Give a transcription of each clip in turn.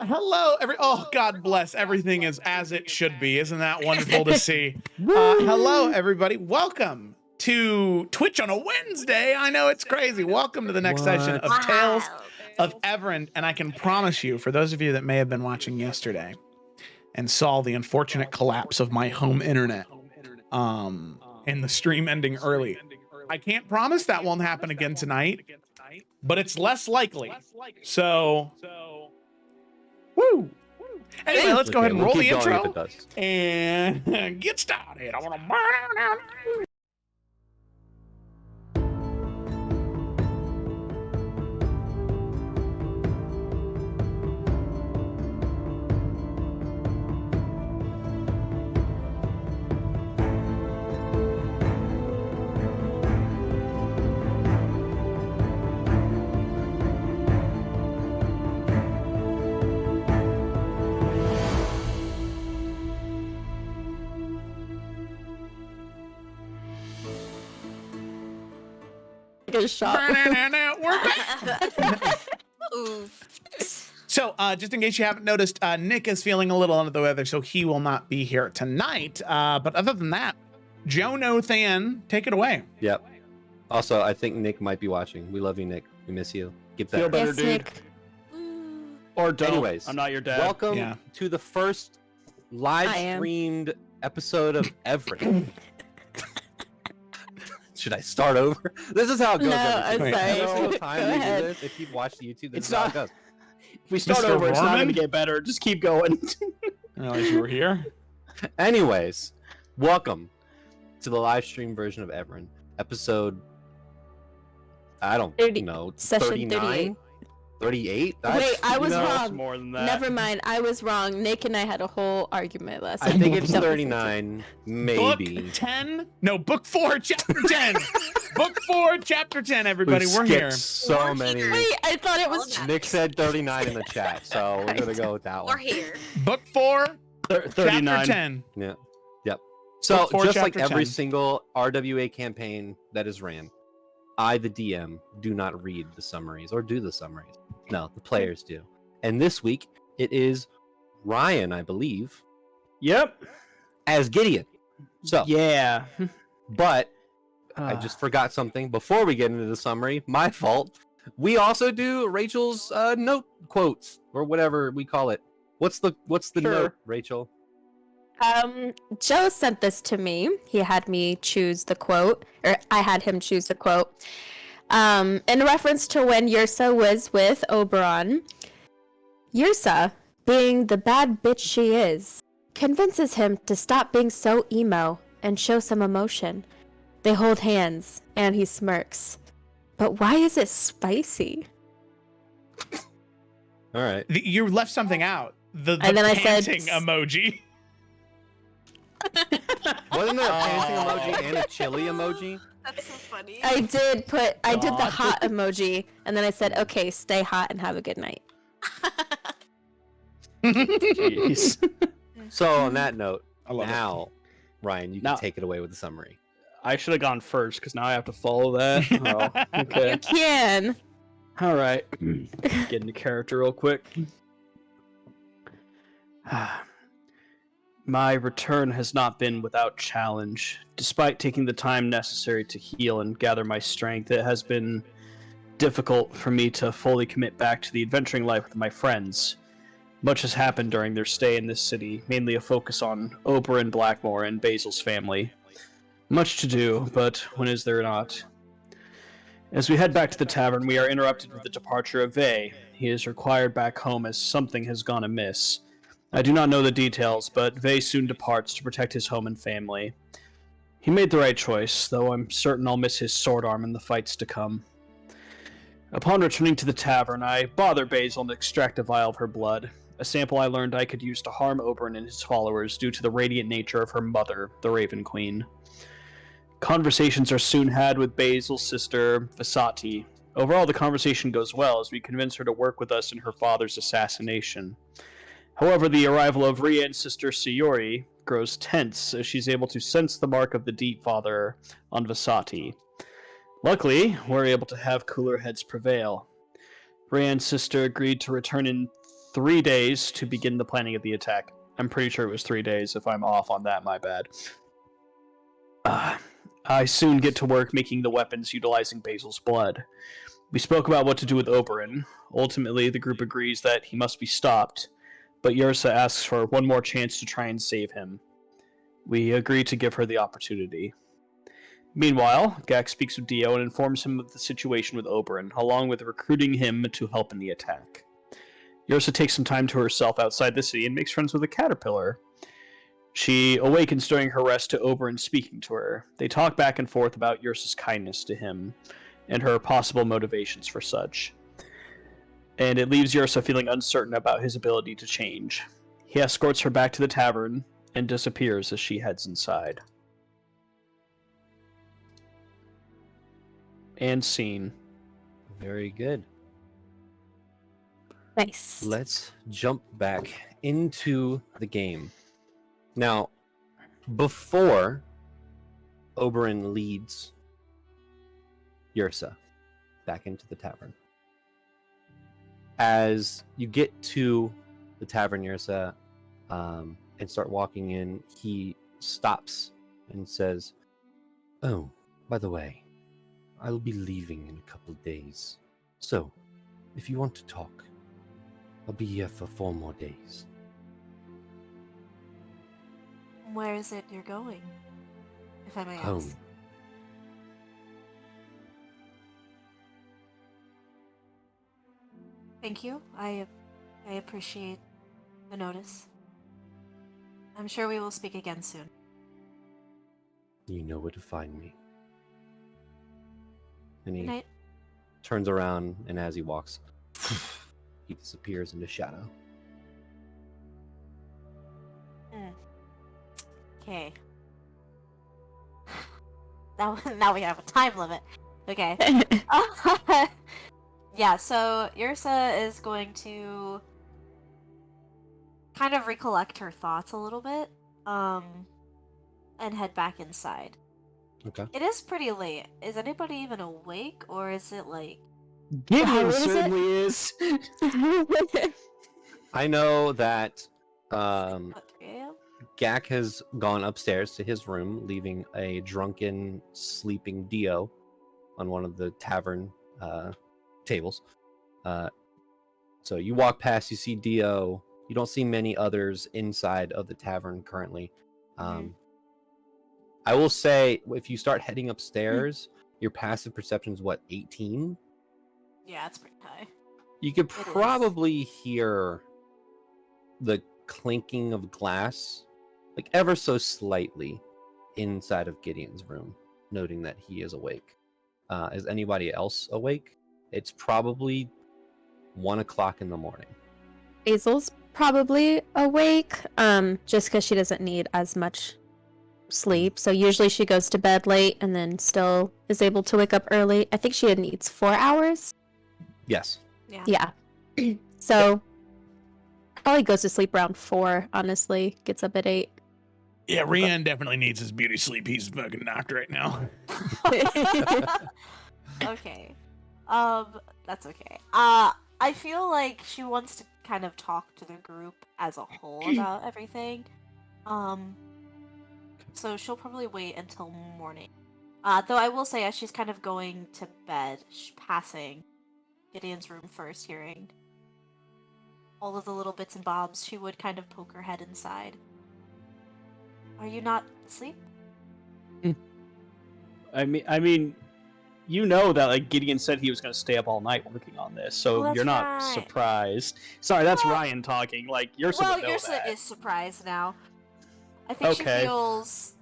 Hello, oh, God bless. Everything is as it should be. Isn't that wonderful to see? Hello, everybody. Welcome to Twitch on a Wednesday. I know it's crazy. Welcome to the next session of Tales of Evrand. And I can promise you, for those of you that may have been watching yesterday and saw the unfortunate collapse of my home internet and the stream ending early, I can't promise that won't happen again tonight, but it's less likely. So, woo. Anyway, let's go ahead and roll the intro and get started. I want to burn out. Shot. We're back. So, just in case you haven't noticed, Nick is feeling a little under the weather, so he will not be here tonight. But other than that, Jono Than, take it away. Yep. Also, I think Nick might be watching. We love you, Nick. We miss you. Get better. Feel better, Yes, dude. Nick. Or don't. Anyways, I'm not your dad. Welcome to the first live streamed episode of Evrand. Should I start over? This is how it goes. No, every I'm every sorry. single time Go we ahead. do this, if you've watched YouTube, this It's is how not- it goes. If we start Mr. over, it's not Rohrman? going to get better. Just keep going. I realize you were here. Anyways, welcome to the live stream version of Evrand, episode. I don't 30 know. session 39? 38? Wait, I was No, it's wrong. more than that. Never mind, I was wrong. Nick and I had a whole argument last I night. think it's Don't listen to 39, maybe. Book 10? No, book 4, chapter 10. Book 4, chapter 10, everybody. We've We're skipped here. so many. it. Wait, I thought it was. Nick said 39 in the chat, so we're gonna go with that We're one. here. Book 4, 39. chapter 10. Yeah. Yep. So Book 4, just like chapter every 10. single RWA campaign that is ran, I, the DM, do not read the summaries or do the summaries. No, the players do. And this week it is Ryan, I believe, Yep. as Gideon. So, Yeah. but I just forgot something before we get into the summary. My fault. We also do Rachel's note quotes or whatever we call it. What's the Sure. note, Rachel? Joe sent this to me. He had me choose the quote, or I had him choose the quote. In reference to when Yrsa was with Oberon, Yrsa, being the bad bitch she is, convinces him to stop being so emo and show some emotion. They hold hands, and he smirks. But why is it spicy? All right. You left something out. The And then I said- panting emoji. Wasn't there a panting emoji and a chili emoji? That's so funny. I did the God. hot emoji, and then I said, okay, stay hot and have a good night. Jeez. So on that note, I love now, Ryan, you can Now- take it away with the summary. I should have gone first because now I have to follow that. Oh, okay. You can. All right. Get into character real quick. My return has not been without challenge. Despite taking the time necessary to heal and gather my strength, it has been difficult for me to fully commit back to the adventuring life with my friends. Much has happened during their stay in this city, mainly a focus on Oberon Blackmore and Basil's family. Much to do, but when is there not? As we head back to the tavern, we are interrupted with the departure of Vey. He is required back home as something has gone amiss. I do not know the details, but Vey soon departs to protect his home and family. He made the right choice, though I'm certain I'll miss his sword arm in the fights to come. Upon returning to the tavern, I bother Basil and extract a vial of her blood, a sample I learned I could use to harm Oberon and his followers due to the radiant nature of her mother, the Raven Queen. Conversations are soon had with Basil's sister, Vasati. Overall, the conversation goes well as we convince her to work with us in her father's assassination. However, the arrival of Ria and sister Sayori grows tense as she's able to sense the mark of the Deep Father on Vasati. Luckily, we're able to have cooler heads prevail. Ria and sister agreed to return in 3 days to begin the planning of the attack. I'm pretty sure it was 3 days. If I'm off on that, my bad. I soon get to work making the weapons utilizing Basil's blood. We spoke about what to do with Oberyn. Ultimately, the group agrees that he must be stopped, but Yrsa asks for one more chance to try and save him. We agree to give her the opportunity. Meanwhile, Gak speaks with Dio and informs him of the situation with Oberyn, along with recruiting him to help in the attack. Yrsa takes some time to herself outside the city and makes friends with a caterpillar. She awakens during her rest to Oberyn speaking to her. They talk back and forth about Yrsa's kindness to him, and her possible motivations for such. And it leaves Yrsa feeling uncertain about his ability to change. He escorts her back to the tavern and disappears as she heads inside. And scene. Very good. Nice. Let's jump back into the game. Now, before Oberyn leads Yrsa back into the tavern, as you get to the tavern, Yrsa, and start walking in, he stops and says, "Oh, by the way, I'll be leaving in a couple of days. So, if you want to talk, I'll be here for 4 more days." Where is it you're going, if I may Home. ask? Thank you. I appreciate the notice. I'm sure we will speak again soon. You know where to find me. And Good he night. turns around, and as he walks, he disappears into shadow. Okay. Now we have a time limit. Okay. Yeah, so Yrsa is going to kind of recollect her thoughts a little bit, and head back inside. Okay. It is pretty late. Is anybody even awake, or is it like... Gideon is it? certainly is. I know that what, 3 a.m.? Gak has gone upstairs to his room, leaving a drunken, sleeping Dio on one of the tavern tables. So you walk past, you see Dio. You don't see many others inside of the tavern currently. I will say, if you start heading upstairs, your passive perception is what, 18? Yeah, it's pretty high. You could is. probably hear the clinking of glass, like ever so slightly, inside of Gideon's room, noting that he is awake. Is anybody else awake? It's probably 1 o'clock in the morning. Basil's probably awake, just because she doesn't need as much sleep. So usually she goes to bed late and then still is able to wake up early. I think she needs 4 hours. Yes. Yeah. Yeah. So probably goes to sleep around 4, honestly. Gets up at 8. Yeah, Rian definitely needs his beauty sleep. He's fucking knocked right now. Okay. That's okay. I feel like she wants to kind of talk to the group as a whole about everything. So she'll probably wait until morning. Though I will say, as she's kind of going to bed, passing Gideon's room first, hearing all of the little bits and bobs, she would kind of poke her head inside. Are you not asleep? I mean, you know that like Gideon said he was going to stay up all night working on this, so Well, you're that's not right. surprised. Sorry, that's Well- Ryan talking. Like Yrsa Well, would know Yrsa that. is surprised now. I think Okay. she feels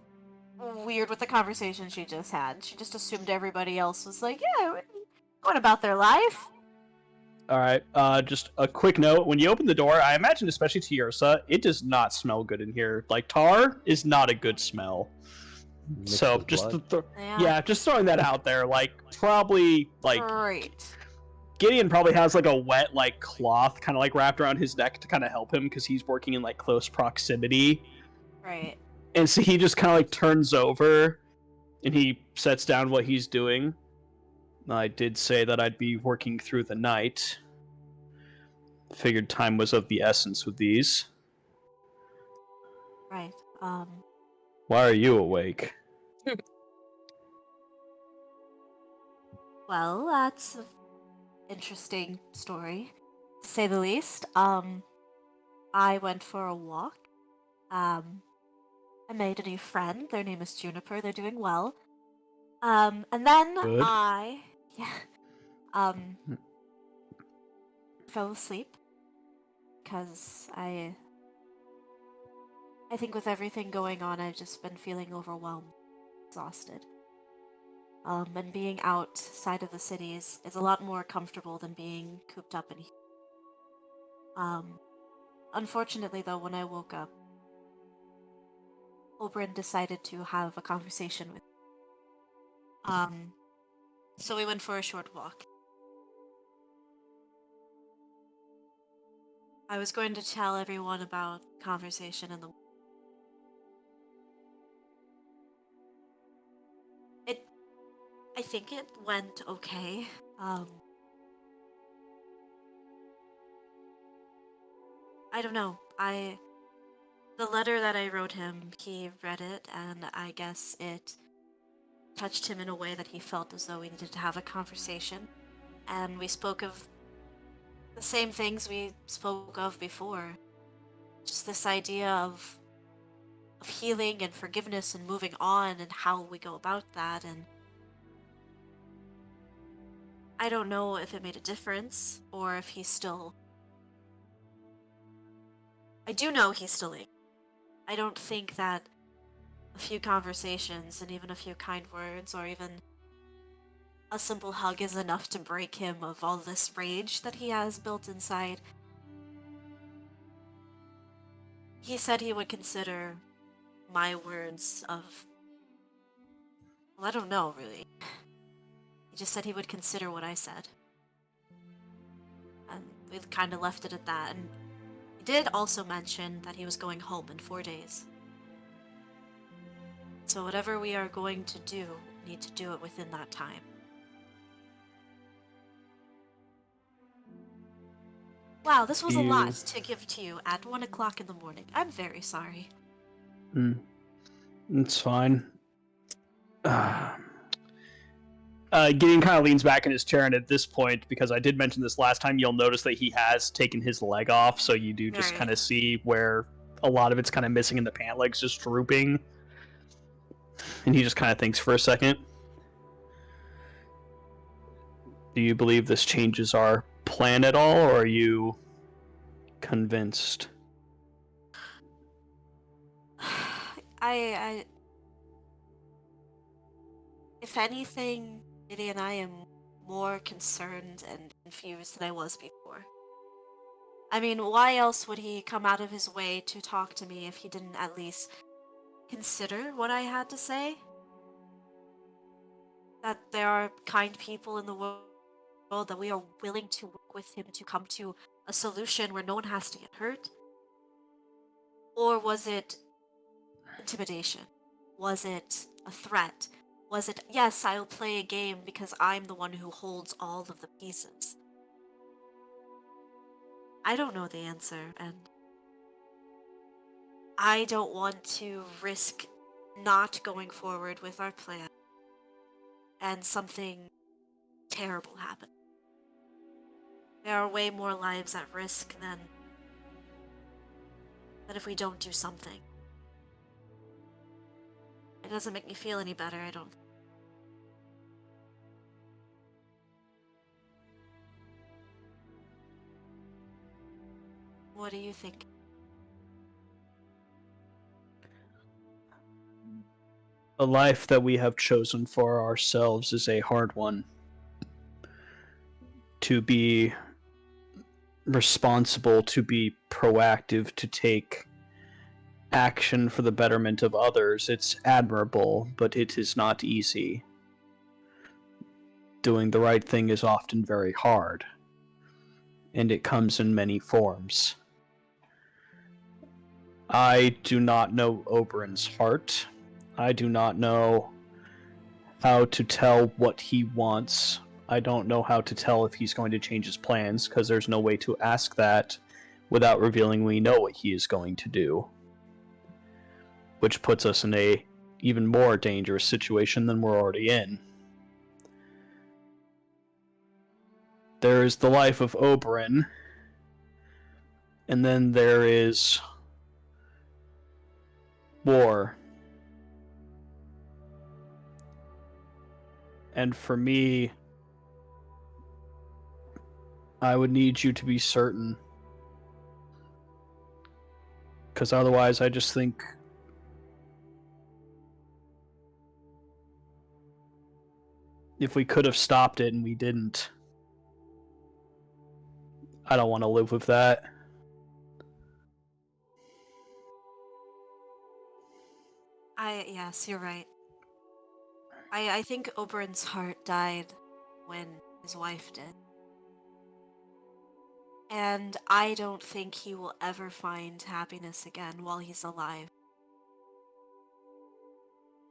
weird with the conversation she just had. She just assumed everybody else was like, yeah, going about their life. All right. Just a quick note: when you open the door, I imagine, especially to Yrsa, it does not smell good in here. Like tar is not a good smell. Mixed So with just blood. yeah, just throwing that out there. Like probably like Great. Gideon probably has like a wet like cloth kind of like wrapped around his neck to kind of help him because he's working in like close proximity. Right. And so he just kind of like turns over and he sets down what he's doing. I did say that I'd be working through the night. Figured time was of the essence with these. Right. Why are you awake? Well, that's an interesting story, to say the least. I went for a walk. I made a new friend. Their name is Juniper. They're doing well. And then Good. yeah, um, fell asleep because I think with everything going on, I've just been feeling overwhelmed, exhausted. And being outside of the cities is a lot more comfortable than being cooped up in here. Unfortunately, though, when I woke up, Oberyn decided to have a conversation with me. So we went for a short walk. I was going to tell everyone about the conversation and I think it went okay. I don't know. The letter that I wrote him, he read it, and I guess it touched him in a way that he felt as though we needed to have a conversation. And we spoke of the same things we spoke of before. Just this idea of healing and forgiveness and moving on and how we go about that. And I don't know if it made a difference or if he's still... I do know he's still angry. I don't think that a few conversations and even a few kind words or even a simple hug is enough to break him of all this rage that he has built inside. He said he would consider my words of... Well, I don't know, really. He just said he would consider what I said. And we've kind of left it at that. And he did also mention that he was going home in 4 days. So whatever we are going to do, we need to do it within that time. Wow, this was a lot to give to you at 1 o'clock in the morning. I'm very sorry. It's fine. Gideon kind of leans back in his chair, and at this point, because I did mention this last time, you'll notice that he has taken his leg off, so you do just kind of see where a lot of it's kind of missing and the pant leg's just drooping. And he just kind of thinks for a second. Do you believe this changes our plan at all, or are you convinced? If anything, Giddy and I am more concerned and confused than I was before. I mean, why else would he come out of his way to talk to me if he didn't at least consider what I had to say? That there are kind people in the world, that we are willing to work with him to come to a solution where no one has to get hurt? Or was it intimidation? Was it a threat? Was it, yes, I'll play a game because I'm the one who holds all of the pieces? I don't know the answer, and I don't want to risk not going forward with our plan and something terrible happen. There are way more lives at risk than if we don't do something. It doesn't make me feel any better, I don't. What do you think? The life that we have chosen for ourselves is a hard one. To be responsible, to be proactive, to take action for the betterment of others, it's admirable, but it is not easy. Doing the right thing is often very hard, and it comes in many forms. I do not know Oberyn's heart. I do not know how to tell what he wants. I don't know how to tell if he's going to change his plans, because there's no way to ask that without revealing we know what he is going to do. Which puts us in a even more dangerous situation than we're already in. There is the life of Oberyn, and then there is war. And for me, I would need you to be certain. Because otherwise, I just think if we could have stopped it and we didn't, I don't want to live with that. Yes, you're right. I think Oberyn's heart died when his wife did. And I don't think he will ever find happiness again while he's alive.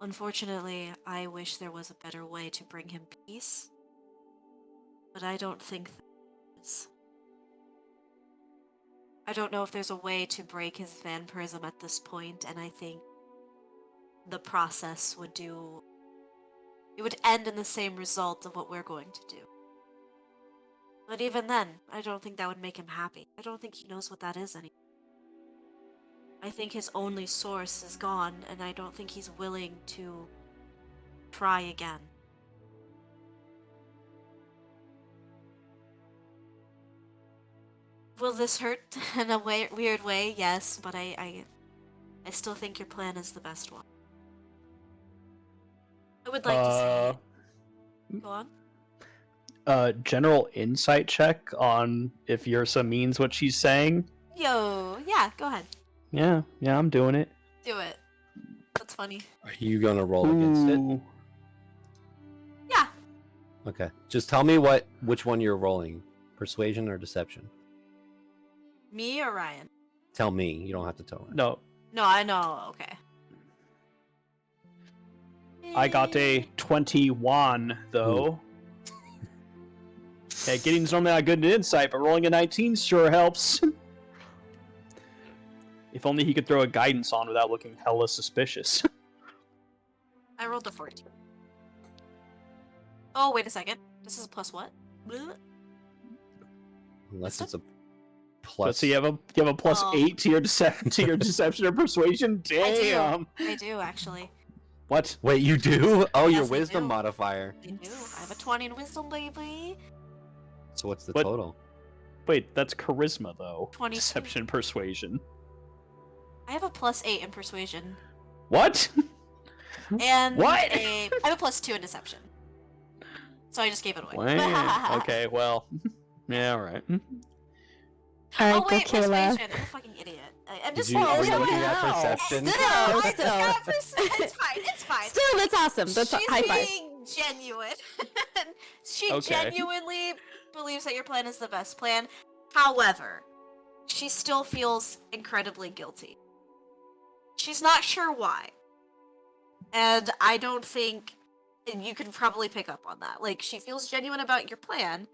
Unfortunately, I wish there was a better way to bring him peace, but I don't think there is. I don't know if there's a way to break his vampirism at this point, and I think the process would end in the same result of what we're going to do. But even then, I don't think that would make him happy. I don't think he knows what that is anymore. I think his only source is gone, and I don't think he's willing to try again. Will this hurt in a weird way? Yes, but I still think your plan is the best one. I would like to say... Go on. General insight check on if Yrsa means what she's saying. Yo, yeah, go ahead. Yeah, I'm doing it. Do it. That's funny. Are you gonna roll against it? Ooh. Yeah. Okay. Just tell me which one you're rolling. Persuasion or deception? Me or Ryan? Tell me. You don't have to tell her. No, No, I know. Okay. I got a 21, though. Okay, getting's normally not good at insight, but rolling a 19 sure helps. If only he could throw a guidance on without looking hella suspicious. I rolled a 14. Oh, wait a second. This is a plus what? Bleh. Unless it's a Let's plus. see, you have a plus Oh. 8 to your deception or persuasion. Damn. I do, actually. What? Wait, you do? Oh, your Yes, I wisdom do. modifier. I do. I have a 20 in wisdom, baby. So what's the What? total? Wait, that's charisma though. 22. Deception, persuasion. I have a plus 8 in persuasion. What? And What? I have a plus 2 in deception. So I just gave it away. Wow. Okay, well, yeah, all right. All right, Oh, wait, go Kayla. persuasion. I'm a fucking idiot. I'm Did just you, were you no, looking no. at perception? Still, I just Still. got it's fine. It's fine. Still, that's awesome. That's She's high five. being genuine. She Okay. genuinely believes that your plan is the best plan. However, she still feels incredibly guilty. She's not sure why. And I don't think and you can probably pick up on that. Like, she feels genuine about your plan.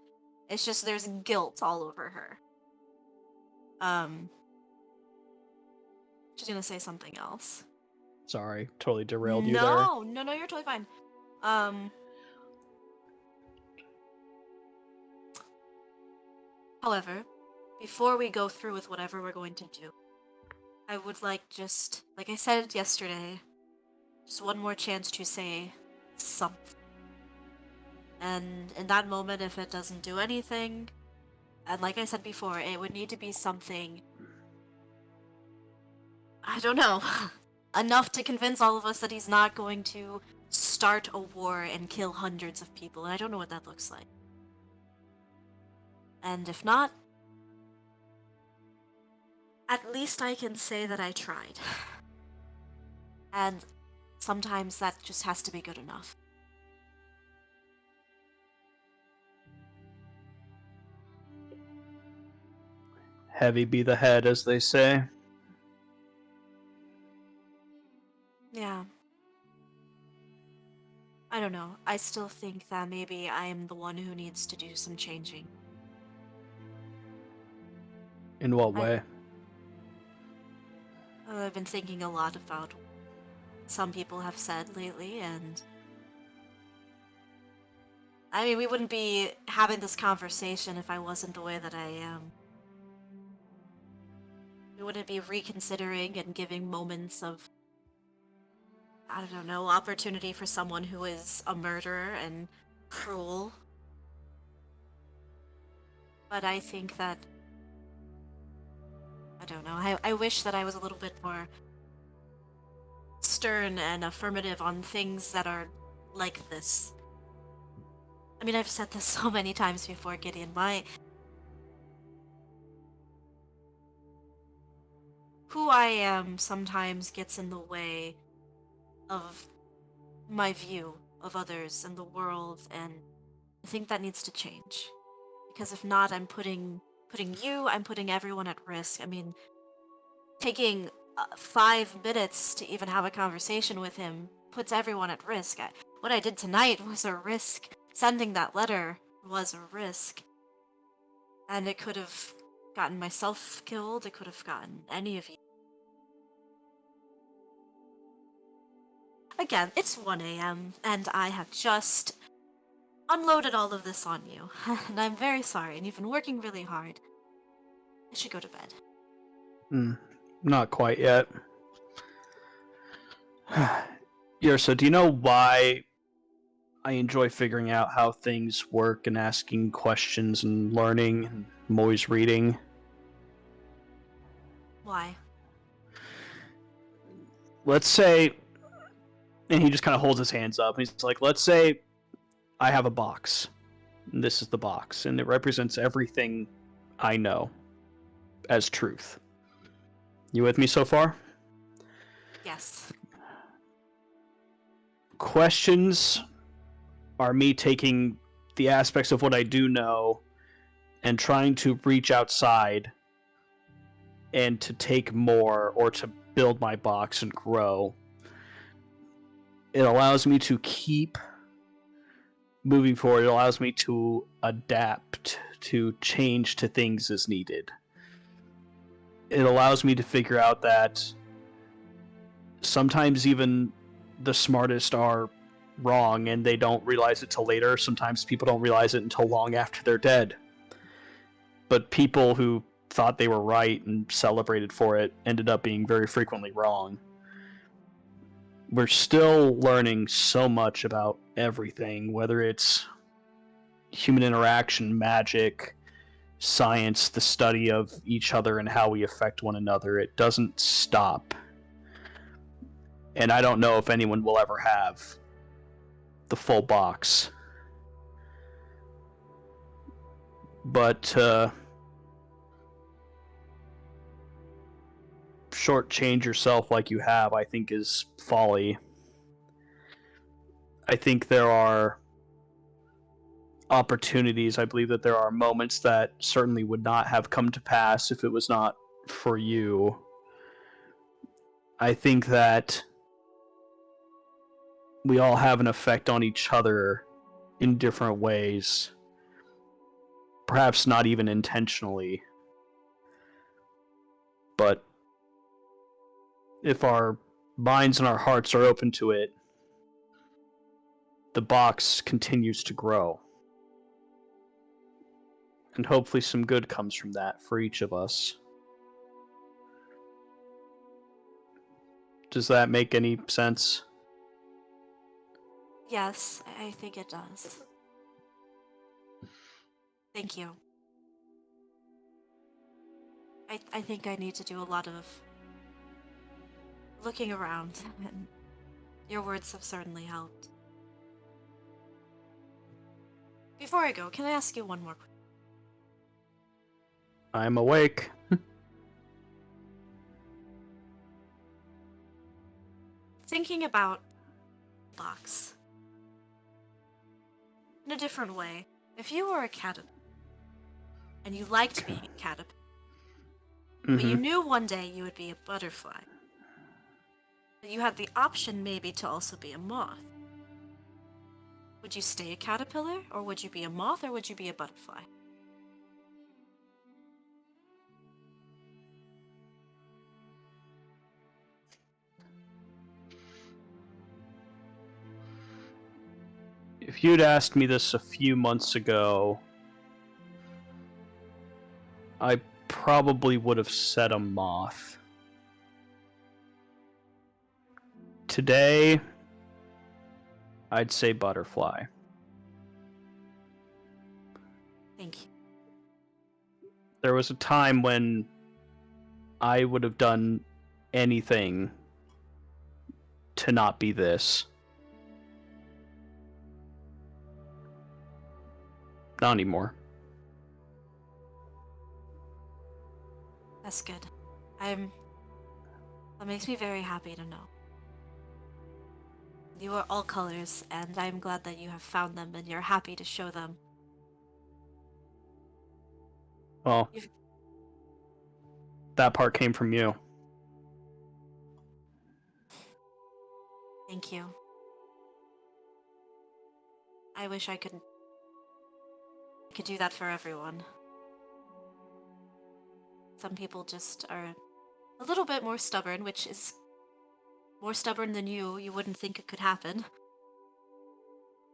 It's just there's guilt all over her. She's gonna say something else. Sorry, totally derailed you there. No, you're totally fine. However, before we go through with whatever we're going to do, I would like just, like I said yesterday, just one more chance to say something. And in that moment, if it doesn't do anything, and like I said before, it would need to be something, I don't know, enough to convince all of us that he's not going to start a war and kill hundreds of people, and I don't know what that looks like. And if not, at least I can say that I tried. And sometimes that just has to be good enough. Heavy be the head, as they say. Yeah. I don't know. I still think that maybe I am the one who needs to do some changing. In what way? I've been thinking a lot about what some people have said lately, and I mean, we wouldn't be having this conversation if I wasn't the way that I am. We wouldn't be reconsidering and giving moments of, I don't know, opportunity for someone who is a murderer and cruel. But I think that, I don't know, I wish that I was a little bit more stern and affirmative on things that are like this. I mean, I've said this so many times before, Gideon. Who I am sometimes gets in the way of my view of others and the world, and I think that needs to change. Because if not, I'm putting I'm putting everyone at risk. I mean, taking 5 minutes to even have a conversation with him puts everyone at risk. What I did tonight was a risk. Sending that letter was a risk. And it could have gotten myself killed, it could have gotten any of you. Again, it's 1 a.m., and I have just unloaded all of this on you. And I'm very sorry, and you've been working really hard. I should go to bed. Not quite yet. So do you know why I enjoy figuring out how things work and asking questions and learning, and I'm always reading? Why? Let's say, and he just kind of holds his hands up, and he's like, let's say I have a box. And this is the box, and it represents everything I know as truth. You with me so far? Yes. Questions are me taking the aspects of what I do know and trying to reach outside and to take more, or to build my box and grow. It allows me to keep moving forward. It allows me to adapt, to change to things as needed. It allows me to figure out that sometimes even the smartest are wrong and they don't realize it till later. Sometimes people don't realize it until long after they're dead. But people who thought they were right and celebrated for it ended up being very frequently wrong. We're still learning so much about everything, whether it's human interaction, magic, science, the study of each other and how we affect one another. It doesn't stop. And I don't know if anyone will ever have the full box. But shortchange yourself like you have, I think, is folly. I think there are opportunities. I believe that there are moments that certainly would not have come to pass if it was not for you. I think that we all have an effect on each other in different ways. Perhaps not even intentionally. But if our minds and our hearts are open to it, the box continues to grow. And hopefully some good comes from that for each of us. Does that make any sense? Yes, I think it does. Thank you. I think I need to do a lot of looking around, and your words have certainly helped. Before I go, can I ask you one more question? I'm awake. Thinking about box in a different way. If you were a caterpillar and you liked being a caterpillar, but you knew one day you would be a butterfly, but you had the option maybe to also be a moth. Would you stay a caterpillar, or would you be a moth, or would you be a butterfly? If you'd asked me this a few months ago, I probably would have said a moth. Today, I'd say butterfly. Thank you. There was a time when I would have done anything to not be this. Not anymore. That's good. That makes me very happy to know. You are all colors, and I'm glad that you have found them and you're happy to show them. Well, that part came from you. Thank you. I wish I could do that for everyone. Some people just are a little bit more stubborn, which is more stubborn than you. You wouldn't think it could happen.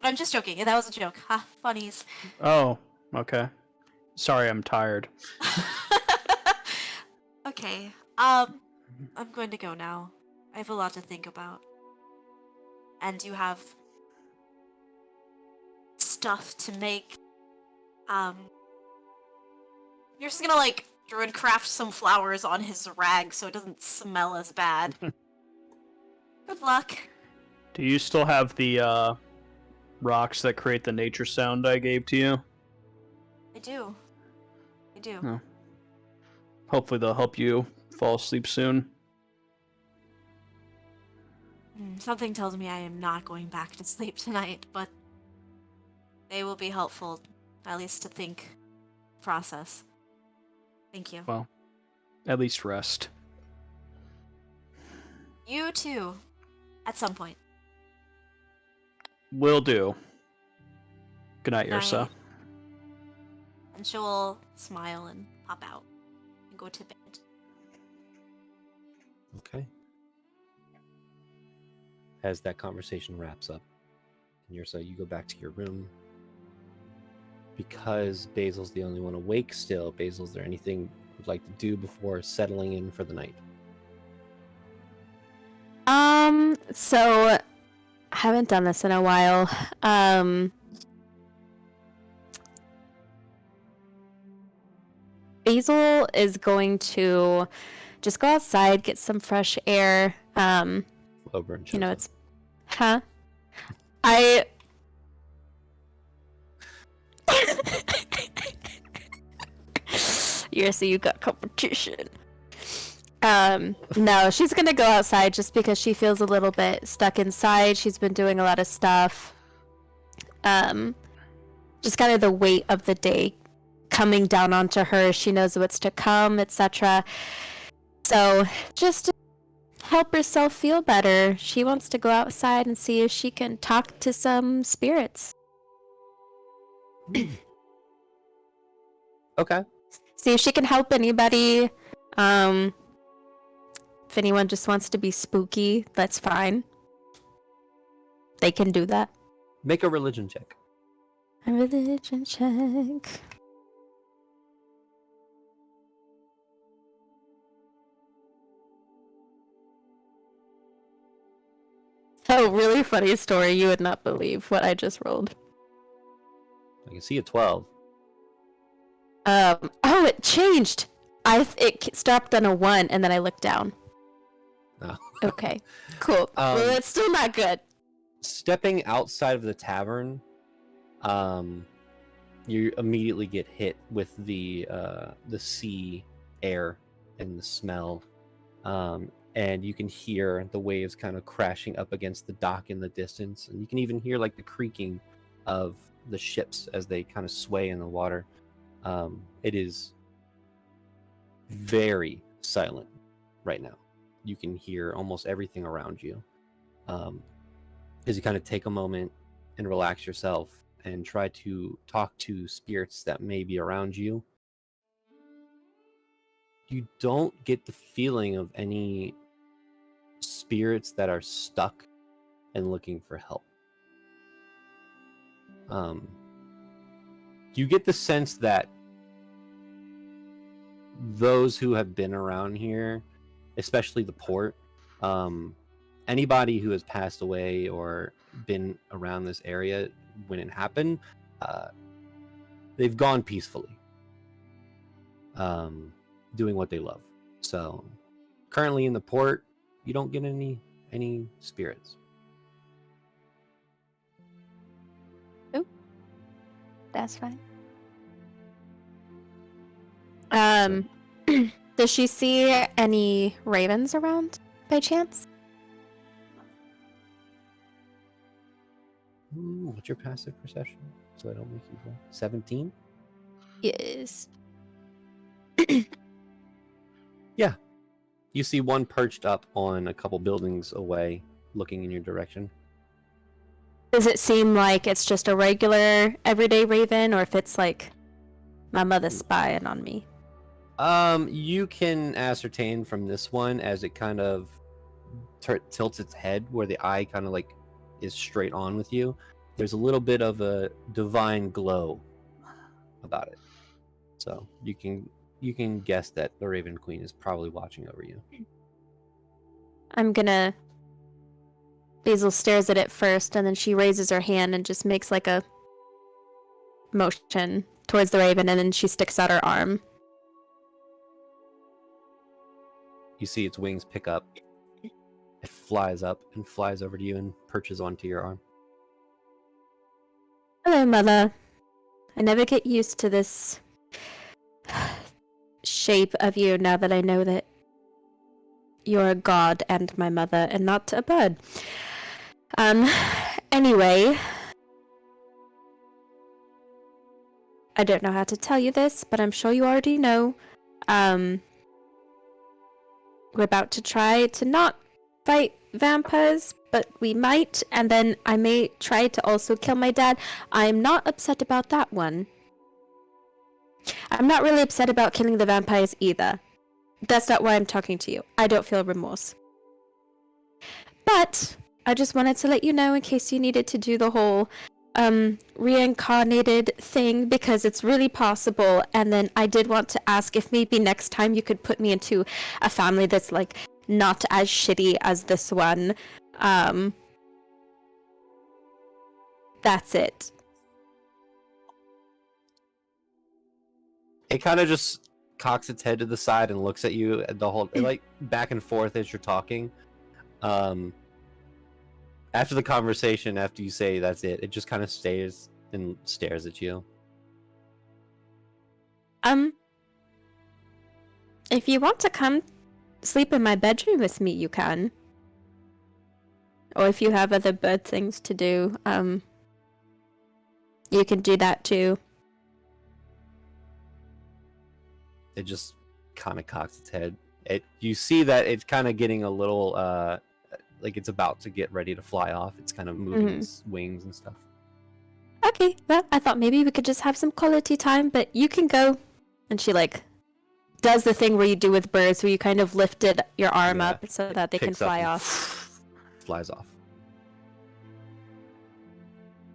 But I'm just joking. That was a joke. Ha, funnies. Oh, okay. Sorry, I'm tired. Okay. I'm going to go now. I have a lot to think about. And you have stuff to make. You're just gonna, like, druid craft some flowers on his rag so it doesn't smell as bad. Good luck. Do you still have the rocks that create the nature sound I gave to you? I do. I do. Oh. Hopefully they'll help you fall asleep soon. Something tells me I am not going back to sleep tonight, but they will be helpful, at least to think, process. Thank you. Well, at least rest. You too, at some point. Will do. Good night, Night. Yrsa. And she'll smile and pop out and go to bed. Okay. As that conversation wraps up, and Yrsa, you go back to your room. Because Basil's the only one awake still, Basil, is there anything you'd like to do before settling in for the night? So I haven't done this in a while. Basil is going to just go outside, get some fresh air. Oberon You know, shows it's so you got competition. No, she's gonna go outside just because she feels a little bit stuck inside. She's been doing a lot of stuff. Just kind of the weight of the day coming down onto her. She knows what's to come, etc. So just to help herself feel better, she wants to go outside and see if she can talk to some spirits. Okay. See if she can help anybody. If anyone just wants to be spooky, that's fine. They can do that. Make a religion check. A religion check. Oh, really funny story. You would not believe what I just rolled. I can see a 12. Oh, it changed. It stopped on a 1, and then I looked down. Oh. Okay, cool. Well, it's still not good. Stepping outside of the tavern, you immediately get hit with the sea air and the smell, and you can hear the waves kind of crashing up against the dock in the distance, and you can even hear like the creaking of the ships as they kind of sway in the water. It is very silent right now. You can hear almost everything around you. As you kind of take a moment and relax yourself and try to talk to spirits that may be around you, you don't get the feeling of any spirits that are stuck and looking for help. You get the sense that those who have been around here, especially the port, anybody who has passed away or been around this area when it happened, they've gone peacefully, doing what they love. So currently in the port, you don't get any spirits. That's fine. Does she see any ravens around by chance? What's your passive perception? So I don't make you roll. 17? Yes. Yeah. You see one perched up on a couple buildings away, looking in your direction. Does it seem like it's just a regular everyday raven, or if it's like my mother's spying on me? You can ascertain from this one as it kind of tilts its head where the eye kind of like is straight on with you. There's a little bit of a divine glow about it. So you can guess that the Raven Queen is probably watching over you. Basil stares at it first, and then she raises her hand and just makes like a motion towards the raven, and then she sticks out her arm. You see its wings pick up. It flies up and flies over to you and perches onto your arm. Hello, Mother. I never get used to this shape of you now that I know that you're a god and my mother and not a bird. Anyway, I don't know how to tell you this, but I'm sure you already know. We're about to try to not fight vampires, but we might, and then I may try to also kill my dad. I'm not upset about that one. I'm not really upset about killing the vampires either. That's not why I'm talking to you. I don't feel remorse. But I just wanted to let you know in case you needed to do the whole reincarnated thing, because it's really possible. And then I did want to ask if maybe next time you could put me into a family that's like not as shitty as this one. That's it. It kind of just cocks its head to the side and looks at you the whole like back and forth as you're talking. After the conversation, after you say that's it just kind of stays and stares at you. If you want to come sleep in my bedroom with me, you can. Or if you have other bird things to do, you can do that too. It just kind of cocks its head. You see that it's kind of getting a little like it's about to get ready to fly off. It's kind of moving its wings and stuff. Okay, well, I thought maybe we could just have some quality time, but you can go. And she like does the thing where you do with birds, where you kind of lifted your arm up so that they can Picks up fly and off. Flies off.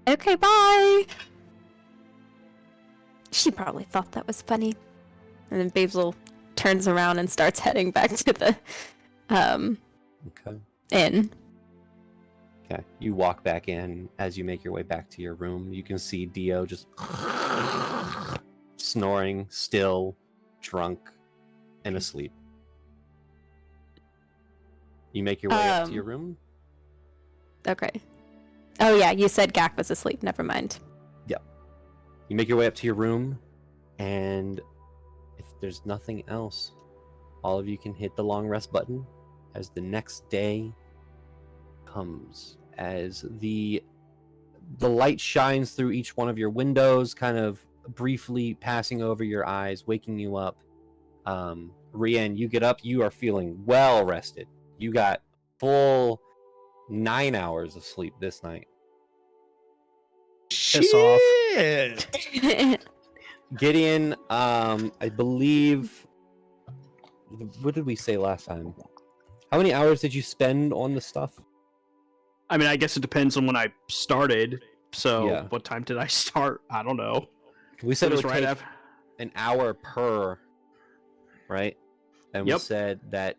Okay, bye. She probably thought that was funny. And then Basil turns around and starts heading back to the Okay. inn. Okay. You walk back in. As you make your way back to your room, you can see Dio just snoring, still, drunk, and asleep. You make your way up to your room? Okay. Oh yeah, you said Gak was asleep. Never mind. Yep. You make your way up to your room, and if there's nothing else, all of you can hit the long rest button as the next day comes. As the light shines through each one of your windows, kind of briefly passing over your eyes, waking you up. Rian, you get up, you are feeling well rested. You got full 9 hours of sleep this night. Piss off. Shit. Gideon, I believe. What did we say last time? How many hours did you spend on the stuff? I mean, I guess it depends on when I started. So, Yeah. what time did I start? I don't know. We said it was would right take after. an hour per, right? And we Yep. said that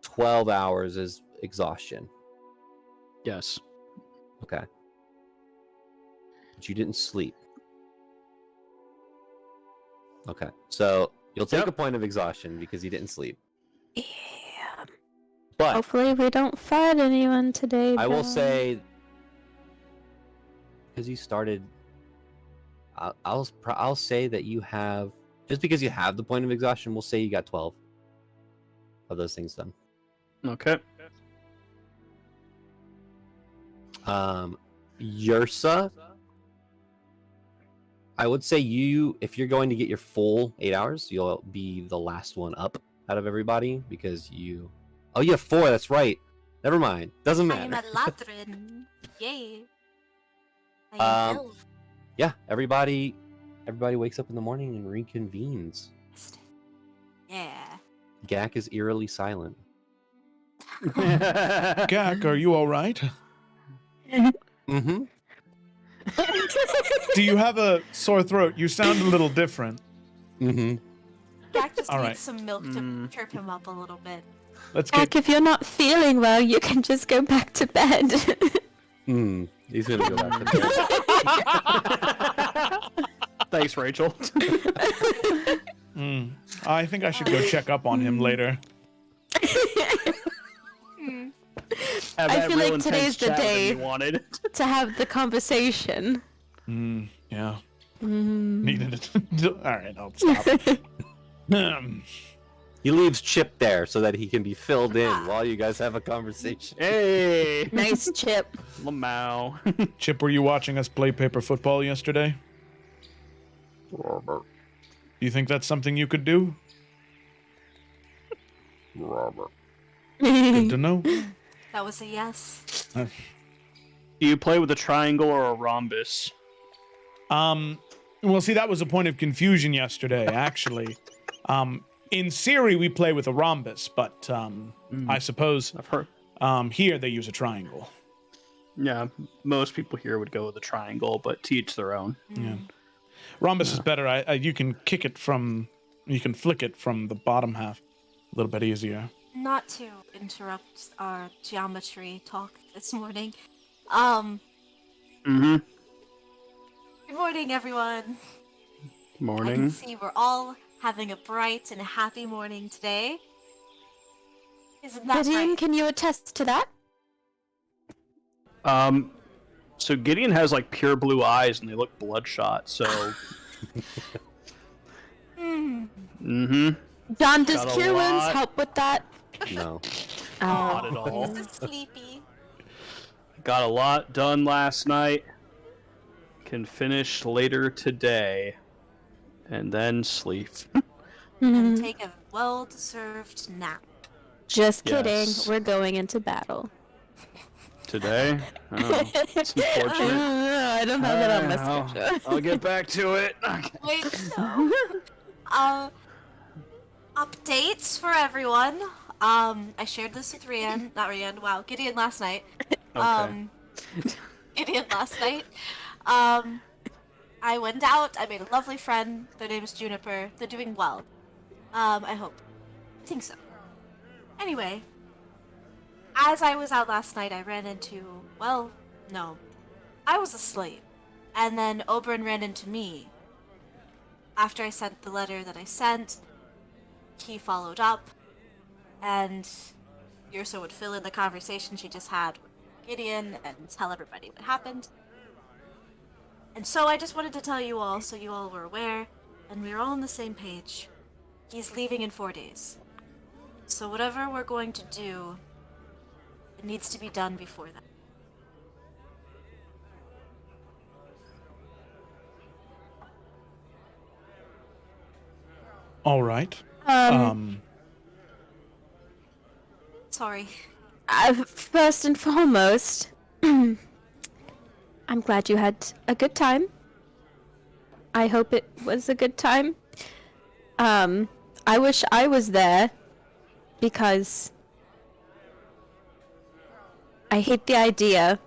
12 hours is exhaustion. Yes. Okay. But you didn't sleep. Okay. So you'll take Yep. a point of exhaustion because you didn't sleep. Yeah. But Hopefully we don't fight anyone today. I will John. say, because you started, I'll say that you have, just because you have the point of exhaustion, we'll say you got 12 of those things done. Okay. Yursa, I would say if you're going to get your full 8 hours, you'll be the last one up out of everybody because you. Oh, you have 4. That's right. Never mind. Doesn't I am matter. a ladrin. Yay. I am elf. Yeah, everybody wakes up in the morning and reconvenes. Yeah. Gak is eerily silent. Gak, are you all right? Mm-hmm. Do you have a sore throat? You sound a little different. Mm-hmm. Gak just All needs right. some milk to chirp him up a little bit. Let's get. Heck, if you're not feeling well, you can just go back to bed. He's gonna go back to bed. Thanks, Rachel. I think I should go check up on him later. Have I that feel real like today's intense the chat with him day. you wanted. To have the conversation. Yeah. Mm. Needed it. All right, I'll stop. He leaves Chip there so that he can be filled in while you guys have a conversation. Hey, Nice chip. Lamau. Chip, were you watching us play paper football yesterday? Robert. Do you think that's something you could do? Good to know. That was a yes. Do you play with a triangle or a rhombus? Well, see, that was a point of confusion yesterday, actually. In Siri, we play with a rhombus, but I suppose I've heard. here they use a triangle. Yeah, most people here would go with a triangle, but to each their own. Yeah. Rhombus is better. You can flick it from the bottom half a little bit easier. Not to interrupt our geometry talk this morning. Mm-hmm. Good morning, everyone. I can Morning. see we're all having a bright and happy morning today. Isn't that Gideon, right? can you attest to that? So Gideon has like pure blue eyes and they look bloodshot, so. Mm-hmm. John, does Got a Cure Wounds lot. help with that? No. Not at all. This is sleepy. Got a lot done last night. Can finish later today. And then sleep. And take a well-deserved nap. Just kidding. Yes. We're going into battle. Today? Oh, it's unfortunate. I don't have that on my I'll- schedule. I'll get back to it. Wait, no. Updates for everyone. I shared this with Gideon last night. Gideon last night. I went out, I made a lovely friend, their name is Juniper, they're doing well. I hope. I think so. Anyway, as I was out last night, I ran into, I was asleep. And then Oberon ran into me. After I sent the letter that I sent, he followed up, and Ursa would fill in the conversation she just had with Gideon and tell everybody what happened. And so I just wanted to tell you all so you all were aware, and we were all on the same page. He's leaving in 4 days. So whatever we're going to do, it needs to be done before that. All right. Sorry. First and foremost, I'm glad you had a good time. I hope it was a good time. I wish I was there because I hate the idea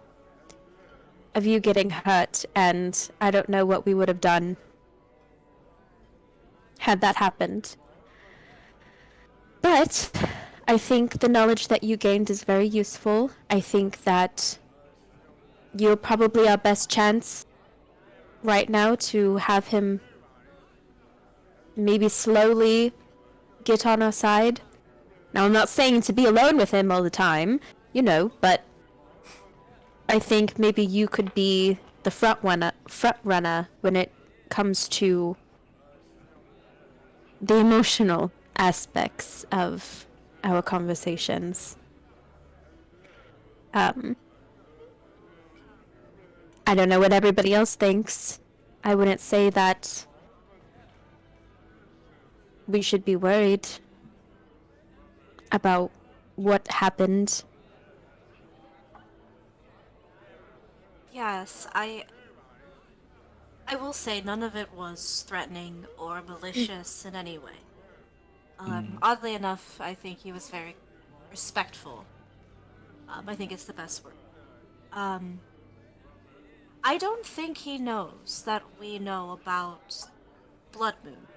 of you getting hurt, and I don't know what we would have done had that happened. But I think the knowledge that you gained is very useful. I think that you're probably our best chance right now to have him maybe slowly get on our side. Now, I'm not saying to be alone with him all the time, but I think maybe you could be the front runner when it comes to the emotional aspects of our conversations. I don't know what everybody else thinks. I wouldn't say that we should be worried about what happened. Yes, I will say none of it was threatening or malicious in any way. Oddly enough, I think he was very respectful. I think it's the best word. I don't think he knows that we know about Blood Moon.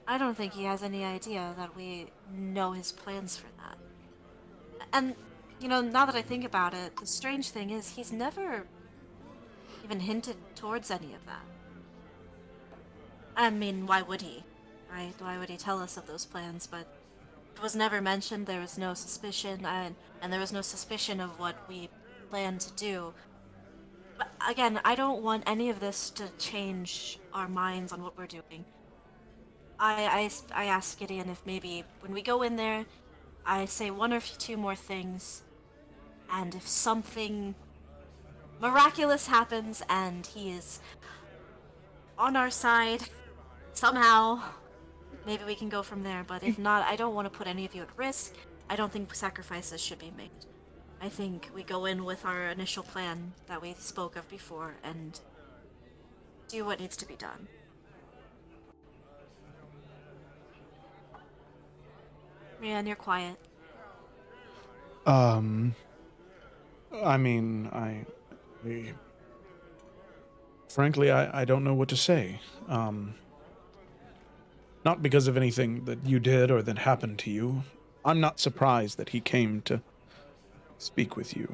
I don't think he has any idea that we know his plans for that. And, now that I think about it, the strange thing is he's never even hinted towards any of that. I mean, why would he? Right? Why would he tell us of those plans? But it was never mentioned, there was no suspicion, and there was no suspicion of what we planned to do. But again, I don't want any of this to change our minds on what we're doing. I asked Gideon if maybe when we go in there, I say one or two more things, and if something miraculous happens and he is on our side somehow, maybe we can go from there. But if not, I don't want to put any of you at risk. I don't think sacrifices should be made. I think we go in with our initial plan that we spoke of before and do what needs to be done. Rian, you're quiet. I mean, frankly, I don't know what to say. Not because of anything that you did or that happened to you. I'm not surprised that he came to speak with you.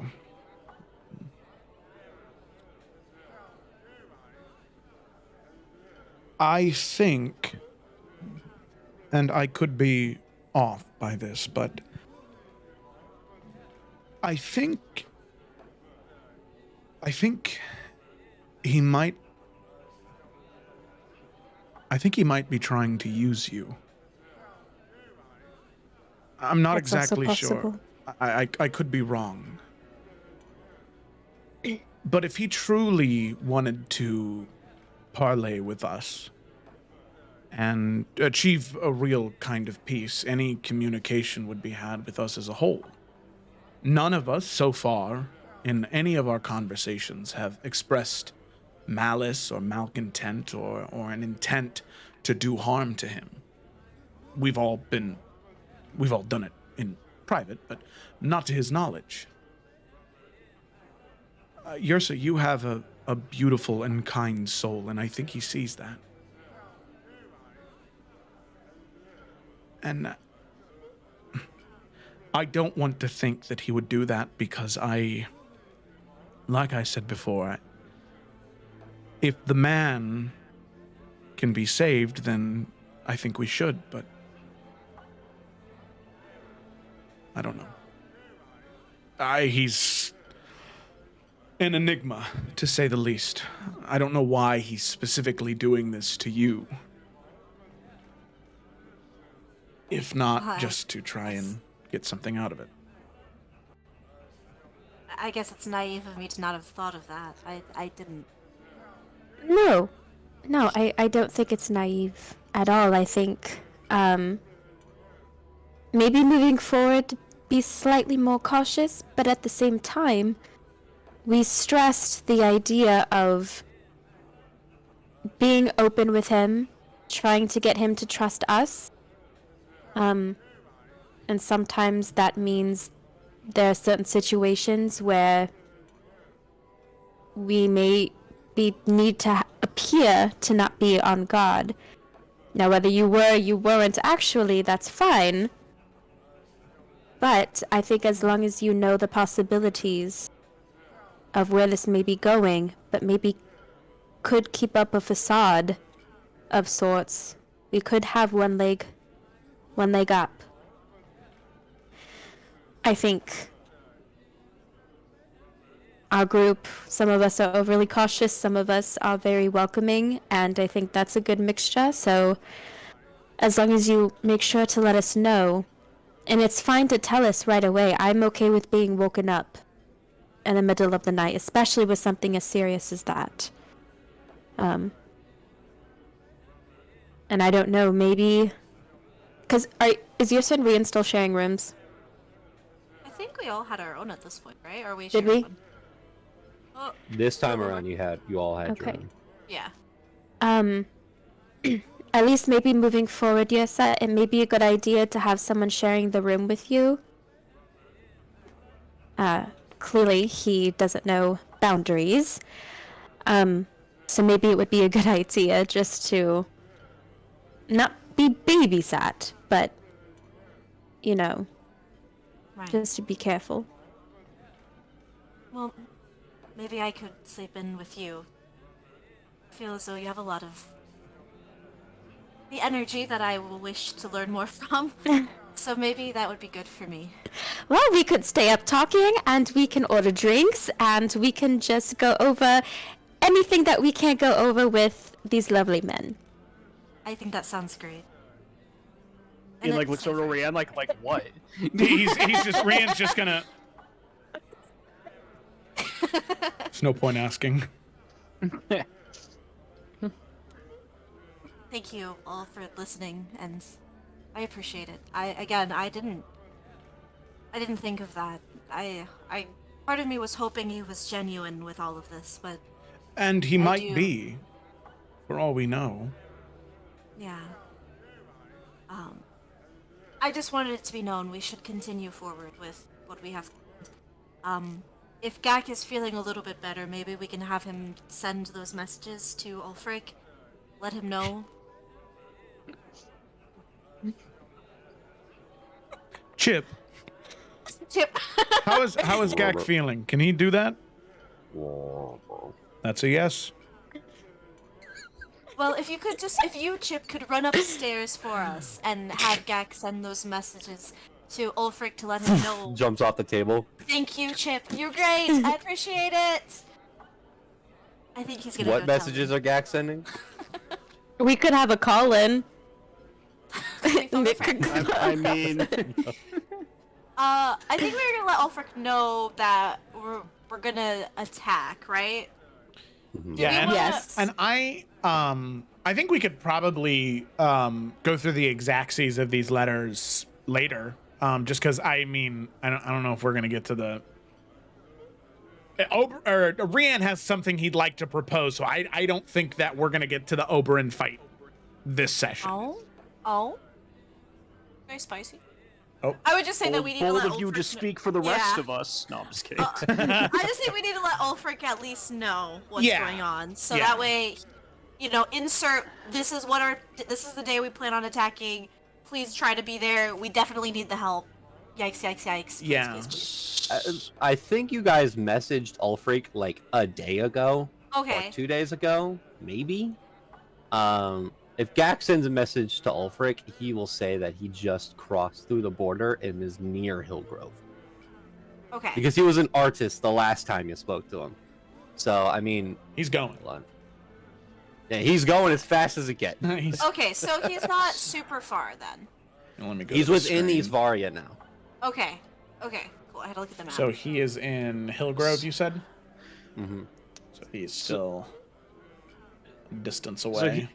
I think, and I could be off by this, but I think he might be trying to use you. I'm not That's also exactly sure. possible. I could be wrong. But if he truly wanted to parley with us and achieve a real kind of peace, any communication would be had with us as a whole. None of us so far in any of our conversations have expressed malice or malcontent or an intent to do harm to him. We've all done it in private, but not to his knowledge. Yrsa, you have a beautiful and kind soul, and I think he sees that. And I don't want to think that he would do that because like I said before, if the man can be saved, then I think we should, but I don't know. He's an enigma, to say the least. I don't know why he's specifically doing this to you. If not, just to try and get something out of it. I guess it's naive of me to not have thought of that. I didn't. No, I don't think it's naive at all. I think maybe moving forward, be slightly more cautious, but at the same time, we stressed the idea of being open with him, trying to get him to trust us. And sometimes that means there are certain situations where we may need to appear to not be on guard. Now, whether you were, you weren't actually, that's fine. But I think as long as you know the possibilities of where this may be going, but maybe could keep up a facade of sorts, we could have one leg up. I think our group, some of us are overly cautious, some of us are very welcoming, and I think that's a good mixture. So as long as you make sure to let us know, and it's fine to tell us right away. I'm okay with being woken up in the middle of the night, especially with something as serious as that. And I don't know, maybe... Because is your son Rian still sharing rooms? I think we all had our own at this point, right? Or we Did shared we? one? Oh, This time around, you all had your Okay. own. yeah. At least maybe moving forward, Yasa, it may be a good idea to have someone sharing the room with you. Clearly, he doesn't know boundaries. So maybe it would be a good idea just to not be babysat, but, you know, Right. just to be careful. Well, maybe I could sleep in with you. I feel as though you have a lot of the energy that I will wish to learn more from. So maybe that would be good for me. Well, we could stay up talking, and we can order drinks, and we can just go over anything that we can't go over with these lovely men. I think that sounds great. And like it's looks over safer. Rian like what? Rian's just gonna. There's no point asking. Thank you all for listening, and I appreciate it. I didn't think of that. Part of me was hoping he was genuine with all of this, but And he I might do. be, for all we know. yeah. I just wanted it to be known we should continue forward with what we have. If Gak is feeling a little bit better, maybe we can have him send those messages to Ulfric. Let him know. Chip, Chip. how is Gak feeling? Can he do that? That's a yes. Well, if you, Chip, could run upstairs for us and have Gak send those messages to Ulfric to let him know. Jumps off the table. Thank you, Chip. You're great. I appreciate it. I think he's gonna. What messages are Gak sending? We could have a call-in. I mean, I think we're gonna let Ulfric know that we're gonna attack, right? Yeah, and, Yes. and I think we could probably go through the exactsies of these letters later. Just because I don't know if we're gonna get to the. Rian has something he'd like to propose, so I don't think that we're gonna get to the Oberyn fight this session. Oh. Very spicy. Oh. I would just say that we need to bold let of you to Ulfric speak for the rest Yeah. of us. No, I'm just kidding. I just think we need to let Ulfric at least know what's Yeah. going on, so Yeah. that way, insert. This is the day we plan on attacking. Please try to be there. We definitely need the help. Yikes! Yikes! Yikes! Yeah. Please. I think you guys messaged Ulfric like a day ago. Okay. Or 2 days ago, maybe. If Gak sends a message to Ulfric, he will say that he just crossed through the border and is near Hillgrove. Okay. Because he was an artist the last time you spoke to him. So, I mean... He's going. Hold on. Yeah, he's going as fast as it gets. Nice. Okay, so he's not super far then. Let me go. He's to the within screen. East Varia now. Okay. Okay. Cool. I had to look at the map. So he is in Hillgrove, you said? Mm-hmm. So he's still a distance away.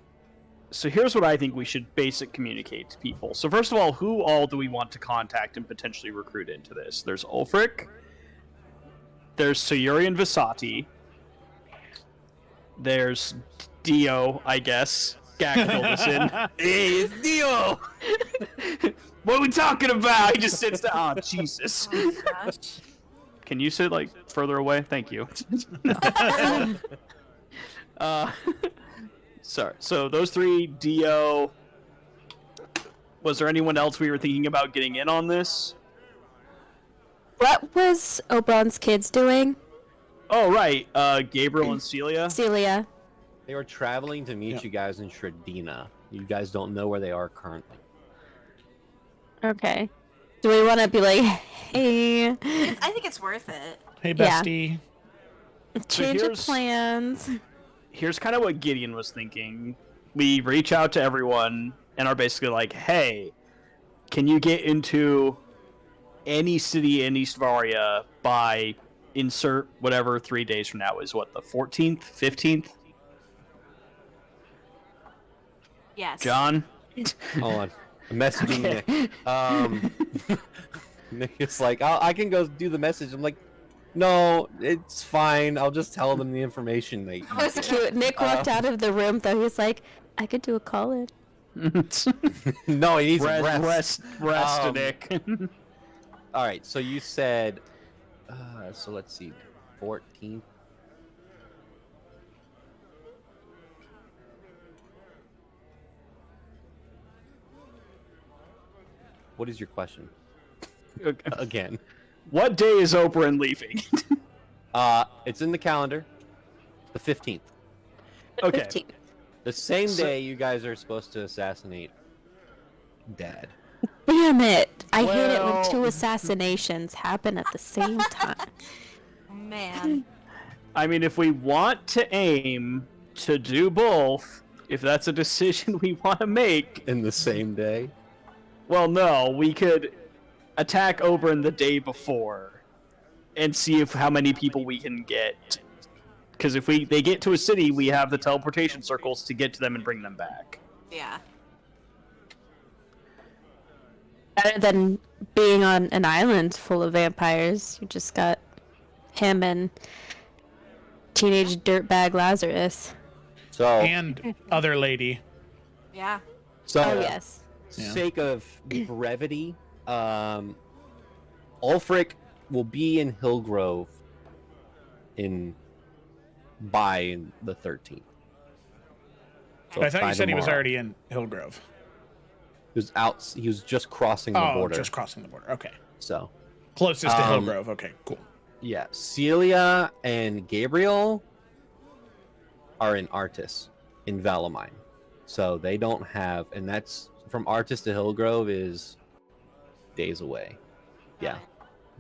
So here's what I think we should basic communicate to people. So first of all, who all do we want to contact and potentially recruit into this? There's Ulfric, there's Sayuri and Visati. There's Dio, I guess. Gak filled us in. Hey, it's Dio! What are we talking about? He just sits down. Oh, Jesus. Oh my gosh. Can you sit, like, further away? Thank you. Sorry. So those three, Dio. Was there anyone else we were thinking about getting in on this? What was Oberon's kids doing? Oh, right. Gabriel and Celia. Celia. They were traveling to meet you guys in Shredina. You guys don't know where they are currently. Okay. Do we want to be like, hey, I think it's worth it. Hey, Yeah. bestie. change of here's- plans? Here's kind of what Gideon was thinking. We reach out to everyone and are basically like, hey, can you get into any city in East Varia by insert whatever 3 days from now is? What, the 14th, 15th? Yes. John? Hold on. I'm messaging Nick. Nick is like, I can go do the message. I'm like, no, it's fine. I'll just tell them the information. That was cute. Nick walked out of the room, though. He's like, I could do a call-in. No, he needs rest. Rest, Nick. All right, so you said, so let's see, 14th. What is your question? Again. What day is Oberon leaving? It's in the calendar. The 15th. Okay. 15. The same day you guys are supposed to assassinate Dad. Damn it. I hate it when Well- two assassinations happen at the same time. Man. I mean, if we want to aim to do both, if that's a decision we want to make, In the same day? well, no, we could attack Oberon the day before and see if how many people we can get. Because if they get to a city, we have the teleportation circles to get to them and bring them back. Yeah. Better than being on an island full of vampires. You just got him and teenage dirtbag Lazarus. So, And other lady. Yeah. Oh, yes. sake of brevity, Ulfric will be in Hillgrove by the 13th. So But I thought by you said he was tomorrow. already in Hillgrove. He was out. He was just crossing the Oh, border. just crossing the border. Okay. So Closest to Um, Hillgrove. Okay, cool. yeah, Celia and Gabriel are in Artis in Valamine. So they don't have, and that's from Artis to Hillgrove is days away. Yeah,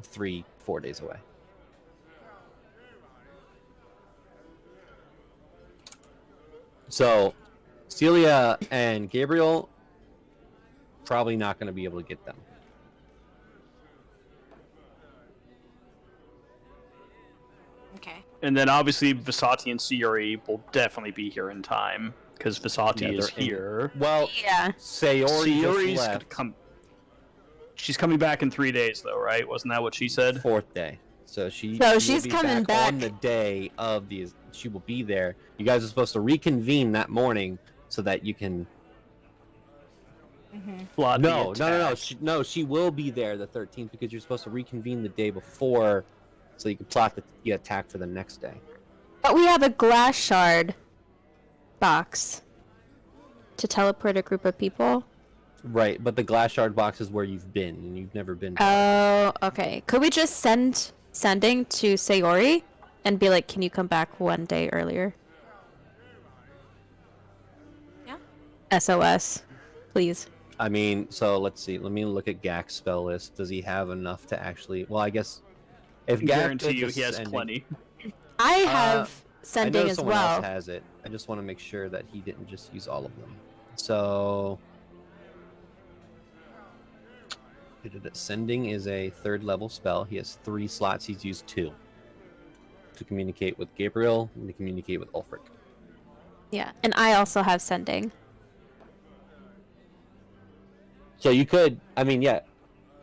3-4 days away. So Celia and Gabriel probably not going to be able to get them. Okay. And then obviously Visati and Sayuri will definitely be here in time because Visati Yeah, is they're in- here. Well, Yeah. Sayori just Sayuri's gonna left. come. She's coming back in 3 days, though, right? Wasn't that what she said? Fourth day. So she So will she's be coming on back. the day of the. She will be there. You guys are supposed to reconvene that morning so that you can. Mm-hmm. Plot the No. attack. She will be there the 13th because you're supposed to reconvene the day before, so you can plot the attack for the next day. But we have a glass shard box to teleport a group of people. Right, but the glass shard box is where you've been, and you've never been. Oh, okay. Could we just sending to Sayori and be like, can you come back one day earlier? Yeah. SOS, please. I mean, so let's see. Let me look at Gak's spell list. Does he have enough to actually? Well, I guess if I Gak guarantee did you the he has sending- plenty. I have I sending know as someone well. else has it. I just want to make sure that he didn't just use all of them. So, sending is a 3rd level spell. He has 3 slots. He's used 2 to communicate with Gabriel and to communicate with Ulfric. Yeah, and I also have sending. So you could, I mean, yeah.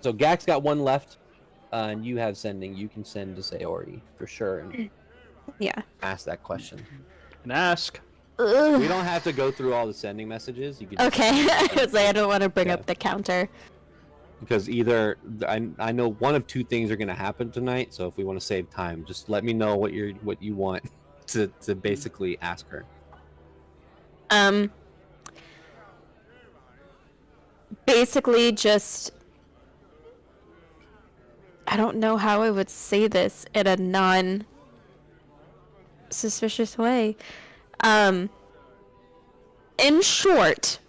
So Gak's got 1 left. and you have sending, you can send to Sayori for sure and Yeah. ask that question. And ask. Ugh. We don't have to go through all the sending messages. You can just Okay. I was like, I don't want to bring Yeah. up the counter. because either I know one of two things are going to happen tonight. So if we want to save time, just let me know what you want to basically ask her. Basically just, I don't know how I would say this in a non-suspicious way. In short,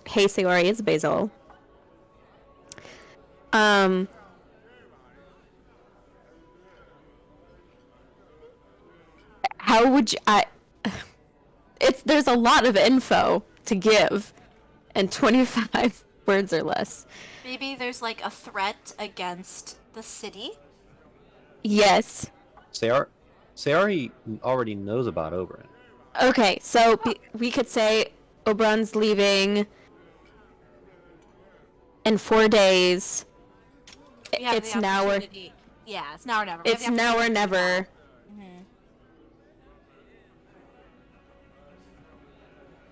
hey Sayori, it's Basil. How would you, there's a lot of info to give in 25 words or less. Maybe there's like a threat against the city. Yes. Sayori already knows about Oberyn. Okay, so we could say Oberon's leaving in 4 days. We have It's the now or opportunity- Yeah, it's now or never. We have it's the now or opportunity to do never. that. Mhm.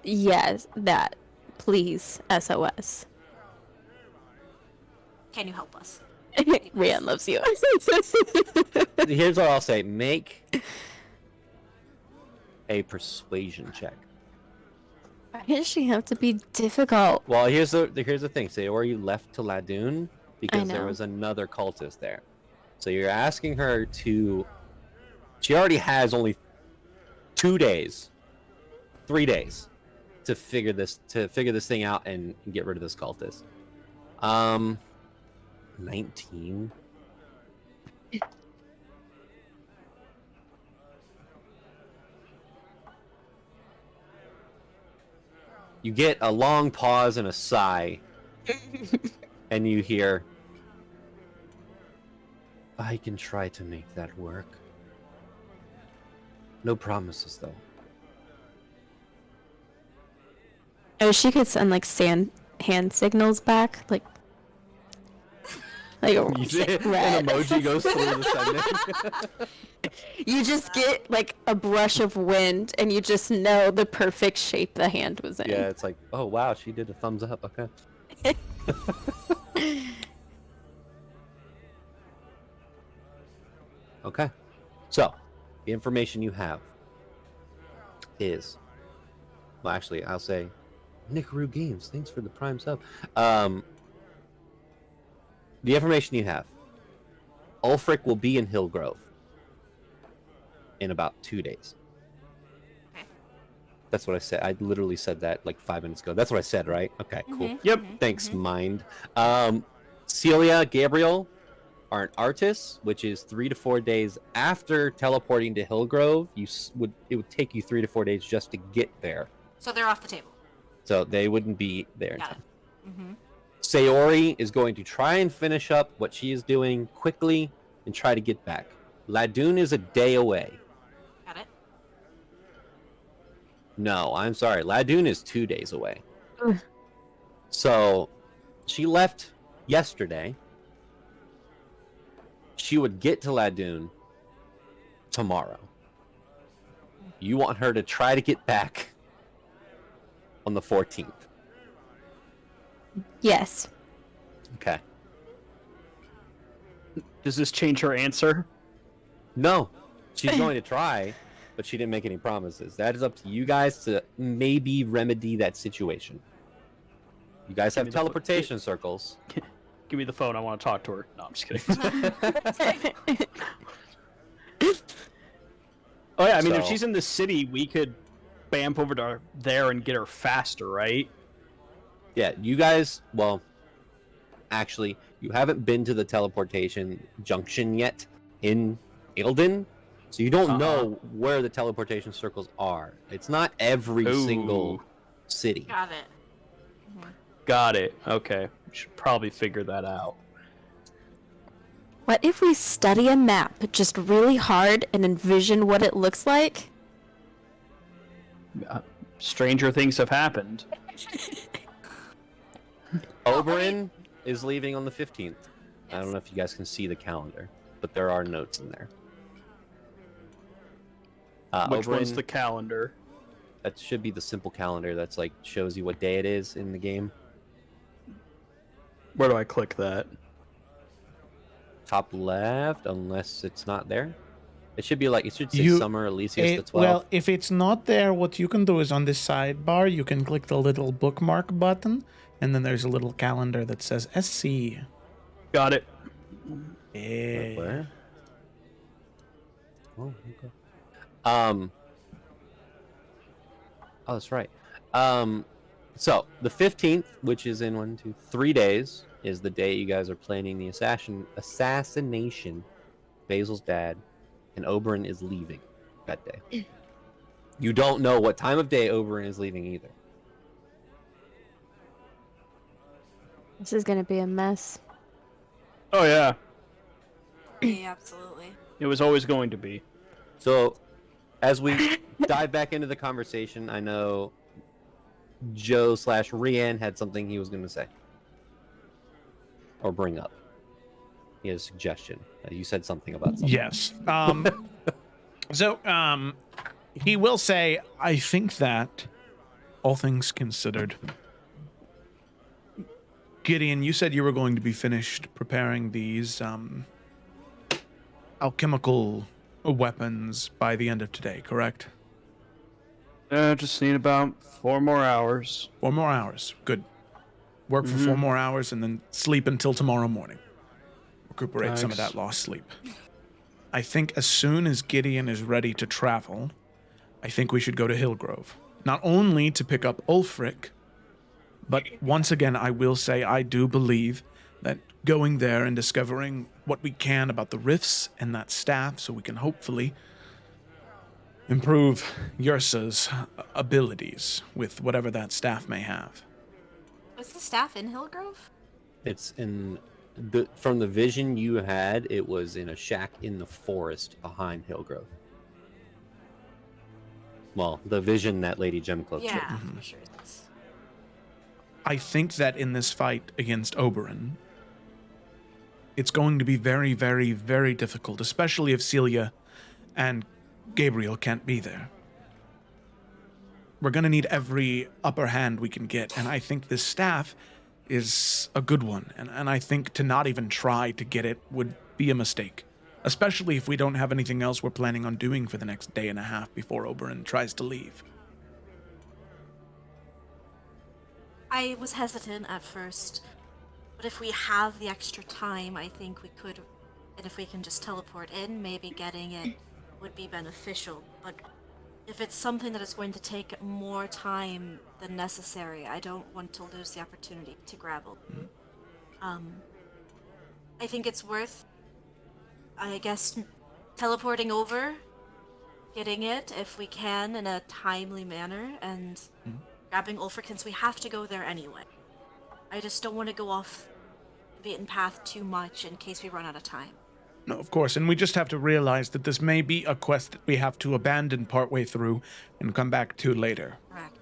Yes, that. Please, SOS. Can you help us? Rian loves you. Here's what I'll say: make a persuasion check. Why does she have to be difficult? Well, here's the thing: Sayori left to Ladoon because there know. was another cultist there. So you're asking her to. She already has only 2 days, 3 days, to figure this thing out and get rid of this cultist. 19. You get a long pause and a sigh, and you hear, I can try to make that work. No promises, though. Oh, she could send like hand signals back, like You see an red. emoji goes through the sending. You just get like a brush of wind, and you just know the perfect shape the hand was in. Yeah, it's like, oh wow, she did a thumbs up. Okay. Okay. So, the information you have is, well, actually, I'll say, Nicaroo Games. Thanks for the prime sub. The information you have: Ulfric will be in Hillgrove in about 2 days. Okay. That's what I said. I literally said that like 5 minutes ago. That's what I said, right? Okay, cool. Mhm, Yep. mhm, Thanks, mhm. mind. Celia, Gabriel are an artist, which is 3 to 4 days after teleporting to Hillgrove. It would take you 3 to 4 days just to get there, So they're off the table. so they wouldn't be there in Got time. it. Mm-hmm. Sayori is going to try and finish up what she is doing quickly and try to get back. Ladoon is a day away. Got it. No, I'm sorry. Ladoon is 2 days away. Ugh. So she left yesterday. She would get to Ladoon tomorrow. You want her to try to get back on the 14th. Yes. Okay. Does this change her answer? No, she's going to try, but she didn't make any promises. That is up to you guys to maybe remedy that situation. You guys Give have me the teleportation circles. Give me the phone. I want to talk to her. No, I'm just kidding. Oh yeah, I mean, if So- she's in the city, we could bamf over to there and get her faster, right? Yeah, you guys, well, actually, you haven't been to the teleportation junction yet in Ilden, so you don't know where the teleportation circles are. It's not every Ooh. single city. Got it. Mhm. Got it. Okay, we should probably figure that out. What if we study a map just really hard and envision what it looks like? Stranger things have happened. Oberyn is leaving on the 15th. I don't know if you guys can see the calendar, but there are notes in there. Which Oberyn, one's the calendar? that should be the simple calendar that's like shows you what day it is in the game. Where do I click that? Top left, unless it's not there. It should be like, it should say You- Summer Elysius the 12th. Well, if it's not there, what you can do is on this sidebar, you can click the little bookmark button, and then there's a little calendar that says SC. Got it. Yeah. Where? Oh, okay. Oh, that's right. So the 15th, which is in 3 days, is the day you guys are planning the assassination. Basil's dad, and Oberyn is leaving that day. You don't know what time of day Oberyn is leaving either. This is gonna be a mess. Oh yeah, Yeah, absolutely. it was always going to be. So, as we dive back into the conversation, I know Joe/Rian had something he was going to say or bring up. He had a suggestion. You said something about something. Yes. He will say, I think that, all things considered, Gideon, you said you were going to be finished preparing these alchemical weapons by the end of today, correct? Just need about 4 more hours. 4 more hours. Good. Work for 4 more hours and then sleep until tomorrow morning. Recuperate some of Thanks. that lost sleep. I think as soon as Gideon is ready to travel, I think we should go to Hillgrove. Not only to pick up Ulfric, but once again, I will say I do believe that going there and discovering what we can about the rifts and that staff so we can hopefully improve Yursa's abilities with whatever that staff may have. Was the staff in Hillgrove? It's from the vision you had, it was in a shack in the forest behind Hillgrove. Well, the vision that Lady Gemcloak Yeah, showed. for sure it is. I think that in this fight against Oberyn, it's going to be very, very, very difficult, especially if Celia and Gabriel can't be there. We're going to need every upper hand we can get, and I think this staff is a good one, and I think to not even try to get it would be a mistake, especially if we don't have anything else we're planning on doing for the next day and a half before Oberyn tries to leave. I was hesitant at first, but if we have the extra time, I think we could, and if we can just teleport in, maybe getting it would be beneficial. But if it's something that is going to take more time than necessary, I don't want to lose the opportunity to grab it. I think it's worth, I guess, teleporting over, getting it if we can in a timely manner, and grabbing Ulfric since we have to go there anyway. I just don't want to go off the beaten path too much in case we run out of time. No, of course, and we just have to realize that this may be a quest that we have to abandon partway through and come back to later. Correct.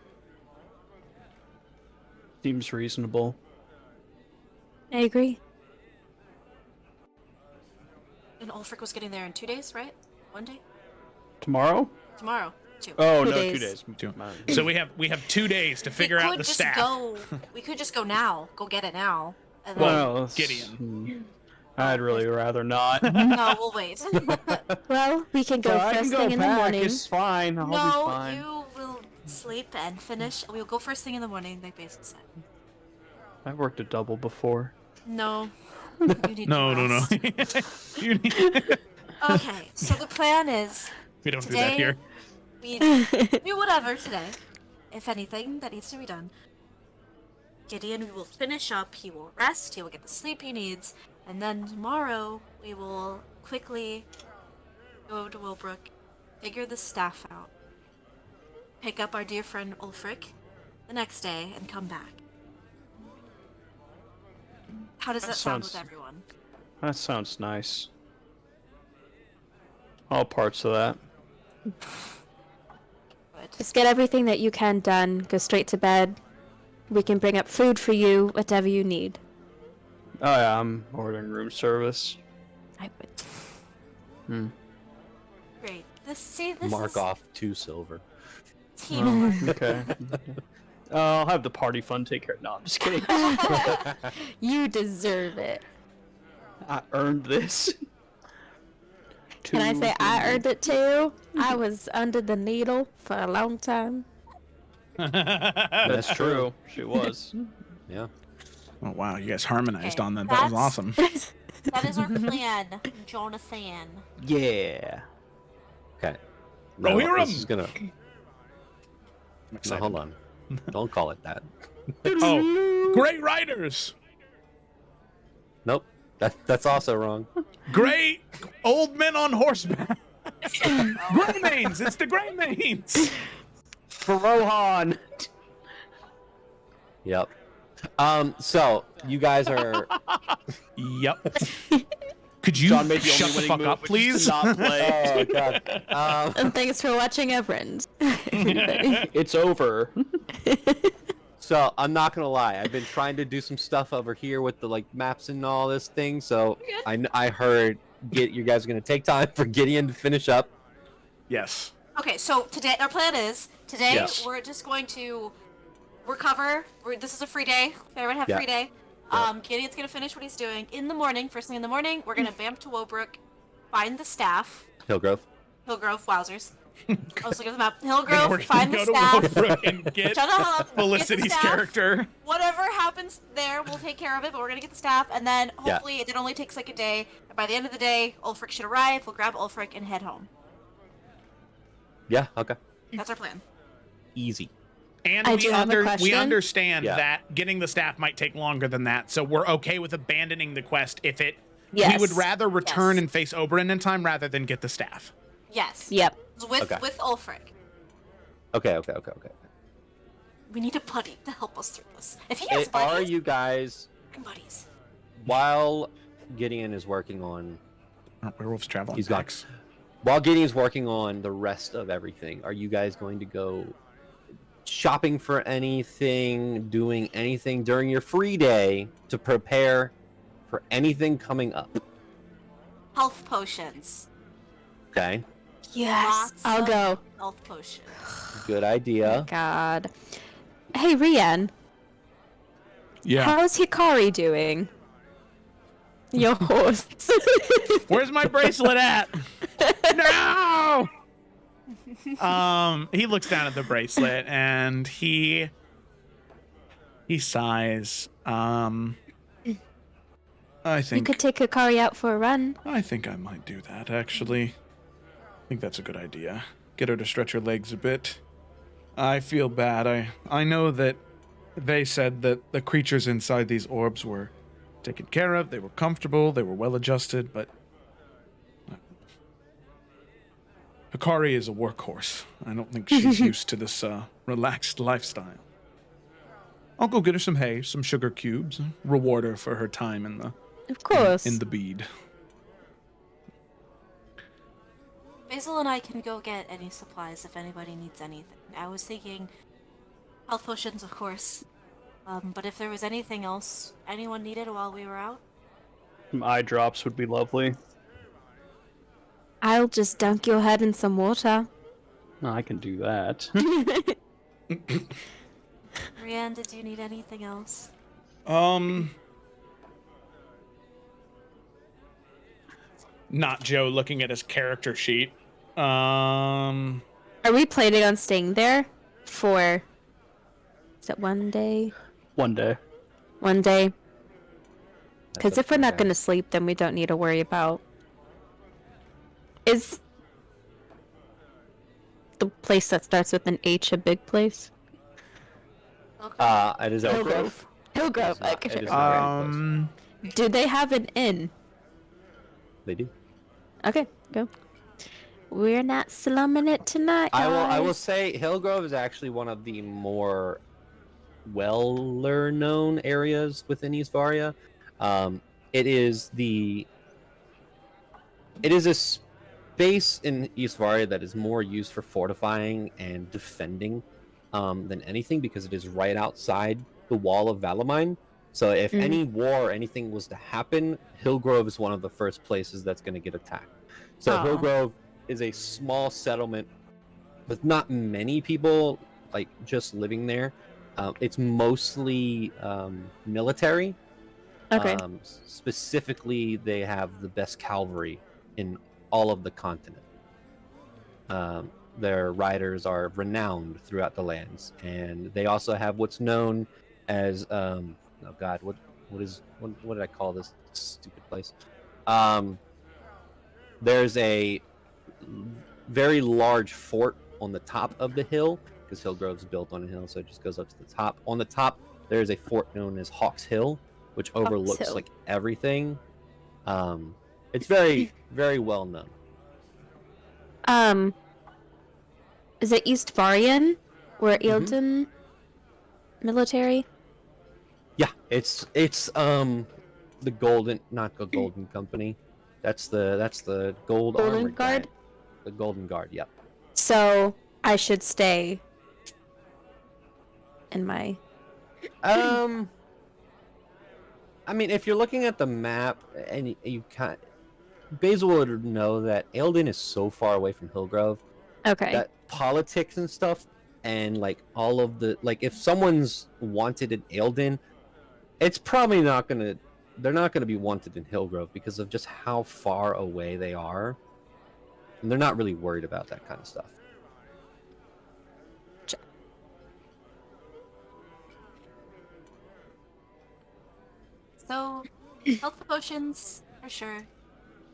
Seems reasonable. I agree. And Ulfric was getting there in 2 days, right? 1 day? Tomorrow? Tomorrow. 2. Oh, 2 no, days. 2 days. Two. Man. So we have 2 days to figure out the staff. We could just go now. Go get it now. And then... Well, Well, Gideon. I'd really rather not. No, we'll wait. Well, we can go I first can go thing in the back. morning. It's fine. I'll be No, fine. you will sleep and finish. We'll go first thing in the morning, like Basil said. I've worked a double before. No. You need No, to no, no. rest. You need- Okay, so the plan is we don't do that today here. we do whatever today, if anything that needs to be done. Gideon will finish up, he will rest, he will get the sleep he needs, and then tomorrow we will quickly go to Willbrook, figure the staff out, pick up our dear friend Ulfric the next day, and come back. How does that sound with sounds- everyone? That sounds nice. All parts of that. Good. Just get everything that you can done. Go straight to bed. We can bring up food for you, whatever you need. Oh yeah, I'm ordering room service. I would. Great. This Mark is off 2 silver. teamwork. Okay. I'll have the party fund take care. No, I'm just kidding. You deserve it. I earned this. Can I say I earned it too? I was under the needle for a long time. That's true. She was. Yeah. Oh wow, you guys harmonized Okay, on that. That was that's- awesome. That is our plan, Jonathan. Yeah. Okay. Rohirrim! This is gonna. I'm No, excited. hold on. Don't call it that. Oh, great riders! Nope. That's also wrong. Great old men on horseback. Greymanes! It's the Greymanes! For Rohan. Yep. So you guys are. Yep. Could you John made the shut only the winning fuck move, up, which is please? to not play. Oh god. And thanks for watching Evrand. It's over. So I'm not gonna lie. I've been trying to do some stuff over here with the maps and all this thing. So I heard you guys are gonna take time for Gideon to finish up. Yes. Okay, so today our plan is today Yes. we're just going to recover. This is a free day. Everyone have a Yeah. free day. Yeah. Gideon's gonna finish what he's doing in the morning. First thing in the morning, we're gonna vamp to Wobrooke, find the staff. Hillgrove. Hillgrove, wowzers. I was looking at the map. We're Hillgrove, find the gonna go staff. to Woodbrook and get Shut up. Felicity's Get the staff. character. Whatever happens there, we'll take care of it. But we're gonna get the staff, and then hopefully it only takes like a day. And by the end of the day, Ulfric should arrive. We'll grab Ulfric and head home. Yeah. Okay. That's our plan. Easy. And I we, do have a question. we understand Yeah. that getting the staff might take longer than that, so we're okay with abandoning the quest if it. Yes. We would rather return Yes. and face Oberyn in time rather than get the staff. Yes. Yep. With Okay. with Ulfric. Okay. We need a buddy to help us through this. If he has Are buddies, you guys, buddies. while Gideon is working on, Oh, werewolves travel. He's gone. while Gideon's working on the rest of everything, are you guys going to go shopping for anything, doing anything during your free day to prepare for anything coming up? Health potions. Okay. Yes. Lots I'll of go. Health potions. Good idea. God. Hey, Rian. Yeah. How's Hikari doing? Your horse. Where's my bracelet at? No. He looks down at the bracelet and he sighs. I You think could take Hikari out for a run. I think I might do that actually. I think that's a good idea. Get her to stretch her legs a bit. I feel bad. I know that they said that the creatures inside these orbs were taken care of, they were comfortable, they were well adjusted, but Hikari is a workhorse. I don't think she's used to this relaxed lifestyle. I'll go get her some hay, some sugar cubes, reward her for her time Of course. in the bead. Basil and I can go get any supplies if anybody needs anything. I was thinking health potions, of course. But if there was anything else anyone needed while we were out, Some eye drops would be lovely. I'll just dunk your head in some water. No, I can do that. Rianne, did you need anything else? Not Joe looking at his character sheet. Are we planning on staying there for... Is it one day? One day. One day? Because That's if we're up not to you going to guys. sleep, then we don't need to worry about... Is the place that starts with an H a big place? Okay. It is Hillgrove. Hillgrove. It's not- Okay. it is not very close. Do they have an inn? They do. Okay, go. We're not slumming it tonight, guys. I will say Hillgrove is actually one of the more known areas within East Varia. It is a space in East Varia that is more used for fortifying and defending than anything, because it is right outside the wall of Valamine. So if Mhm. any war or anything was to happen, Hillgrove is one of the first places that's going to get attacked. So Aw. Hillgrove is a small settlement with not many people, like just living there. It's mostly military. Okay. Specifically, they have the best cavalry in all of the continent. Their riders are renowned throughout the lands, and they also have what's known as oh god, what did I call this stupid place? There's a very large fort on the top of the hill, because Hillgrove's built on a hill, so it just goes up to the top. On the top, there's a fort known as Hawks Hill, which overlooks Hill. like everything. It's very, very well known. Is it East Varian or Mhm. Eildon military? Yeah, it's the golden, not the Golden Company. That's the gold Golden armored Guard? guy. The Golden Guard, yeah. So I should stay in my. I mean, if you're looking at the map and you can't, Basil would know that Eildon is so far away from Hillgrove Okay. that politics and stuff, and like all of the, like, if someone's wanted in Eildon, it's probably not gonna, they're not gonna be wanted in Hillgrove because of just how far away they are, and they're not really worried about that kind of stuff. So, health potions for sure,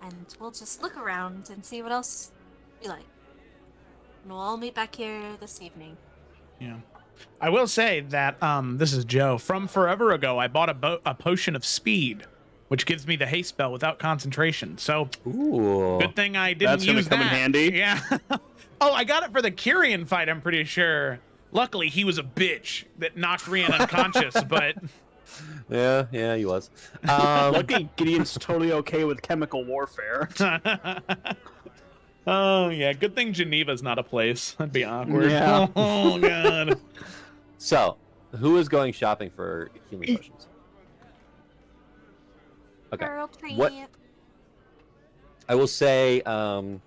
and we'll just look around and see what else we like. And we'll all meet back here this evening. Yeah. I will say that this is Joe. From forever ago, I bought a potion of speed, which gives me the haste spell without concentration. So Ooh. good thing I didn't That's gonna use come in that. handy. Yeah. Oh, I got it for the Kyrian fight, I'm pretty sure. Luckily, he was a bitch that knocked Rian unconscious, but Yeah, he was. Lucky Gideon's totally okay with chemical warfare. oh yeah, good thing Geneva's not a place. That'd be awkward. Yeah. Oh god. So, who is going shopping for healing potions? Okay. Girl creep. What- I will say, there's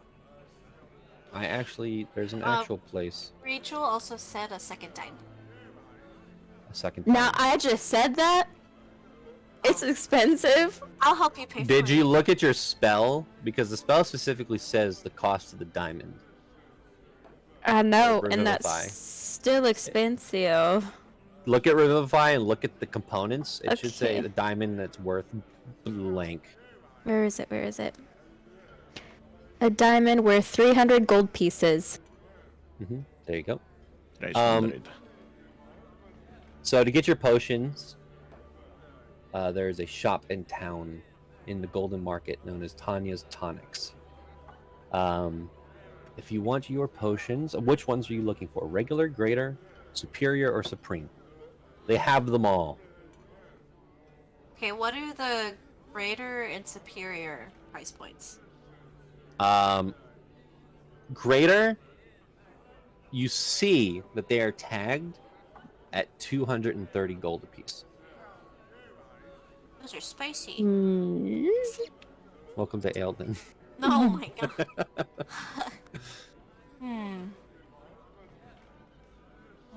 an actual place. Rachel also said a second time. A second. Now time. I just said that. It's expensive. I'll help you pay for Did it. you look at your spell? Because the spell specifically says the cost of the diamond. I know, Revivify. and that's still expensive. Look at Revivify and look at the components. It should say Okay. the diamond that's worth blank. Where is it? Where is it? A diamond worth 300 gold pieces. There you go. Today's Um, limited. So to get your potions, there is a shop in town in the Golden Market known as Tanya's Tonics. If you want your potions, which ones are you looking for? Regular, greater, superior, or supreme? They have them all. Okay, what are the greater and superior price points? Greater, you see that they are tagged at 230 gold apiece. Those are spicy. Mm. Welcome to Eildon. No, oh my god.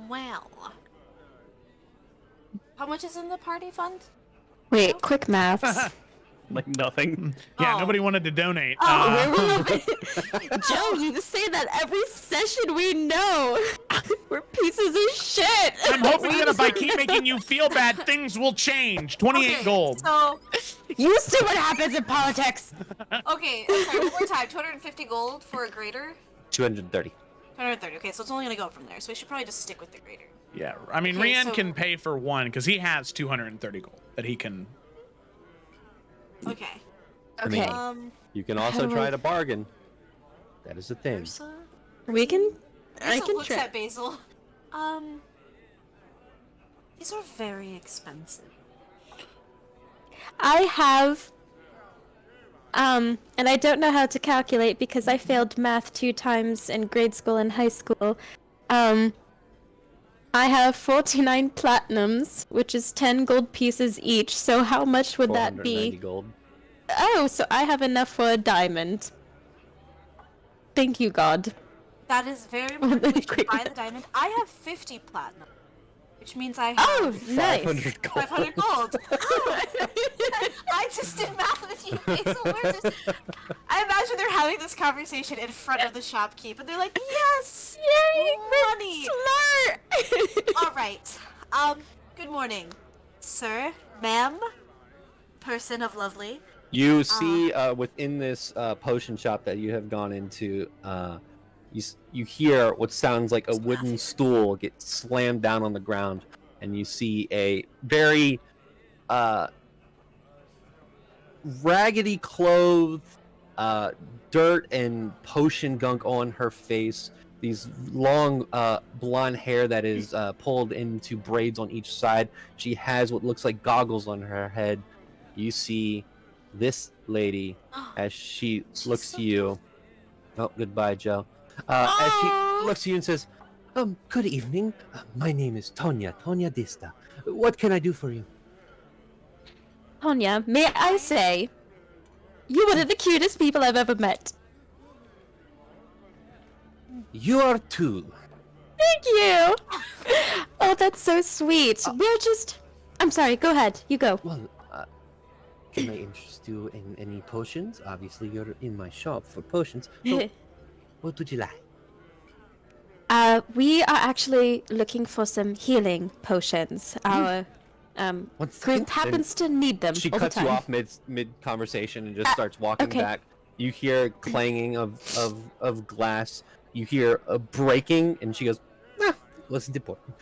Well. How much is in the party fund? Wait, quick maths. Like nothing. Yeah, Oh. nobody wanted to donate. Oh, Joe, you just say that every session we know. We're pieces of shit. I'm hoping that if I keep making you feel bad, things will change. 28 Okay, gold. So, You see what happens in politics. okay, sorry, one more time. 250 gold for a greater? 230. 230. Okay, so it's only gonna go up from there. So we should probably just stick with the greater. Yeah, I mean, Okay, Rian so- can pay for one because he has 230 gold that he can. Okay. mean, Okay. You can How also do try I- to bargain. That is a thing. Ursa? We can. I Ursa can looks try. at Basil. These are very expensive. I have. And I don't know how to calculate because I failed math 2 times in grade school and high school. I have 49 platinums, which is 10 gold pieces each. So how much would that 490 be? gold. Oh, so I have enough for a diamond. Thank you, God. That is very important. We should buy the diamond. I have 50 platinum, which means I have Oh, nice. 500 gold. 500 gold. I just did math with you, Basil. I imagine they're having this conversation in front of the shopkeep, and they're like, "Yes, Yay, money." smart. All right. Good morning, sir, ma'am, person of lovely. You see within this potion shop that you have gone into, you hear what sounds like a wooden stool get slammed down on the ground, and you see a very raggedy clothed, dirt and potion gunk on her face. These long blonde hair that is pulled into braids on each side. She has what looks like goggles on her head. You see this lady as she looks to you. Oh, goodbye, Joe. As she looks to you and says, good evening. My name is Tonya Dista. What can I do for you? Tonya, may I say, you one of the cutest people I've ever met. You are too. Thank you. Oh, that's so sweet. I'm sorry, go ahead. You go. Well, can I interest you in any potions? Obviously, you're in my shop for potions. So, what would you like? We are actually looking for some healing potions. Our group happens to need them She all the cuts you time. off mid conversation and just starts walking okay. back. You hear clanging of glass. You hear a breaking, and she goes, "Nah, listen to important."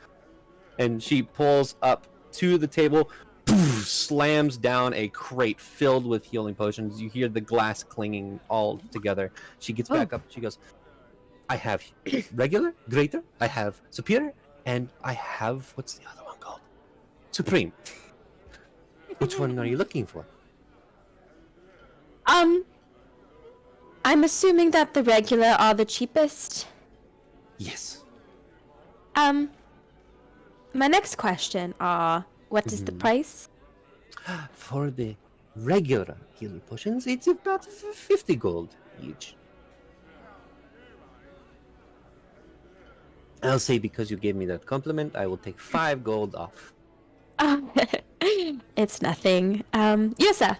And she pulls up to the table, slams down a crate filled with healing potions. You hear the glass clanging all together. She gets back up. She goes, "I have regular, greater. I have superior, and I have what's the other one called? Supreme. Which one are you looking for?" I'm assuming that the regular are the cheapest. Yes. My next question what is the price? For the regular healing potions, it's about 50 gold each. I'll say because you gave me that compliment, I will take 5 gold off. It's nothing. Yosa,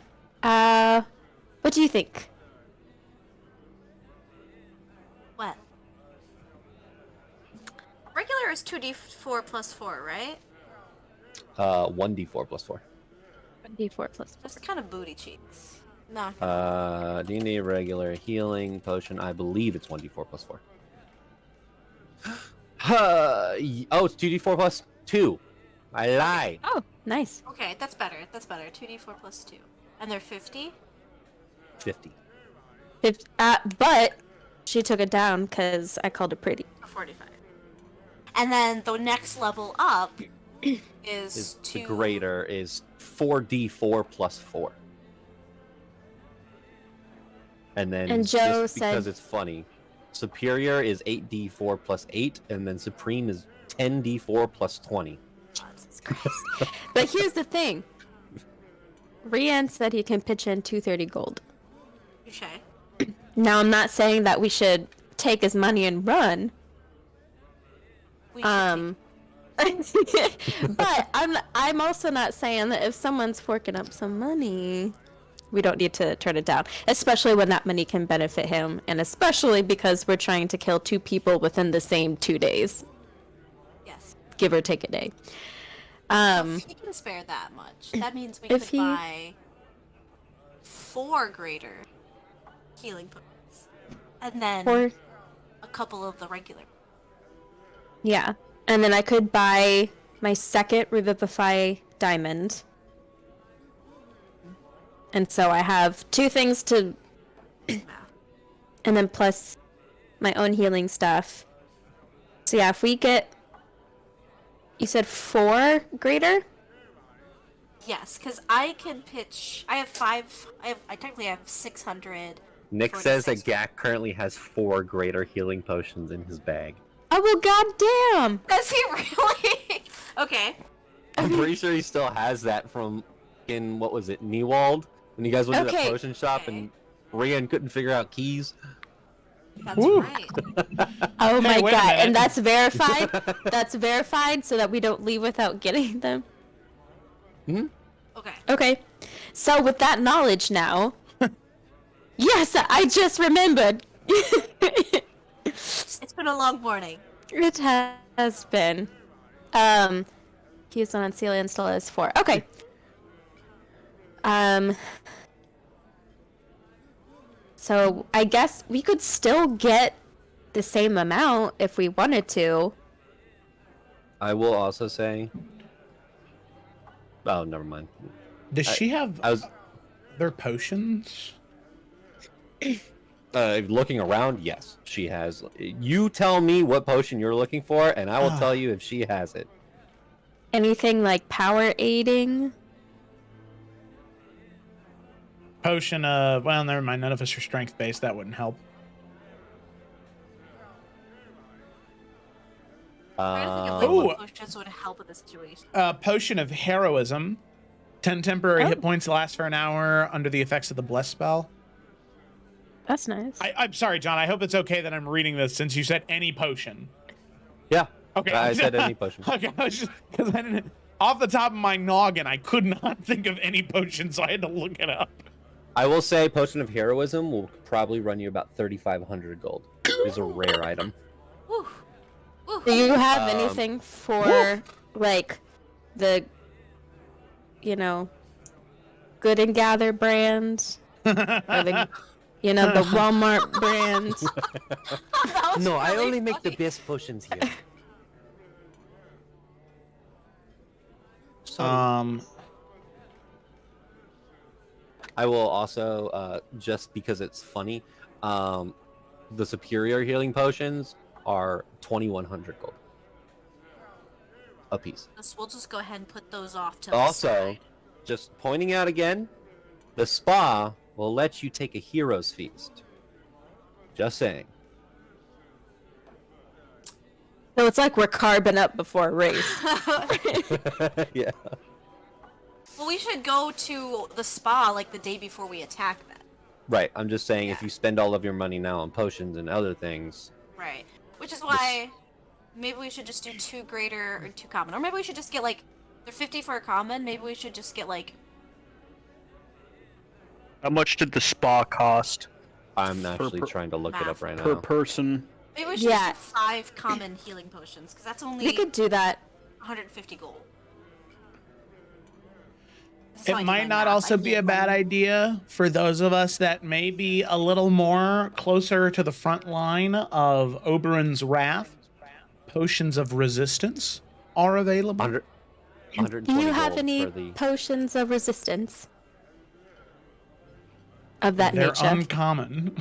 what do you think? What? Regular is 2d4 plus 4, right? 1d4 plus 4. D4 plus. That's kind of booty cheeks. No. D&D regular healing potion, I believe it's 1d4 plus 4. Oh, it's 2d4 plus 2. I lie. Oh, nice. Okay, that's better. That's better. 2d4 plus 2. And they're 50? 50. But she took it down because I called it pretty. 45. And then the next level up is The greater is 4d4 plus 4. And then And Joe just because said- it's funny, superior is 8d4 plus 8, and then supreme is 10d4 plus 20. Jesus Christ. But here's the thing. Rian said he can pitch in 230 gold. Touche. Now, I'm not saying that we should take his money and run. We should But I'm also not saying that if someone's forking up some money, we don't need to turn it down. Especially when that money can benefit him, and especially because we're trying to kill 2 people within the same 2 days, yes. give or take a day. So if he can spare that much, that means we could If he- buy 4 greater healing potions. And then Or a couple of the regular. yeah, and then I could buy my second Revivify diamond. And so I have 2 things to, Math. and then plus my own healing stuff. So yeah, if we get, you said 4 greater? Yes, because I can pitch. I have 5. I technically have 600. Nick says that 46. Gak currently has 4 greater healing potions in his bag. Oh well, goddamn! Does he really? Okay. I'm pretty sure he still has that from in what was it, Newald? When you guys went to that Okay. potion shop and Rian couldn't figure out keys. That's Woo. right. Oh Hey, my wait a god! minute. And that's verified. That's verified, so that we don't leave without getting them. Okay. Okay. So with that knowledge now, yes, I just remembered. It's been a long morning. It has been. He's on Celia still is 4. Okay. So I guess we could still get the same amount if we wanted to. I will also say. Oh, never mind. Does she have I was their potions? looking around. Yes, she has. You tell me what potion you're looking for, and I will tell you if she has it. Anything like power aiding? Potion of, well, never mind. None of us are strength based. That wouldn't help. I'm trying to think of like, Ooh. what potions would help with the situation. Potion of heroism. 10 temporary hit points last for an hour under the effects of the bless spell. That's nice. I'm sorry, John. I hope it's okay that I'm reading this since you said any potion. Yeah. Okay. I said any potion. Okay, I was just because I didn't. Off the top of my noggin, I could not think of any potion, so I had to look it up. I will say Potion of Heroism will probably run you about 3,500 gold. It's a rare item. Woo. Woo. Do you have Um, anything for like the, Good and Gather brand? Or the, the Walmart brand? That was No, I really only make the funny. best potions here. So, I will also, just because it's funny, the superior healing potions are 2,100 gold a piece. We'll just go ahead and put those off to the Also, side. just pointing out again, the spa will let you take a hero's feast. Just saying. So it's like we're carbon up before a race. Yeah. Well, we should go to the spa like the day before we attack them. Right. I'm just saying if Yeah. you spend all of your money now on potions and other things. Right. Which is why maybe we should just do 2 greater or 2 common. Or maybe we should just get like, they're 50 for a common. Maybe we should just get like, How much did the spa cost I'm actually per- trying to look it up right per now. person? maybe we should Yeah. just do 5 common healing potions. Because that's only We could do that. 150 gold. That's how I It do might my not math. also I be get a bad money. idea for those of us that may be a little more closer to the front line of Oberon's Wrath. Potions of resistance are available. 100, Do 120 you have gold any for the... potions of resistance? Of that They're nature. uncommon.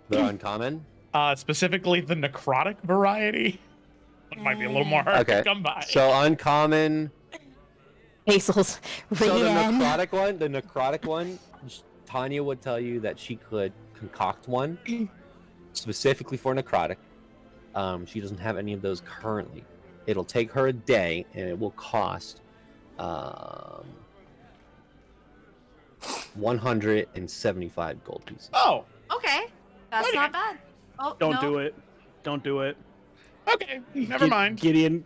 They're uncommon? Specifically the necrotic variety. It might be a little more hard Okay. to come by. So uncommon... Hazel's. So the Rian. necrotic one, Tanya would tell you that she could concoct one specifically for necrotic. She doesn't have any of those currently. It'll take her a day, and it will cost 175 gold pieces. Oh, Okay. That's Okay. not bad. Oh, Don't no. do it. Don't do it. okay. Never mind. Gideon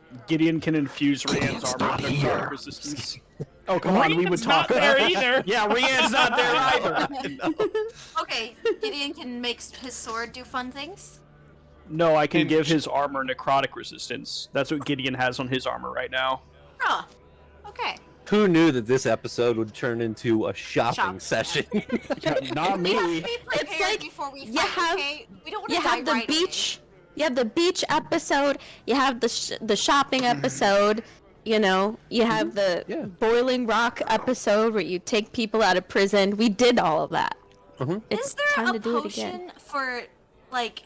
can infuse Rian's armor with necrotic resistance. Oh come on, we would Rian's talk. not there either. Yeah, Rian's not there either. Okay, Gideon can make his sword do fun things. No, I can And- give his armor necrotic resistance. That's what Gideon has on his armor right now. Huh. Okay. Who knew that this episode would turn into a shopping Shop. session? Not We have to me. be prepared like before we fight, you have- okay? We don't want to You die have the right away. beach. You have the beach episode. You have the shopping episode. You have the Yeah. Boiling Rock episode where you take people out of prison. We did all of that. It's Is there time a to do it potion again. for, like,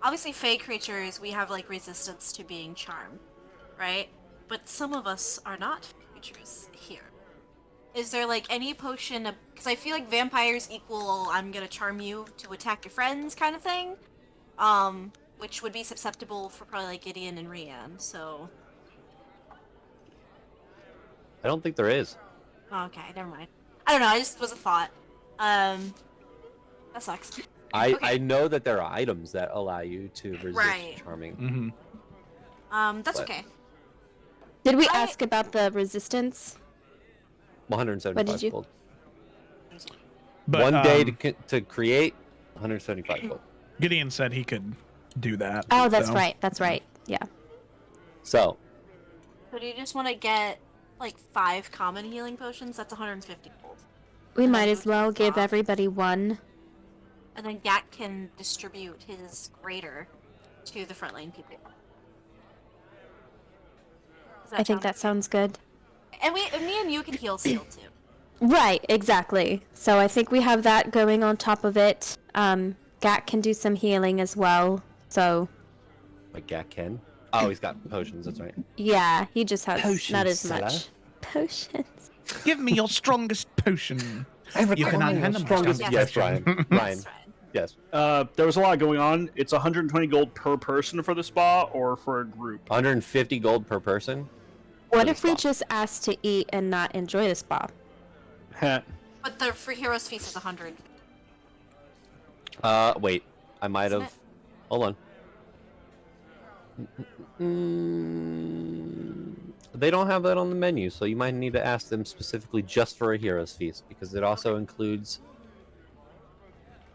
obviously fey creatures, we have, like, resistance to being charmed, right? But some of us are not fey creatures here. Is there, like, any potion, because I feel like vampires equal, I'm gonna charm you to attack your friends kind of thing? which would be susceptible for probably like Gideon and Rian. So. I don't think there is. Okay, never mind. I don't know. I just was a thought. That sucks. Okay. I know that there are items that allow you to resist Right. charming. Mm-hmm. That's But- okay. Did we ask about the resistance? 175 What did you- gold. But, One day to create, 175 gold. Gideon said he could do that. Oh, that's so. right. That's right. Yeah. So, So do you just want to get like 5 common healing potions? That's 150 gold. We And might then as move well to the give top. everybody one. And then Gat can distribute his greater to the front lane people. Does I think sound that sounds good. And me and you can heal seal too. Right, exactly. So I think we have that going on top of it. Gat can do some healing as well. So like Gat Ken. Oh, he's got potions. That's right. yeah, he just has Potion not as seller. much potions. Give me your strongest potion. You can unhand them. strongest. Yes. Yes, Ryan. Ryan. That's fine. Yes. There was a lot going on. It's 120 gold per person for the spa or for a group. 150 gold per person. What the if we spa. just ask to eat and not enjoy the spa? Heh. But the free heroes feast is 100. Wait. I might Isn't have. it? Hold on. They don't have that on the menu, so you might need to ask them specifically just for a hero's feast because it also includes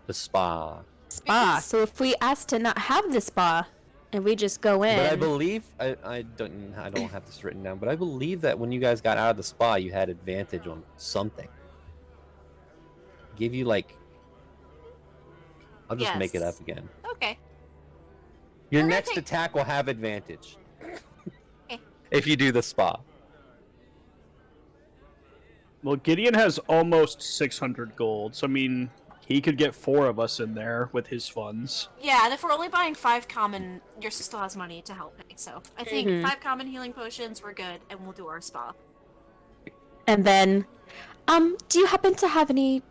the spa. Spa. So if we ask to not have the spa and we just go in. But I believe I don't have this written down, but I believe that when you guys got out of the spa, you had advantage on something. Give you like, I'll just make it Yes. up again. Okay. Your We're gonna next take- attack will have advantage Okay. if you do the spa. Well, Gideon has almost 600 gold, so I mean, he could get 4 of us in there with his funds. Yeah, and if we're only buying 5 common, your sis still has money to help pay. So I think Mhm. 5 common healing potions, we're good, and we'll do our spa. And then, do you happen to have any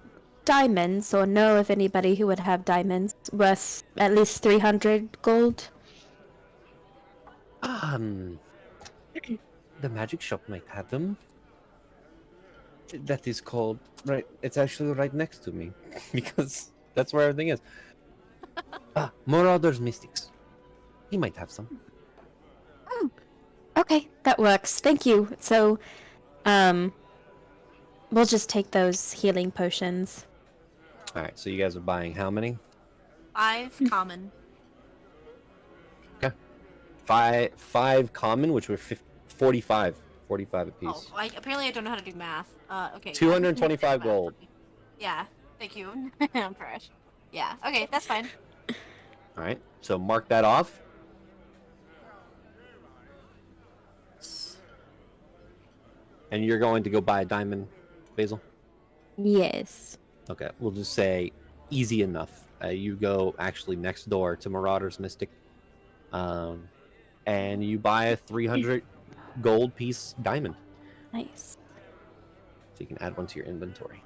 diamonds or know of anybody who would have diamonds worth at least 300 gold? The magic shop might have them. That is called right. It's actually right next to me because that's where everything is. Marauders Mystics. He might have some. Okay, that works. Thank you. So, we'll just take those healing potions. All right. So you guys are buying how many? 5 common. Five common, which were 45 Oh, apiece. apparently I don't know how to do math. Okay. 225 gold. Yeah, thank you. I'm fresh. Yeah, okay, that's fine. All right. So mark that off. And you're going to go buy a diamond, Basil. Yes. Okay, we'll just say easy enough. You go actually next door to Marauders Mystic, and you buy a 300 gold piece diamond. Nice. So you can add one to your inventory.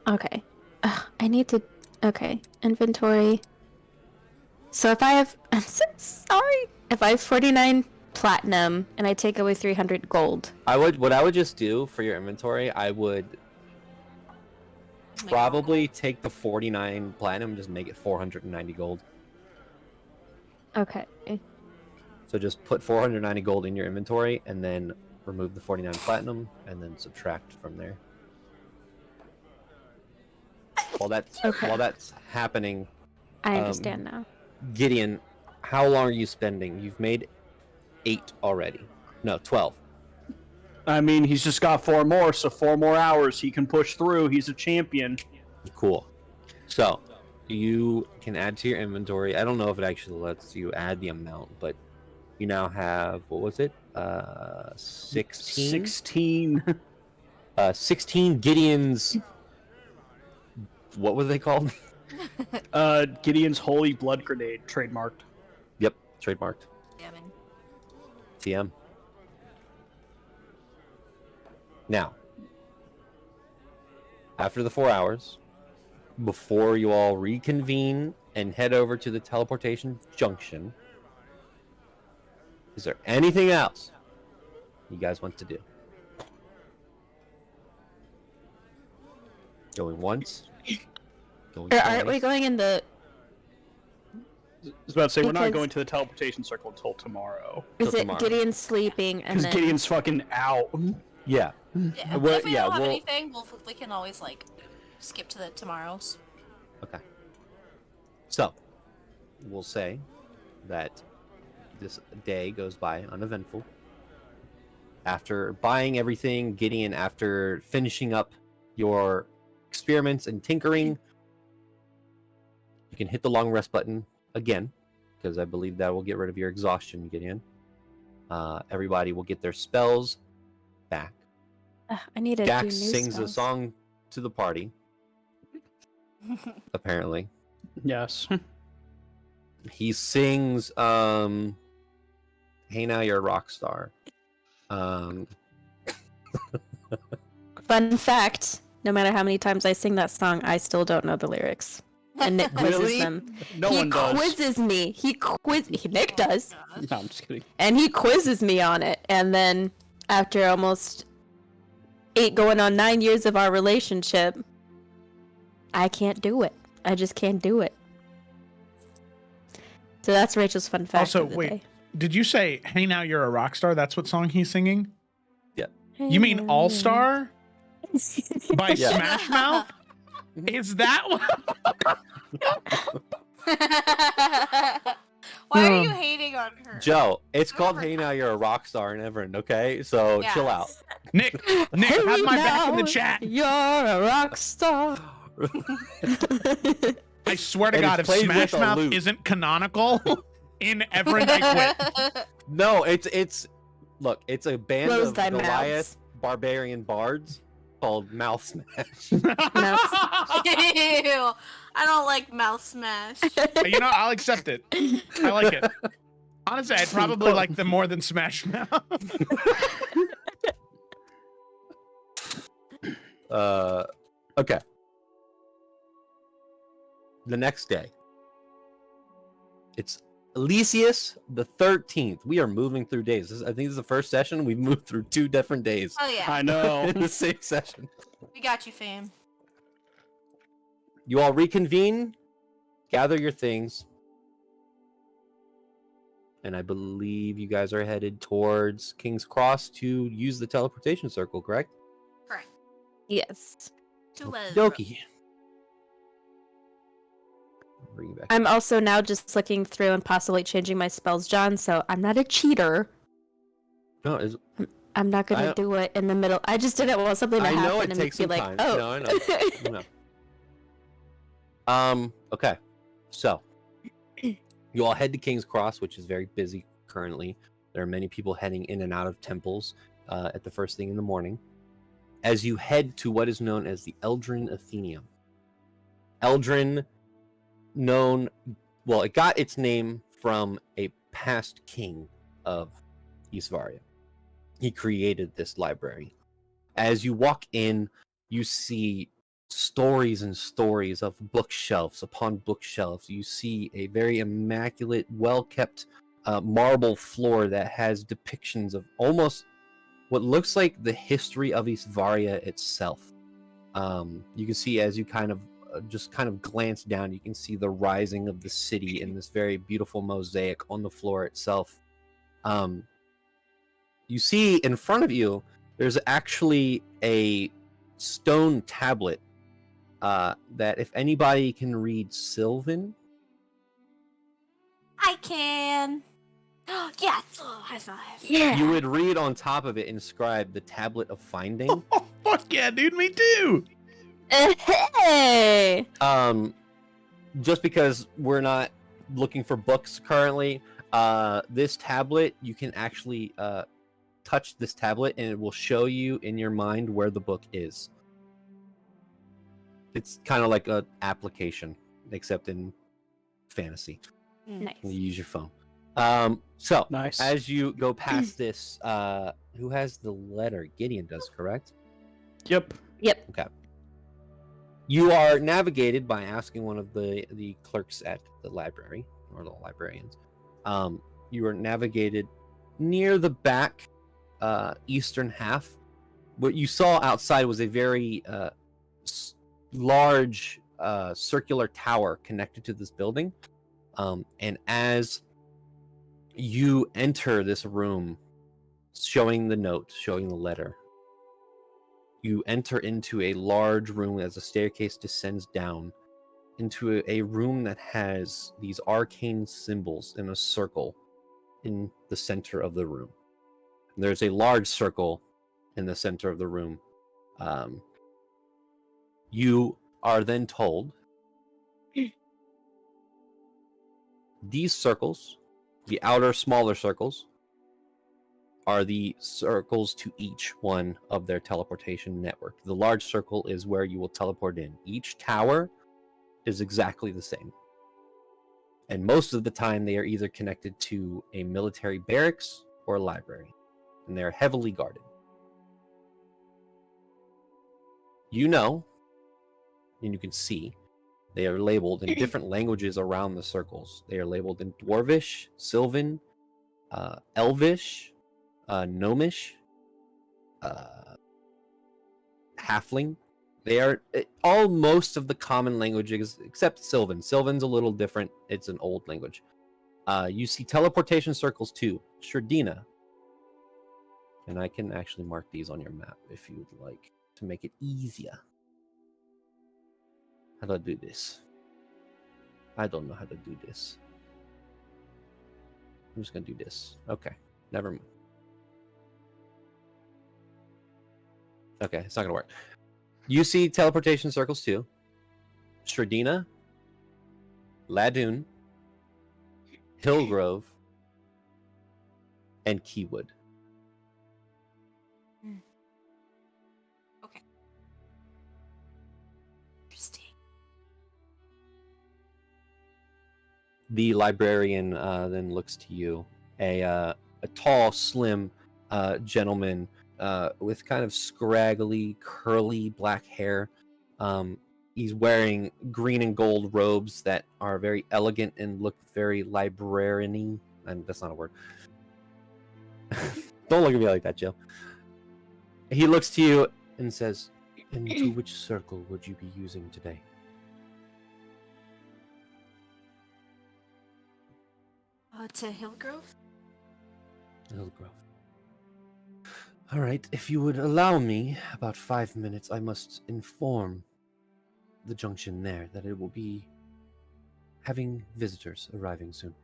Okay. I need to. Okay. Inventory. So if I have. I'm so sorry. If I have 49 platinum and I take away 300 gold. What I would just do for your inventory, I would Make probably take the 49 platinum and just make it 490 gold. Okay. So just put 490 gold in your inventory and then remove the 49 platinum and then subtract from there. While that's Okay. while that's happening, I understand now. Gideon, how long are you spending? You've made 8 already. No, 12. I mean, he's just got 4 more, so 4 more hours he can push through. He's a champion. Cool. So you can add to your inventory. I don't know if it actually lets you add the amount, but you now have, what was it? 16? 16. 16 Gideon's. What were they called? Gideon's Holy Blood Grenade, trademarked. Yep, trademarked. Damn. TM. Now, after the 4 hours, before you all reconvene and head over to the teleportation junction, is there anything else you guys want to do? Going once? Going Or aren't we twice? going in the? I was about to say, we're not Because- going to the teleportation circle until tomorrow. Is Till it tomorrow. Gideon sleeping and Because then? Gideon's fucking out. Yeah. Yeah, Well, if we yeah, don't have well- anything, we can always like skip to the tomorrows. Okay. So, we'll say that this day goes by uneventful. After buying everything, Gideon, after finishing up your experiments and tinkering, you can hit the long rest button again, because I believe that will get rid of your exhaustion, Gideon. Everybody will get their spells back. Ugh, I need to do Dax new sings a spells. song to the party, apparently. Yes. He sings Hey Now You're a Rock Star. Fun fact: no matter how many times I sing that song, I still don't know the lyrics. And Nick quizzes Really? them. No he one does. quizzes me. Nick does, No, I'm just kidding. and he quizzes me on it. And then after almost 8 going on 9 years of our relationship, I can't do it. I just can't do it. So that's Rachel's fun fact. Also, of the wait. day. Did you say, "Hey Now You're a Rock Star"? That's what song he's singing? You mean Hey, All Star by Yeah. Smash Mouth? Is that one? Why are you hating on her? Joe, it's called Over Hey Now You're a Rock Star in Evrand, okay? So Yes. chill out. Nick, Hey have my back in the now, chat. You're a rock star. I swear to And God, it's if played Smash with a Mouth lute. isn't canonical in Evrand, I quit. No, it's look, it's a band Close of thy Goliath mouths. barbarian bards called Mouth Smash. Ew, I don't like mouth smash. You know, I'll accept it. I like it. Honestly, I'd probably like them more than Smash Mouth. Okay. The next day. It's Elysius the 13th. We are moving through days. I think this is the first session. We've moved through 2 different days Oh yeah, I know. in the same session. we got you, fam. You all reconvene, gather your things, and I believe you guys are headed towards King's Cross to use the teleportation circle, correct? Correct. Yes. Doki. Bring you back. I'm also now just looking through and possibly changing my spells, John, so I'm not a cheater. No, it's, I'm not I gonna don't- do it in the middle. I just did it while something I happened know it and takes be some like, time. oh. No, I know. No. Okay. So, you all head to King's Cross, which is very busy currently. There are many people heading in and out of temples at the first thing in the morning. As you head to what is known as the Eldrin Athenaeum. Eldrin, it got its name from a past king of Eastvaria. He created this library. As you walk in, you see stories and stories of bookshelves upon bookshelves. You see a very immaculate, well-kept marble floor that has depictions of almost what looks like the history of Eastvaria itself. You can see as you kind of glance down, you can see the rising of the city in this very beautiful mosaic on the floor itself. You see in front of you, there's actually a stone tablet that if anybody can read Sylvan, I can. Yes. Oh, high five. Yeah. you would read on top of it inscribed the Tablet of Finding. Oh, fuck yeah, dude, me too. Hey. Just because we're not looking for books currently, this tablet, you can actually touch this tablet and it will show you in your mind where the book is. It's kind of like an application, except in fantasy. Nice. You use your phone. So Nice. as you go past this, who has the letter? Gideon does, correct? Yep. Yep. You are navigated by asking one of the clerks at the library, or the librarians. You are navigated near the back eastern half. What you saw outside was a very large circular tower connected to this building. And as you enter this room, showing the note, showing the letter, you enter into a large room as a staircase descends down into a room that has these arcane symbols in a circle in the center of the room. And there's a large circle in the center of the room. You are then told these circles, the outer smaller circles, are the circles to each one of their teleportation network. The large circle is where you will teleport in. Each tower is exactly the same. And most of the time they are either connected to a military barracks or a library. And they're heavily guarded. You know, and you can see, they are labeled in different languages around the circles. They are labeled in Dwarvish, Sylvan, Elvish, Gnomish, Halfling. They are all most of the common languages except Sylvan. Sylvan's a little different. It's an old language. You see teleportation circles too. Shredina. And I can actually mark these on your map if you would like to make it easier. How do I do this? I don't know how to do this. I'm just gonna do this. Okay, never mind. Okay, it's not gonna work. You see teleportation circles too. Shredina, Ladoon, Hillgrove, and Keywood. Okay. Interesting. The librarian then looks to you, a tall, slim gentleman with kind of scraggly, curly black hair. He's wearing green and gold robes that are very elegant and look very librarian-y. And that's not a word. Don't look at me like that, Jill. He looks to you and says, "Into which circle would you be using today?" To Hillgrove? Hillgrove. All right, if you would allow me about 5 minutes, I must inform the junction there that it will be having visitors arriving soon.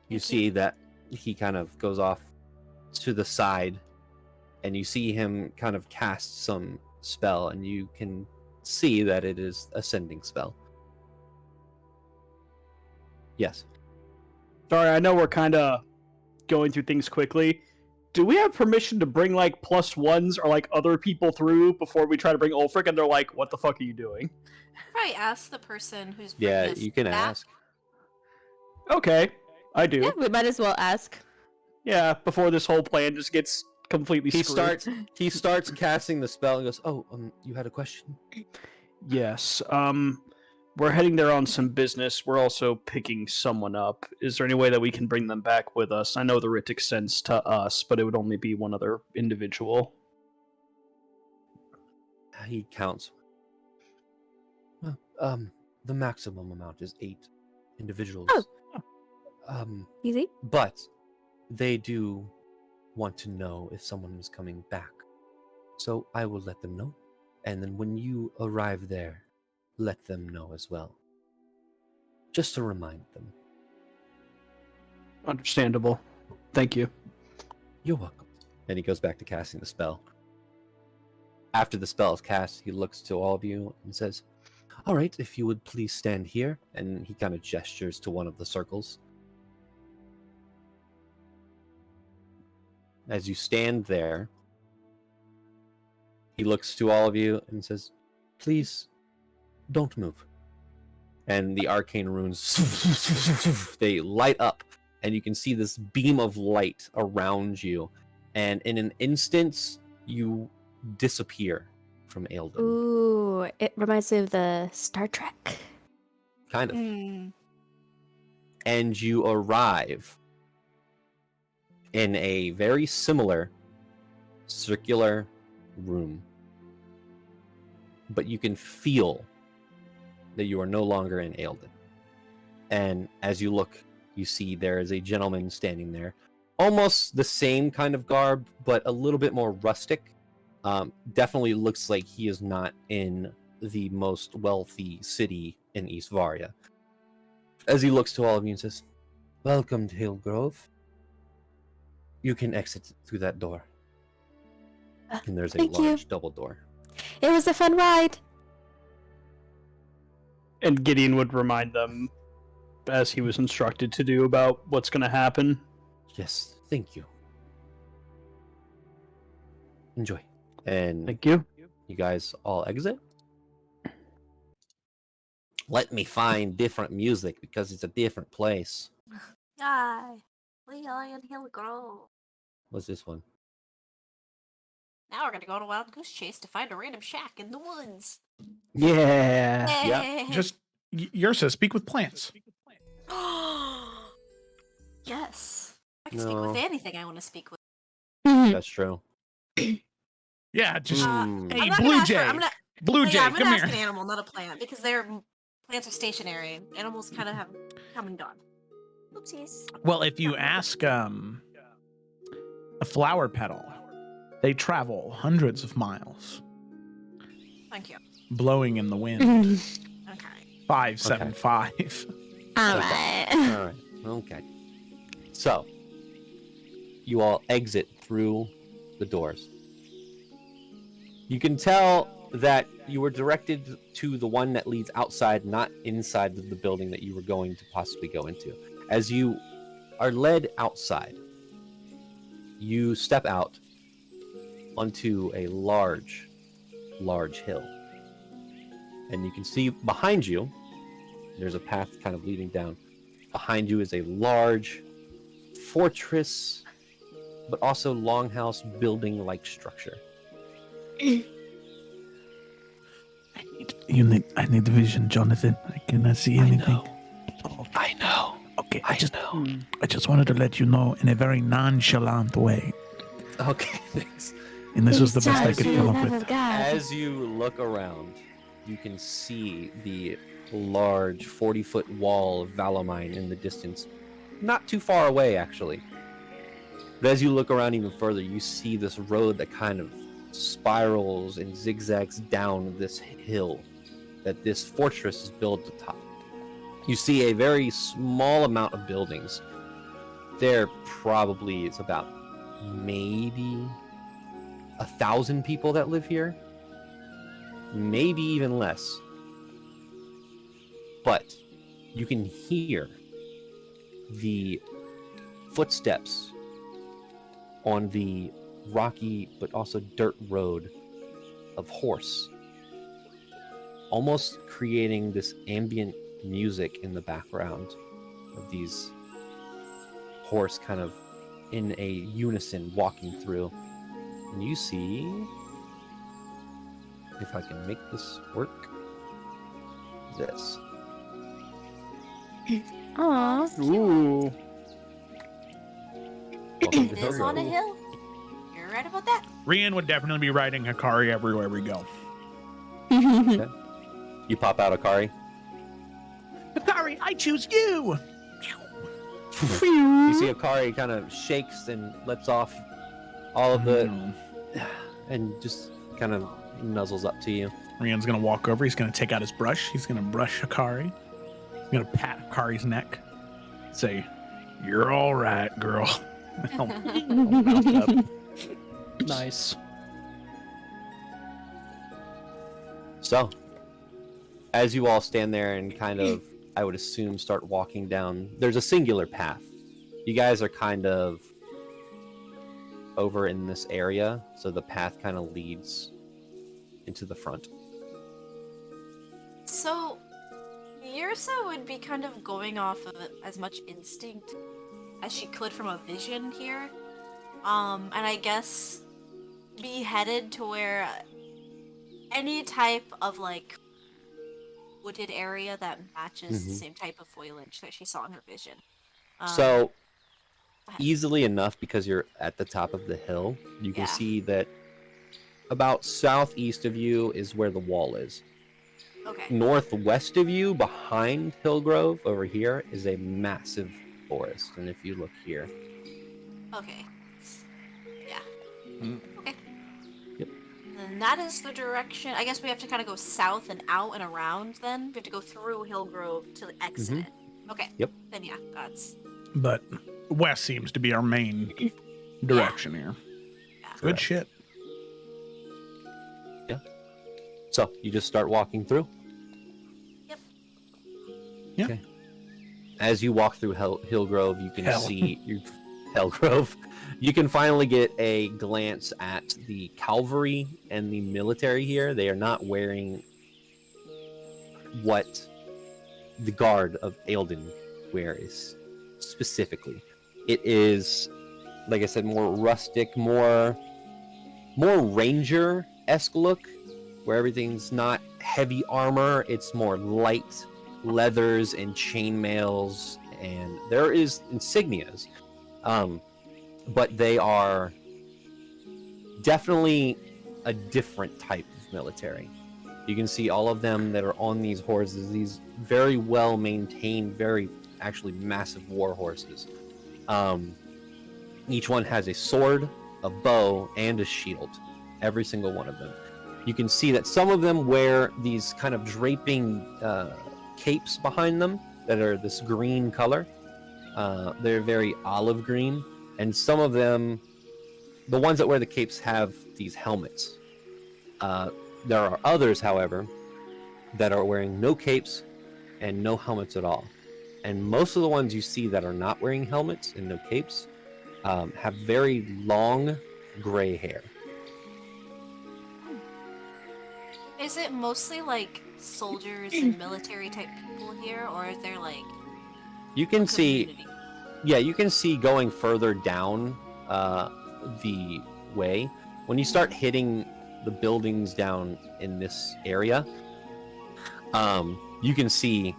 You see that he kind of goes off to the side, and you see him kind of cast some spell, and you can see that it is a sending spell. Yes. Sorry, I know we're kind of going through things quickly. Do we have permission to bring like +1s or like other people through before we try to bring Ulfric? And they're like, "What the fuck are you doing?" Probably ask the person who's Yeah, bringing us you can back. ask. Okay, I do. Yeah, we might as well ask. Yeah, before this whole plan just gets completely He screwed. starts casting the spell and goes, "Oh, you had a question?" Yes. We're heading there on some business. We're also picking someone up. Is there any way that we can bring them back with us? I know the writ extends to us, but it would only be one other individual. He counts. Well, the maximum amount is 8 individuals. Easy. But they do want to know if someone is coming back. So I will let them know. And then when you arrive there, let them know as well. Just to remind them. Understandable. Thank you. You're welcome. And he goes back to casting the spell. After the spell is cast, he looks to all of you and says, "All right, if you would please stand here." And he kind of gestures to one of the circles. As you stand there, he looks to all of you and says, "Please, don't move." And the arcane runes, they light up, and you can see this beam of light around you. And in an instant, you disappear from Eldon. Ooh, it reminds me of the Star Trek. Kind of. Hmm. And you arrive in a very similar circular room. But you can feel that you are no longer in Eldon. And as you look, you see there is a gentleman standing there. Almost the same kind of garb, but a little bit more rustic. Definitely looks like he is not in the most wealthy city in East Varia. As he looks to all of you and says, "Welcome to Hillgrove. You can exit through that door." And there's a Thank you. large double door. It was a fun ride. And Gideon would remind them, as he was instructed to do, about what's going to happen. Yes, thank you. Enjoy. And Thank you. you guys all exit. Let me find different music because it's a different place. Yay. Leon Hillgrove. What's this one? Now we're gonna go on a wild goose chase to find a random shack in the woods. Yeah. Yay. Just Yursa, speak with plants. Yes. I can speak No. with anything I want to speak with. That's true. Yeah, just Hmm. hey, I'm not Blue gonna ask Jay. for, I'm gonna, Blue oh, Jay, yeah, I'm come gonna here. ask an animal, not a plant, because plants are stationary. Animals kind of have come and gone. Oopsies. Well, if you ask a flower petal, they travel hundreds of miles, Thank you. blowing in the wind. Okay. 575. All right. All right. Okay. So, you all exit through the doors. You can tell that you were directed to the one that leads outside, not inside of the building that you were going to possibly go into. As you are led outside, you step out onto a large hill. And you can see behind you, there's a path kind of leading down. Behind you is a large fortress, but also longhouse building-like structure. I need vision, Jonathan. I cannot see anything. I know. Okay, I know. I just wanted to let you know in a very nonchalant way. Okay, thanks. And this was the Please, best I John, could for the come up love with. of God. As you look around, you can see the large 40-foot wall of Valamine in the distance. Not too far away, actually. But as you look around even further, you see this road that kind of spirals and zigzags down this hill that this fortress is built atop. You see a very small amount of buildings. There probably is about maybe 1,000 people that live here. Maybe even less. But you can hear the footsteps on the rocky but also dirt road of horse, almost creating this ambient music in the background of these horse kind of in a unison walking through. And you see, if I can make this work, this. Aw. Ooh. Welcome to It is on a Hillgrove. hill. You're right about that. Rian would definitely be riding Hikari everywhere we go. You pop out Akari. Hikari, I choose you! You see Akari kind of shakes and lets off all of the, and just kind of nuzzles up to you. Rian's gonna walk over, he's gonna take out his brush, he's gonna brush Hikari. He's gonna pat Hikari's neck. Say, "You're all right, girl." I'll mouth up. Nice. So, as you all stand there and kind of, I would assume, start walking down, there's a singular path. You guys are kind of over in this area, so the path kind of leads into the front. So, Yursa would be kind of going off of as much instinct as she could from a vision here. And I guess be headed to where any type of like wooded area that matches the same type of foliage that she saw in her vision. So easily enough, because you're at the top of the hill, you can see that about southeast of you is where the wall is. Okay. Northwest of you, behind Hillgrove, over here, is a massive forest. And if you look here, Okay. Yeah. Mm. Okay. Yep. And that is the direction. I guess we have to kind of go south and out and around. Then we have to go through Hillgrove to exit it. Okay. Yep. Then yeah, that's. But west seems to be our main direction here. Yeah. Good Correct. shit. so you just start walking through. Yep. Yeah. Okay. As you walk through Hillgrove, you can see Hillgrove. You can finally get a glance at the cavalry and the military here. They are not wearing what the guard of Eldon wears specifically. It is, like I said, more rustic, more ranger-esque look, where everything's not heavy armor. It's more light leathers and chainmails, and there is insignias, but they are definitely a different type of military. You can see all of them that are on these horses, these very well maintained, very actually massive war horses. Each one has a sword, a bow, and a shield. Every single one of them. You can see that some of them wear these kind of draping capes behind them that are this green color. They're very olive green. And some of them, the ones that wear the capes, have these helmets. There are others, however, that are wearing no capes and no helmets at all. And most of the ones you see that are not wearing helmets and no capes have very long gray hair. Is it mostly like soldiers and military type people here, or is there like You can a see, community? yeah, you can see going further down the way. When you start hitting the buildings down in this area, you can see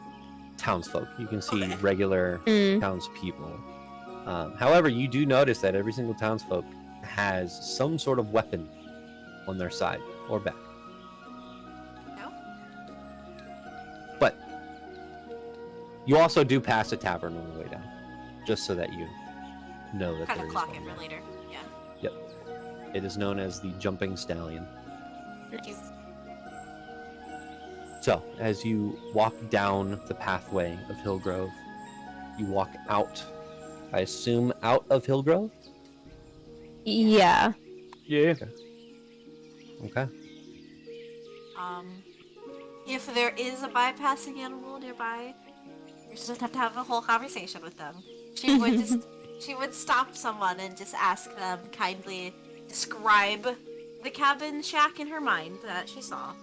townsfolk. You can see regular townspeople. However, you do notice that every single townsfolk has some sort of weapon on their side or back. No? But you also do pass a tavern on the way down, just so that you know that Kind there of is clock one in there. for later. Yeah. Yep. It is known as the Jumping Stallion. Nice. So, as you walk down the pathway of Hillgrove, you walk out, I assume, out of Hillgrove? Yeah. Yeah. Okay. If there is a bypassing animal nearby, you just doesn't have to have a whole conversation with them. She would just she would stop someone and just ask them kindly describe the cabin shack in her mind that she saw,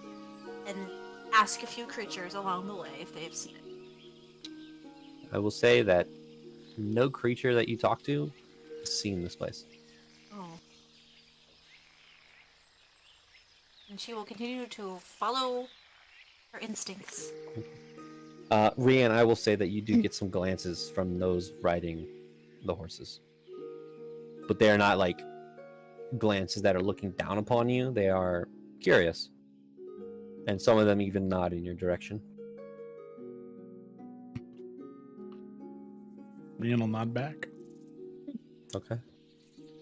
and ask a few creatures along the way if they've seen it. I will say that no creature that you talk to has seen this place. Oh. And she will continue to follow her instincts. Rian, I will say that you do get some glances from those riding the horses. But they are not like glances that are looking down upon you. They are curious. And some of them even nod in your direction. Ian will nod back. Okay.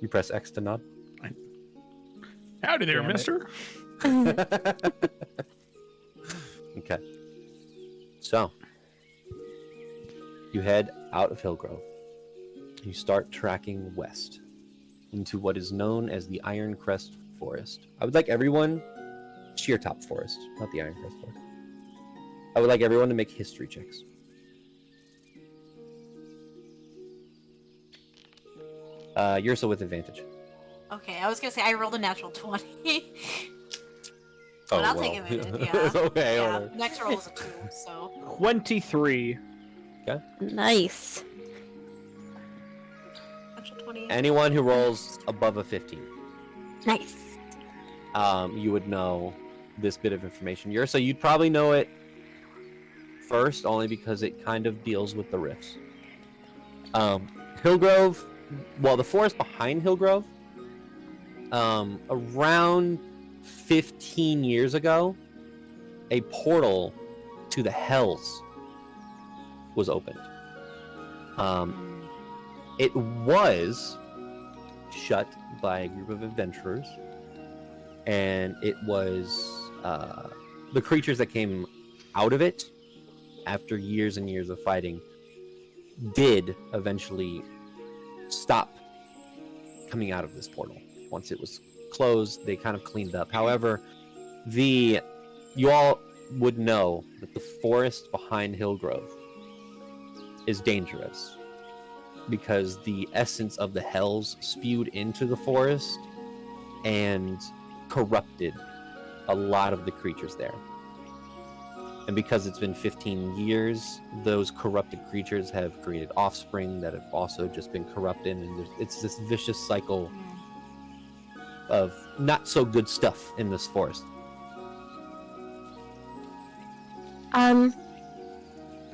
You press X to nod. Howdy there, Damn it. mister. Okay. So, you head out of Hillgrove. You start tracking west into what is known as the Iron Crest Forest. I would like everyone, Sheer Top Forest, not the Iron Crest Forest. I would like everyone to make history checks. You're still with advantage. Okay, I was gonna say I rolled a natural 20. Oh, But I'll well. take advantage, yeah. Okay, Yeah, whatever. next roll was a 2, so. 23. Nice. Natural 20. Anyone who rolls above a 15, Nice. you would know this bit of information. So you'd probably know it first, only because it kind of deals with the rifts. Hillgrove, well, the forest behind Hillgrove, around 15 years ago, a portal to the Hells was opened. It was shut by a group of adventurers, and it was the creatures that came out of it after years and years of fighting did eventually stop coming out of this portal. Once it was closed, they kind of cleaned up. However, you all would know that the forest behind Hillgrove is dangerous because the essence of the Hells spewed into the forest and corrupted a lot of the creatures there. And because it's been 15 years, those corrupted creatures have created offspring that have also just been corrupted, and it's this vicious cycle of not so good stuff in this forest.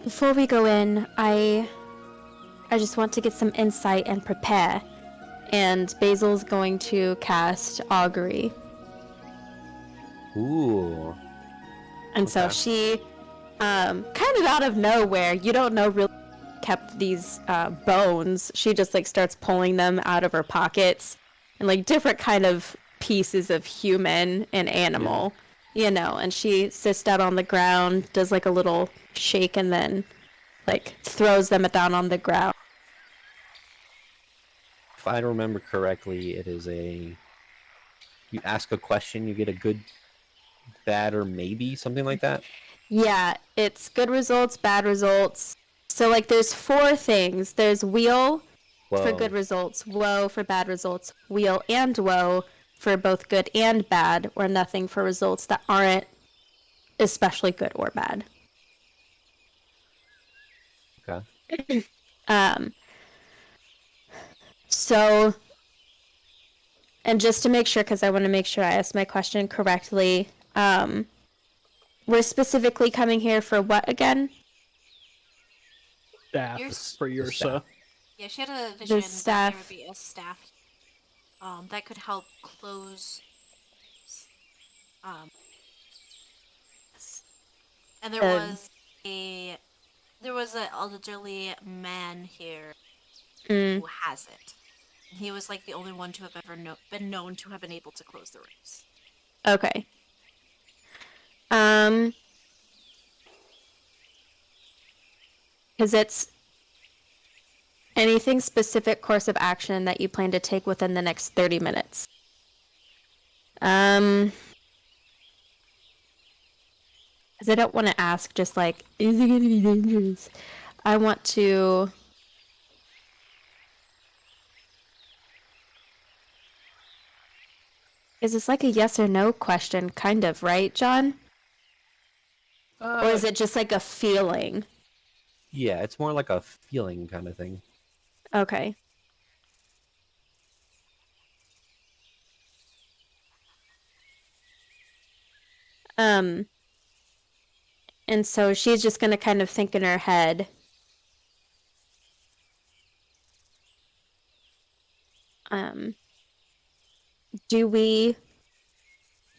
Before we go in, I just want to get some insight and prepare. And Basil's going to cast Augury. Ooh. And so Okay. she, kind of out of nowhere, you don't know really kept these bones. She just like starts pulling them out of her pockets and like different kind of pieces of human and animal, you know. And she sits down on the ground, does like a little shake, and then like throws them down on the ground. If I remember correctly, it is you ask a question, you get a good, bad, or maybe, something like that. Yeah, it's good results, bad results. So like there's 4 things. There's wheel for Whoa. good results, woe for bad results, wheel and woe for both good and bad, or nothing for results that aren't especially good or bad. Okay. So, and just to make sure, because I want to make sure I ask my question correctly, we're specifically coming here for what again? Staff Yours- for Ursa. Yeah, she had a vision that staff- there would be a staff that could help close. And there Um, was an elderly man here Mm, who has it. He was like the only one to have ever been known to have been able to close the rifts. okay. Because it's anything specific course of action that you plan to take within the next 30 minutes. Because I don't want to ask just like, is it going to be dangerous? I want to... Is this like a yes or no question, kind of, right, John? Or is it just like a feeling? Yeah, it's more like a feeling kind of thing. Okay. And so she's just gonna kind of think in her head. Do we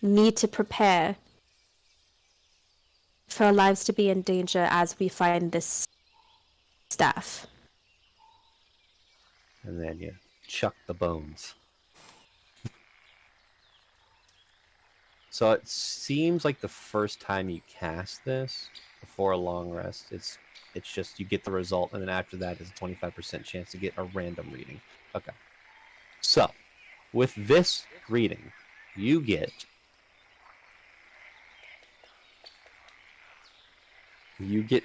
need to prepare for our lives to be in danger as we find this staff? And then you chuck the bones. So it seems like the first time you cast this before a long rest, it's just you get the result, and then after that is a 25% chance to get a random reading. Okay. So, with this reading, you get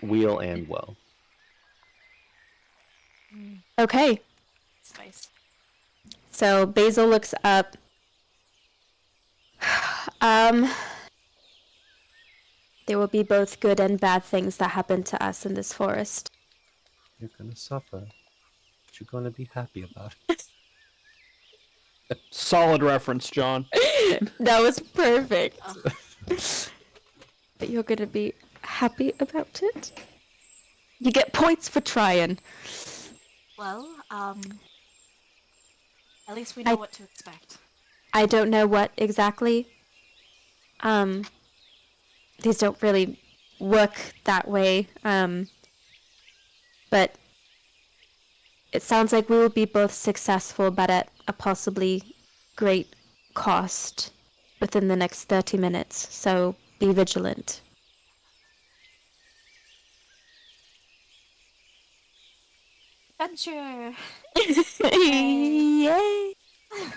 wheel and woe. Okay. Spice. So Basil looks up. There will be both good and bad things that happen to us in this forest. You're gonna suffer, but you're gonna be happy about it. Solid reference, John. That was perfect. But you're gonna be happy about it. You get points for trying. Well, at least we know what to expect. I don't know what exactly. These don't really work that way. But it sounds like we will be both successful, but at a possibly great cost within the next 30 minutes. So be vigilant. Adventure! Yay!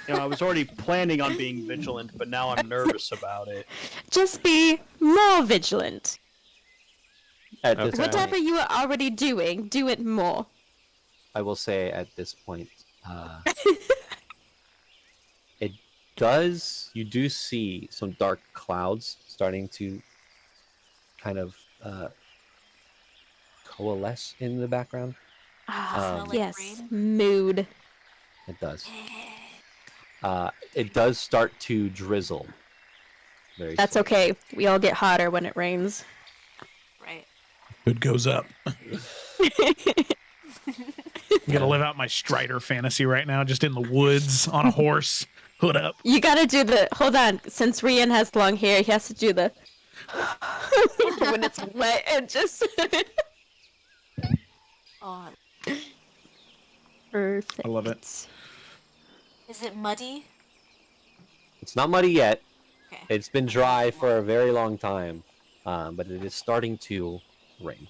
I was already planning on being vigilant, but now I'm nervous about it. Just be more vigilant. At this Okay. Whatever point, you are already doing, do it more. I will say at this point, it does. You do see some dark clouds starting to kind of coalesce in the background. Smell like Yes, rain? mood. It does. It does start to drizzle. Very That's slowly. okay. We all get hotter when it rains. Right. Hood goes up. I'm gonna live out my Strider fantasy right now, just in the woods on a horse, hood up. You gotta do the. Hold on. Since Rian has long hair, he has to do the. when it's wet and just. Oh, Perfect. I love it. is it muddy? It's not muddy yet. Okay. It's been dry for a very long time, but it is starting to rain.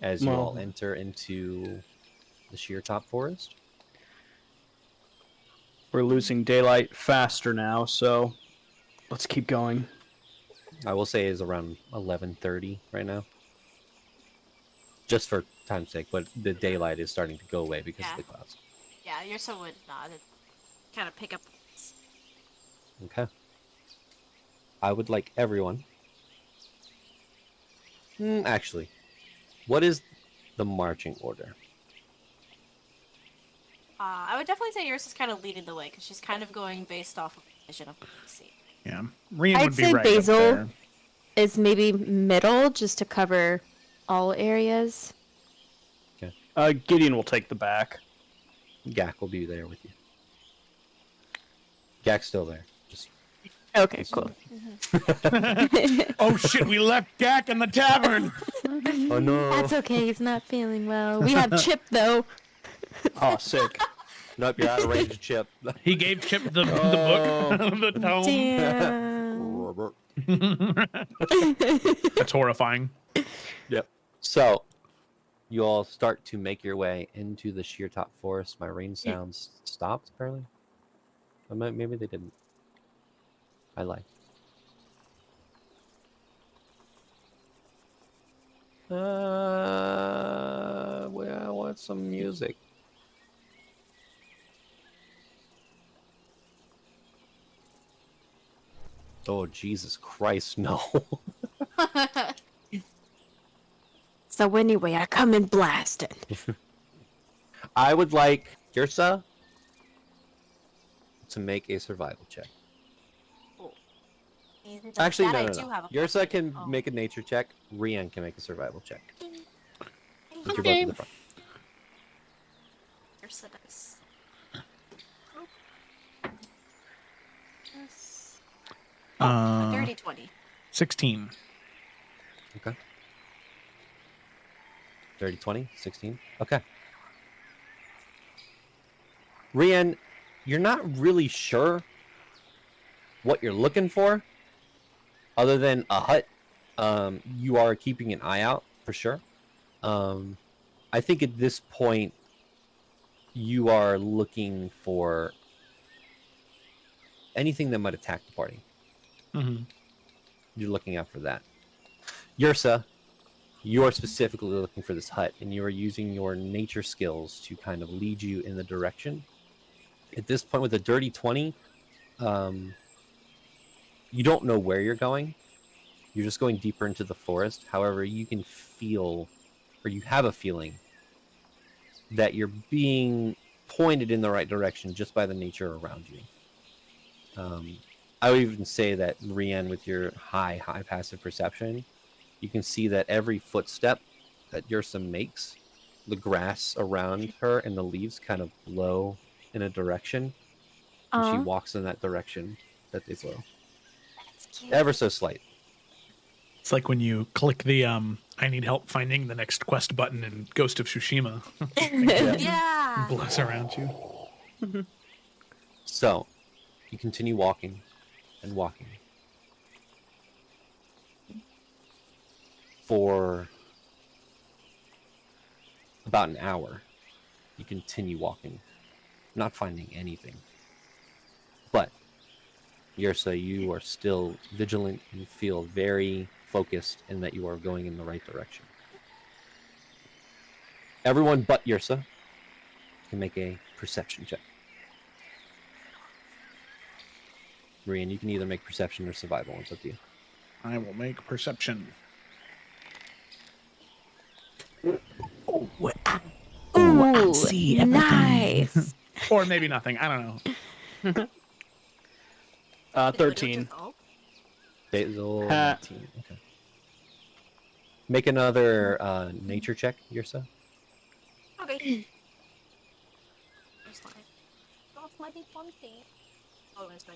As you all Well. enter into the sheer top forest. We're losing daylight faster now, so let's keep going. I will say is around 11:30 right now. Just for time's sake, but the daylight is starting to go away because of the clouds. Yeah, you're so would nod and kind of pick up. Okay. I would like everyone. Actually, what is the marching order? I would definitely say yours is kind of leading the way because she's kind of going based off of the vision of what you see. Yeah, Rian I'd would be say right Basil. up there. Is maybe middle just to cover all areas. Gideon will take the back. Gak will be there with you. Gak's still there. Just Okay, cool. Oh shit, we left Gak in the tavern. oh no! That's okay. He's not feeling well. We have Chip though. Oh, sick. Nope, you're out of range, Chip. He gave Chip the book, the tome. Damn. Robert. That's horrifying. Yep. So, you all start to make your way into the sheer top forest. My rain sounds stopped, apparently. Maybe they didn't. I lied. Well, I want some music. Oh, Jesus Christ, no. So anyway, I come in blasting. I would like Girsa to make a survival check. Actually, That no, I no, do no. have a Girsa can Oh. make a nature check. Rian can make a survival check. Since you're both Okay. in the front. Here's the dice. Yes. Uh, Dirty 20. 16. Okay. 30, 20, 16. Okay. Rian, you're not really sure what you're looking for, other than a hut. You are keeping an eye out for sure. I think at this point, you are looking for anything that might attack the party. Mm-hmm. You're looking out for that. Yursa, you are specifically looking for this hut, and you are using your nature skills to kind of lead you in the direction. At this point, with a dirty 20, you don't know where you're going. You're just going deeper into the forest. However, you can feel, or you have a feeling, that you're being pointed in the right direction just by the nature around you. I would even say that Rian, with your high passive perception, you can see that every footstep that Yursa makes, the grass around her and the leaves kind of blow in a direction, and she walks in that direction that they blow. That's cute. Ever so slight. It's like when you click the I need help finding the next quest button in Ghost of Tsushima. Yeah. Blows around you. So, you continue walking and walking. For about an hour, you continue walking, not finding anything. But, Yursa, you are still vigilant and feel very focused in that you are going in the right direction. Everyone but Yursa can make a perception check. Rian, you can either make perception or survival. It's up to you. I will make perception. Ooh, I see everything. Nice. Or maybe nothing. I don't know. 13. Basil, 19. Okay. Make another nature check, Yursa. Okay. That's my big one thing. Oh, that's my.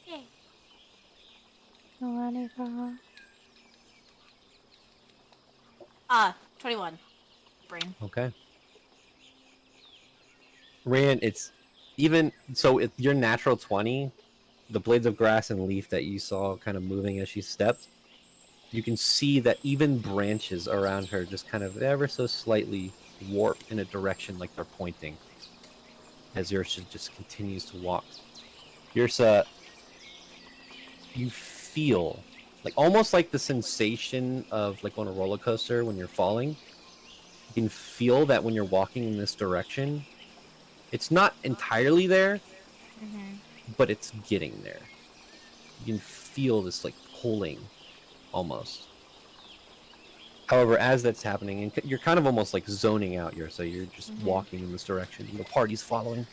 Yay. 21. Brain. Okay. Rian, it's even so. If your natural 20, the blades of grass and leaf that you saw kind of moving as she stepped, you can see that even branches around her just kind of ever so slightly warp in a direction like they're pointing as Yursa just continues to walk. Yursa, you feel like almost like the sensation of like on a roller coaster when you're falling. You can feel that when you're walking in this direction, it's not entirely there, but it's getting there. You can feel this like pulling almost. However, as that's happening, and you're kind of almost like zoning out here, so you're just walking in this direction, and the party's following.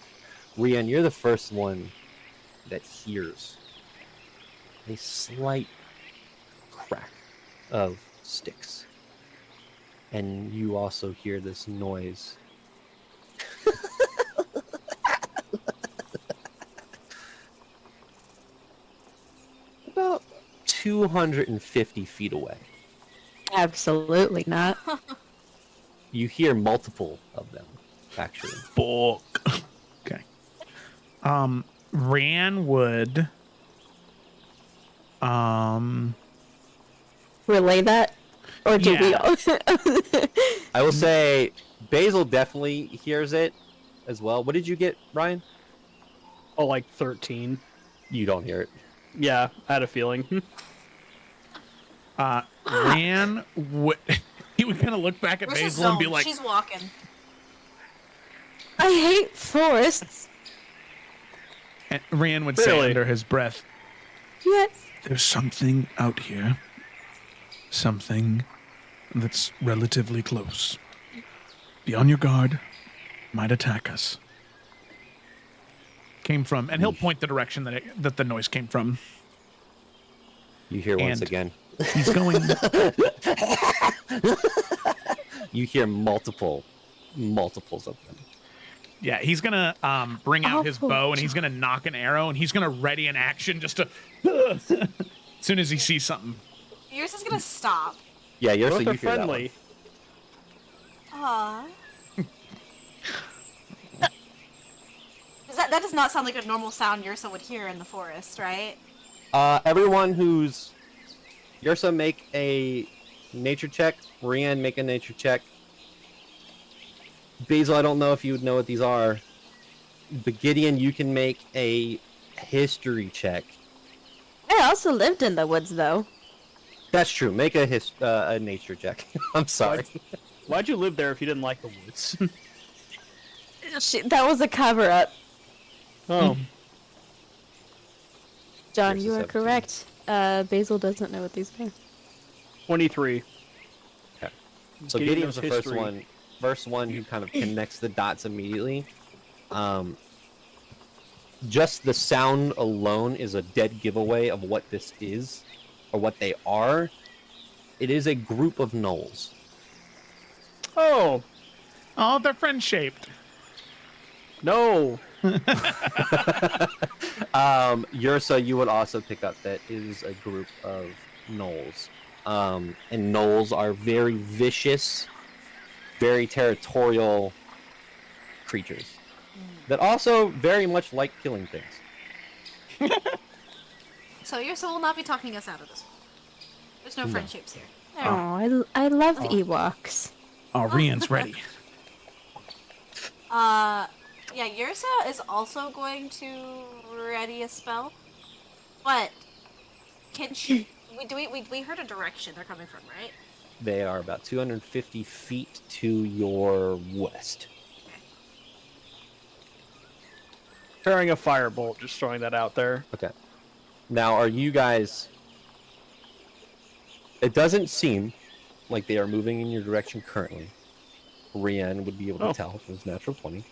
Rian, you're the first one that hears a slight crack of sticks. And you also hear this noise. About 250 feet away. Absolutely not. You hear multiple of them, actually. Fuck. Okay. Ran would. Relay that? Or do we Yeah. all? I will say Basil definitely hears it as well. What did you get, Ryan? Oh, like 13. You don't hear it. Yeah, I had a feeling. Ran would. He would kind of look back at Where's his Basil and be zone? like, She's walking. I hate forests. and Ran would say Really? under his breath, Yes. "There's something out here. Something that's relatively close. Be on your guard. Might attack us." Came from, and he'll point the direction that the noise came from. You hear once And- again. He's going. You hear multiples of them. Yeah, he's gonna bring out his Awful. bow and he's gonna knock an arrow and he's gonna ready an action just to. As soon as he sees something. Yours is gonna stop. Yeah, you're so Both you are hear that one. friendly. Aww. That does not sound like a normal sound Yursa would hear in the forest, right? Everyone who's Yursa, make a nature check. Rian, make a nature check. Basil, I don't know if you would know what these are. But Gideon, you can make a history check. I also lived in the woods, though. That's true. Make a nature check. I'm sorry. Why'd you live there if you didn't like the woods? That was a cover-up. Oh. John, Here's you the are 17. correct. Basil doesn't know what these are. 23. Okay. So Gideon Gideon's knows the history. first one who kind of connects the dots immediately. just the sound alone is a dead giveaway of what this is, or what they are. It is a group of gnolls. Oh, Oh, they're friend shaped. no. Yursa, you would also pick up that it is a group of gnolls. And gnolls are very vicious, very territorial creatures that also very much like killing things. So Ursa will not be talking us out of this one. There's no friendships here. There. Oh, I love Ewoks. Oh, Rian's ready. Yeah, Ursa is also going to ready a spell, but can she? We heard a direction they're coming from, right? They are about 250 feet to your west. Preparing a firebolt, just throwing that out there. Okay. Now, are you guys... It doesn't seem like they are moving in your direction currently. Rian would be able to tell from his natural 20.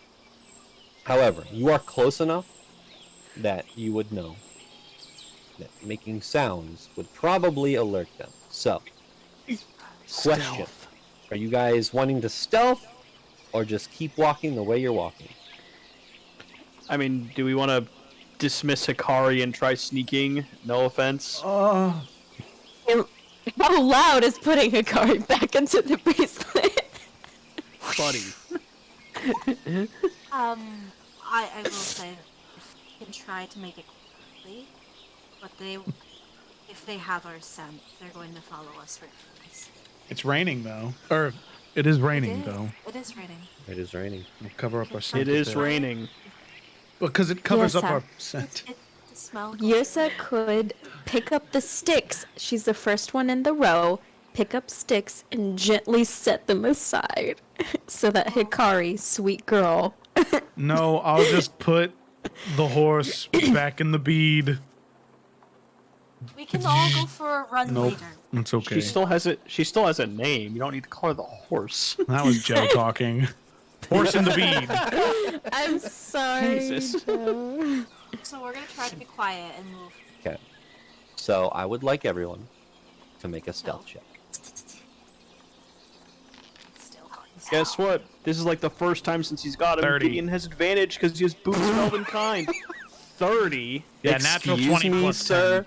However, you are close enough that you would know that making sounds would probably alert them. So, question. Stealth. Are you guys wanting to stealth or just keep walking the way you're walking? I mean, do we want to dismiss Hikari and try sneaking? No offense. How loud is putting a card back into the bracelet? Buddy. I will say we can try to make it quickly, but if they have our scent, they're going to follow us for days. It's raining though, or it is raining though. It is raining. It is raining. We'll cover up our scent. It a is bit. raining. Because it covers up Yes, our scent. The smell. goes Yursa could pick up the sticks. She's the first one in the row. Pick up sticks and gently set them aside so that Hikari, sweet girl. No, I'll just put the horse back in the bead. We can all go for a run Nope, later. it's okay. She still has it. She still has a name. You don't need to call her the horse. That was Joe talking. Horse in the bead. I'm sorry. Jesus. Joe. So we're gonna try to be quiet and move. Okay. So I would like everyone to make a stealth check. Still. Guess what? This is like the first time since he's got him. 30. Gideon has advantage because he has boots of elven kind. 30. Yeah, natural Excuse 20 me, plus sir. 10.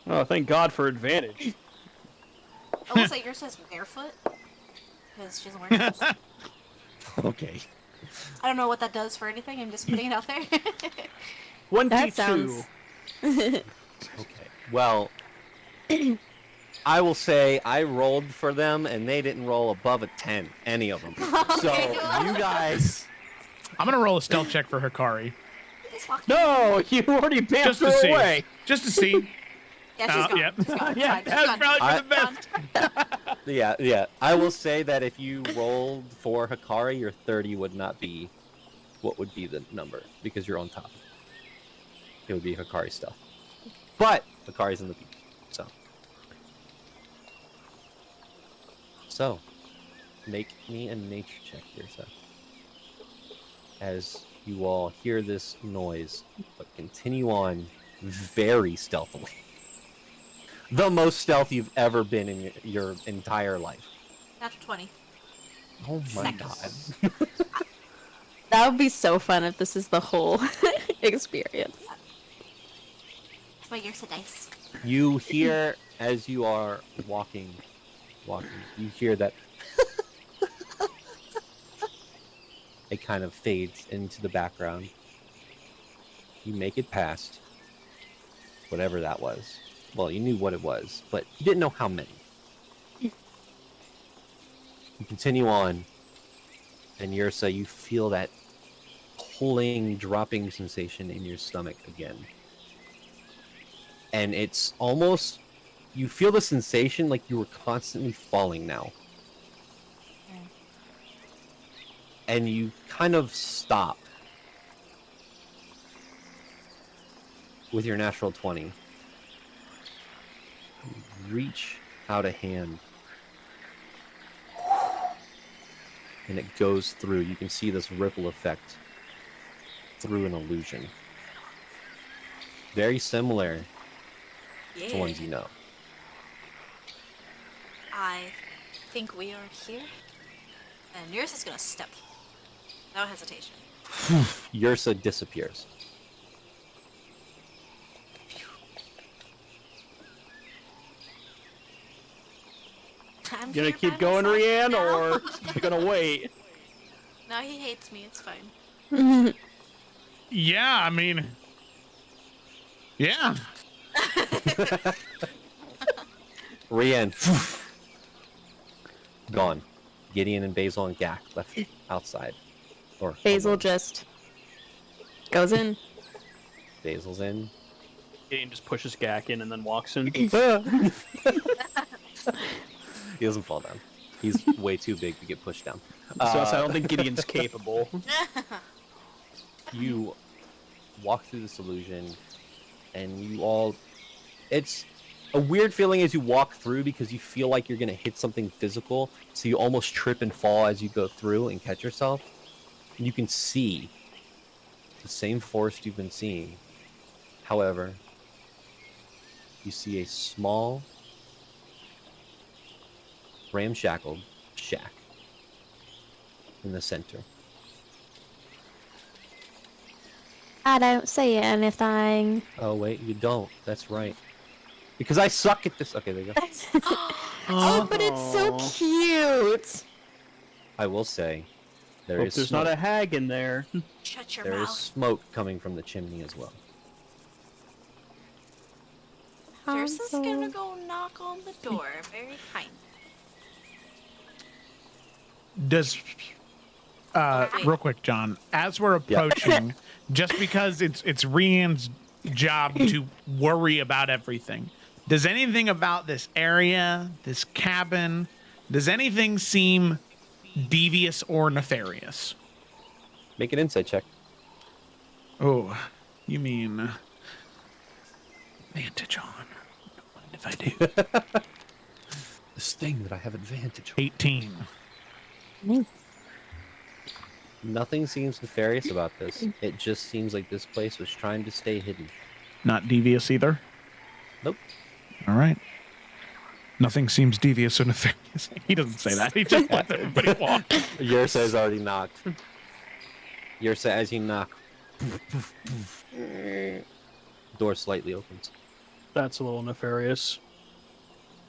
Oh, thank God for advantage. I will say yours says barefoot because she doesn't wear shoes. Okay. I don't know what that does for anything. I'm just putting it out there. 1d2. That sounds- Okay. Well, I will say I rolled for them and they didn't roll above a 10, any of them. So you guys, I'm gonna roll a stealth check for Hikari. Just walk- No, you already banned Just her to see. away. Just to see. Yeah, she's gone. Yep. She's gone. Yeah, She's that's gone. probably for the Gone. best. yeah. I will say that if you rolled for Hikari, your 30 would not be what would be the number because you're on top. It would be Hikari stuff. But Hikari's in the beat. So, make me a nature check here, so. As you all hear this noise, but continue on very stealthily. The most stealth you've ever been in your entire life. Natural 20. Oh my Seconds. god. That would be so fun if this is the whole experience. That's why you're so nice. You hear, as you are walking, you hear that it kind of fades into the background. You make it past whatever that was. Well, you knew what it was, but you didn't know how many. You continue on, and Yursa, you feel that pulling, dropping sensation in your stomach again. And it's almost, you feel the sensation like you were constantly falling now. And you kind of stop with your natural 20. You reach out a hand and it goes through. You can see this ripple effect through an illusion. Very similar to ones you know. I think we are here. And yours is gonna step. No hesitation. Yursa disappears. I'm You gonna here keep by going, myself Rianne, now. or you gonna wait? No, he hates me. It's fine. Yeah, I mean, yeah. Rianne, gone. Gideon and Basil and Gak left outside. Or Basil alone. just goes in. Basil's in. Gideon just pushes Gak in and then walks in. He doesn't fall down. He's way too big to get pushed down. So I don't think Gideon's capable. You walk through this illusion, and you all... It's a weird feeling as you walk through because you feel like you're going to hit something physical, so you almost trip and fall as you go through and catch yourself. And you can see the same forest you've been seeing. However, you see a small, ramshackled shack in the center. I don't see anything. Oh, wait, you don't. That's right. Because I suck at this. Okay, there you go. Oh, but it's so Aw. cute. I will say, there Hope is there's smoke. not a hag in there. Shut your There is mouth. smoke coming from the chimney as well. Yours is Hansel. gonna go knock on the door. Very kind. Does real quick, John, as we're approaching, just because it's Rianne's job to worry about everything, does anything about this area, this cabin, does anything seem devious or nefarious? Make an insight check. Oh, you mean advantage on? If I do, This thing that I have advantage on. 18. Nothing seems nefarious about this. It just seems like this place was trying to stay hidden. Not devious either. Nope. All right. Nothing seems devious or nefarious. He doesn't say that. He just lets everybody walk. Yursa has already knocked. Yursa, as you knock, door slightly opens. That's a little nefarious.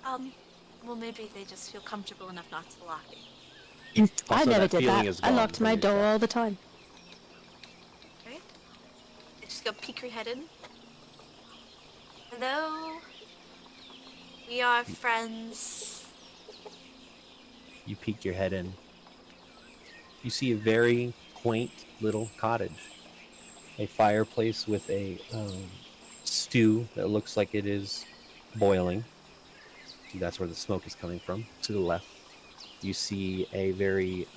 Well, maybe they just feel comfortable enough not to lock it. I Also, never that did feeling that. is I gone locked from my your door chest. all the time. Right? You just go peek your head in. Hello? We are friends. You peek your head in. You see a very quaint little cottage. A fireplace with a stew that looks like it is boiling. That's where the smoke is coming from, to the left. You see a very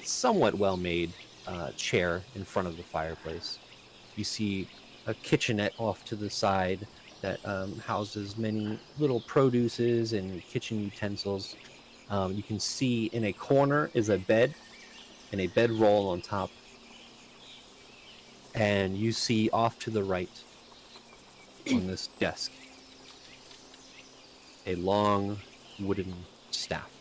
somewhat well-made chair in front of the fireplace. You see a kitchenette off to the side that houses many little produces and kitchen utensils. You can see in a corner is a bed and a bedroll on top. And you see off to the right on this desk a long wooden staff.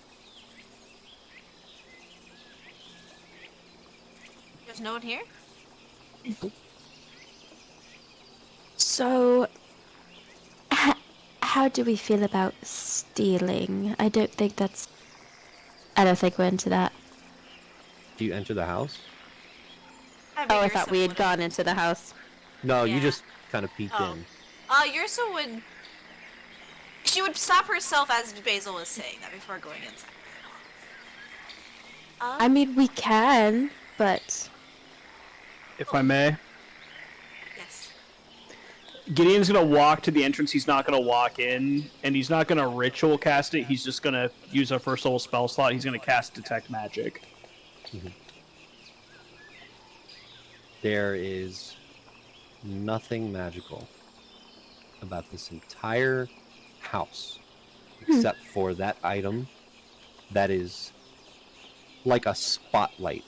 There's no one here? So, how do we feel about stealing? I don't think we're into that. Do you enter the house? Oh, I figured thought we had someone gone into the house. No, you Yeah. just kind of peeked Oh. in. Yursa would... She would stop herself as Basil was saying that before going inside. I mean, we can, but If I may. Yes. Gideon's gonna walk to the entrance, he's not gonna walk in, and he's not gonna ritual cast it, he's just gonna use a first level spell slot, he's gonna cast Detect Magic. There is nothing magical about this entire house except for that item that is like a spotlight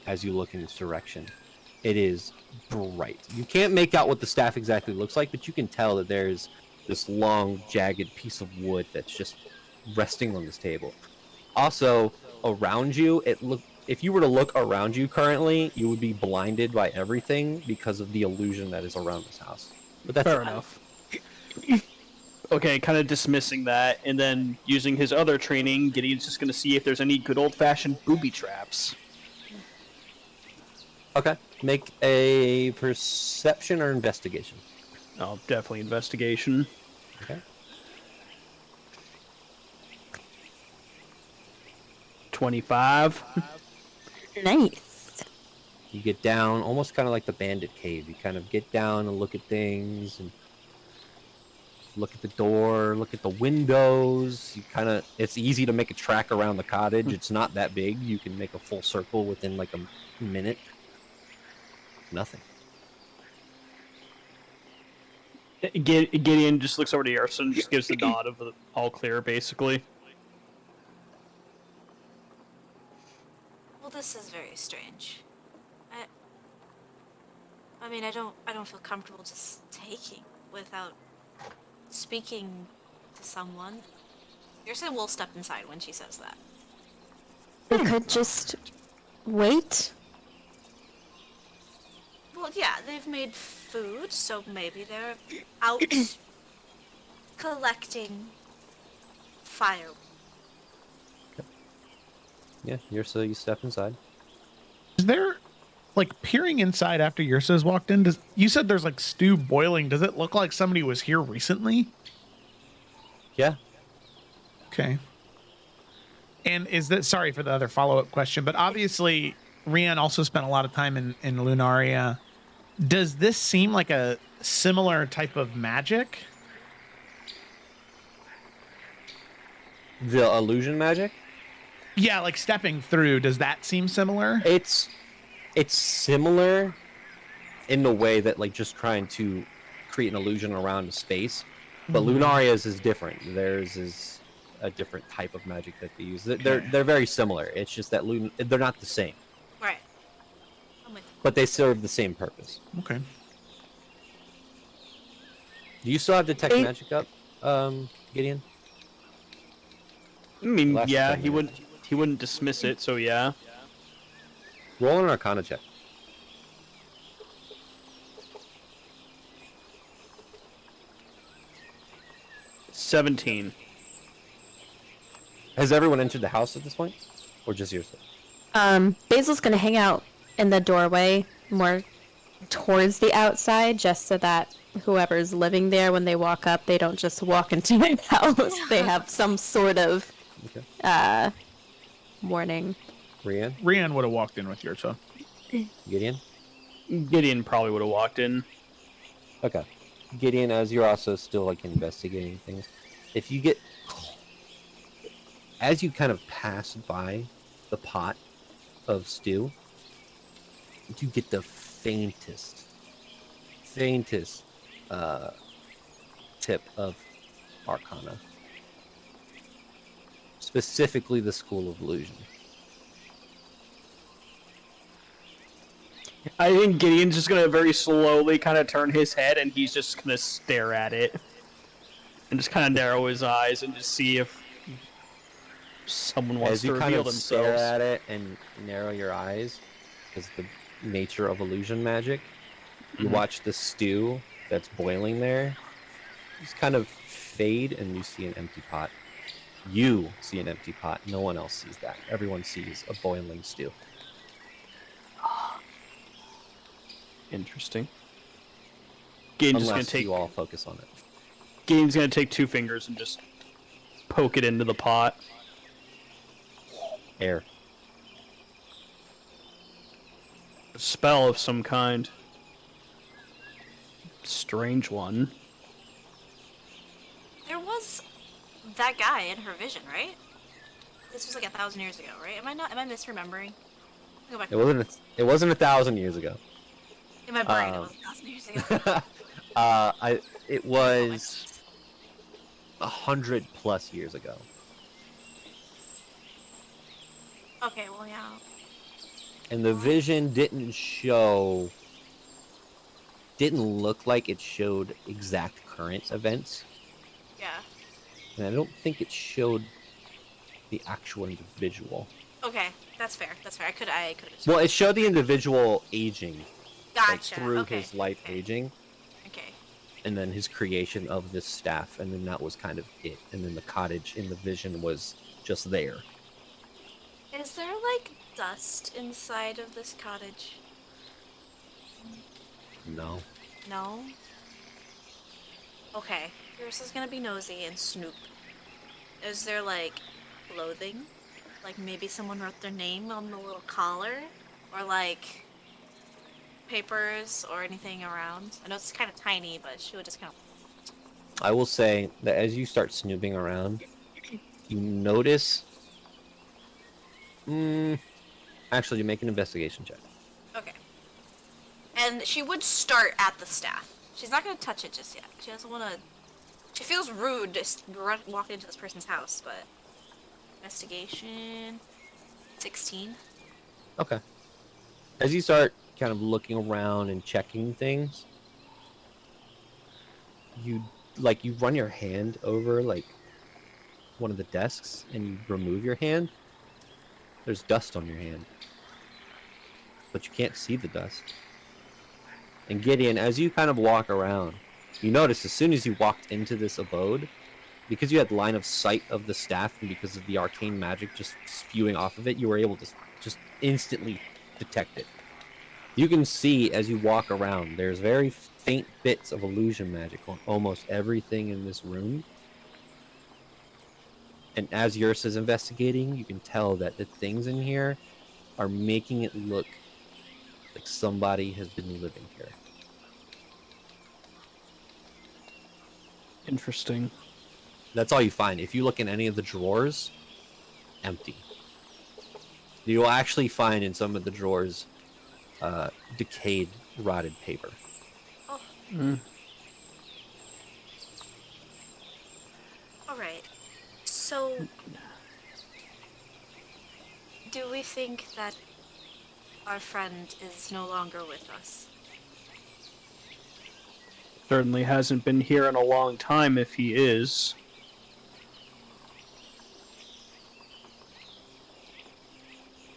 as you look in its direction. It is bright. You can't make out what the staff exactly looks like, but you can tell that there's this long, jagged piece of wood that's just resting on this table. Also, around you, if you were to look around you currently, you would be blinded by everything because of the illusion that is around this house. But that's Fair enough. Okay, kind of dismissing that, and then using his other training, Gideon's just going to see if there's any good old-fashioned booby traps. Okay. Make a perception or investigation. Oh, definitely investigation. Okay. 25. Nice. You get down, almost kind of like the bandit cave. You kind of get down and look at things, and look at the door, look at the windows. It's easy to make a track around the cottage. It's not that big. You can make a full circle within like a minute. Nothing. Gideon just looks over to Yersa and just gives the nod of all clear, basically. Well, this is very strange. I mean, I don't feel comfortable just taking without speaking to someone. Yersa will step inside when she says that. We could just wait. Well, yeah, they've made food, so maybe they're out collecting fire. Yeah, you step inside. Is there, like, peering inside after Yursa's walked in? You said there's like stew boiling. Does it look like somebody was here recently? Yeah. Okay. And is that, sorry for the other follow-up question, but obviously Rian also spent a lot of time in Lunaria. Does this seem like a similar type of magic? The illusion magic? Yeah, like stepping through. Does that seem similar? It's similar in the way that like just trying to create an illusion around a space, but Lunaria's is different. Theirs is a different type of magic that they use. They're very similar. It's just that they're not the same, Right. I'm with you. but they serve the same purpose. Okay. Do you still have detect magic up, Gideon? I mean, Last yeah, 10 he minutes. wouldn't dismiss it, so yeah. Roll an Arcana check. 17. Has everyone entered the house at this point, or just yourself? Basil's gonna hang out in the doorway more towards the outside, just so that whoever's living there, when they walk up, they don't just walk into my house. They have some sort of warning. Rian, Rian would have walked in with Yursa. Gideon. Gideon probably would have walked in. Okay. Gideon, as you're also still like investigating things, if you get, as you kind of pass by the pot of stew, you get the faintest tip of Arcana, specifically the School of Illusion. I think Gideon's just gonna very slowly kind of turn his head, and he's just gonna stare at it, and just kind of narrow his eyes and just see if someone wants As to you kind reveal of stare themselves. at it and narrow your eyes, because the nature of illusion magic, you watch the stew that's boiling there just kind of fade, and you see an empty pot. You see an empty pot. No one else sees that. Everyone sees a boiling stew. Interesting. Gideon's just gonna Unless take. you all focus on it. Gideon's gonna take 2 fingers and just poke it into the pot. Air. A spell of some kind. Strange one. There was that guy in her vision, right? This was like 1,000 years ago, right? Am I misremembering? Go back. It wasn't 1,000 years ago. In my brain, it was 1,000 years ago. It was 100+ years ago. Okay, well, yeah. And the vision didn't look like it showed exact current events. Yeah. And I don't think it showed the actual individual. Okay, that's fair. That's fair. I could have. Well, it showed the individual aging, like Gotcha. through Okay. his life Okay. aging, Okay. and then his creation of this staff, and then that was kind of it. And then the cottage in the vision was just there. Is there like dust inside of this cottage? No. No. Okay. Yours is gonna be nosy and snoop. Is there like clothing? Like maybe someone wrote their name on the little collar? Or like papers or anything around? I know it's kind of tiny, but she would just kind of. I will say that as you start snooping around, you notice. Actually, you make an investigation check. Okay. And she would start at the staff. She's not gonna touch it just yet. She doesn't want to. She feels rude to walk into this person's house, but investigation 16. Okay. As you start kind of looking around and checking things, you run your hand over like one of the desks and you remove your hand. There's dust on your hand, but you can't see the dust. And Gideon, as you kind of walk around, you notice as soon as you walked into this abode, because you had line of sight of the staff and because of the arcane magic just spewing off of it, you were able to just instantly detect it. You can see as you walk around, there's very faint bits of illusion magic on almost everything in this room. And as Yursa's investigating, you can tell that the things in here are making it look like somebody has been living here. Interesting. That's all you find. If you look in any of the drawers, empty. You'll actually find in some of the drawers decayed, rotted paper. Oh, Mm. alright. So, do we think that our friend is no longer with us? Certainly hasn't been here in a long time if he is.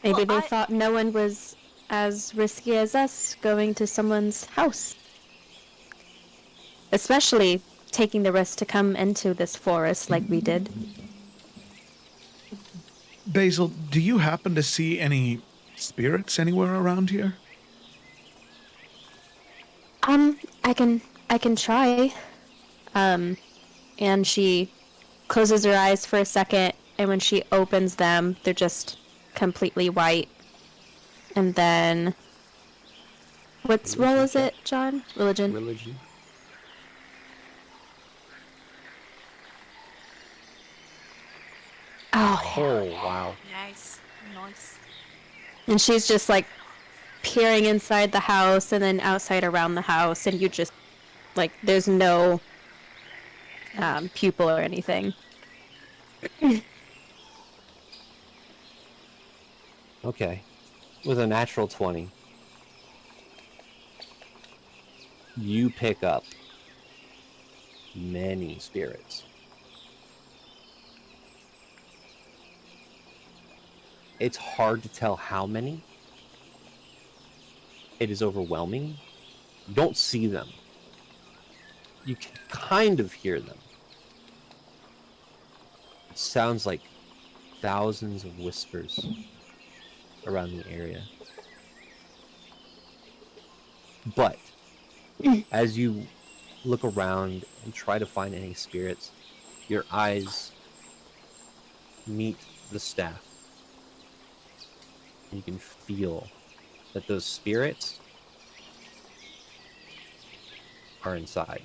Maybe Well, they thought no one was as risky as us going to someone's house. Especially taking the risk to come into this forest like we did. Basil, do you happen to see any spirits anywhere around here? I can try. And she closes her eyes for a second, and when she opens them, they're just completely white. And then, what's roll is it, John? Religion. Religion. Oh, Oh, wow. Nice. Nice. and she's just like peering inside the house and then outside around the house, and you just like there's no pupil or anything. Okay. With a natural 20, you pick up many spirits. It's hard to tell how many. It is overwhelming. You don't see them. You can kind of hear them. It sounds like thousands of whispers around the area. But as you look around and try to find any spirits, your eyes meet the staff. You can feel that those spirits are inside.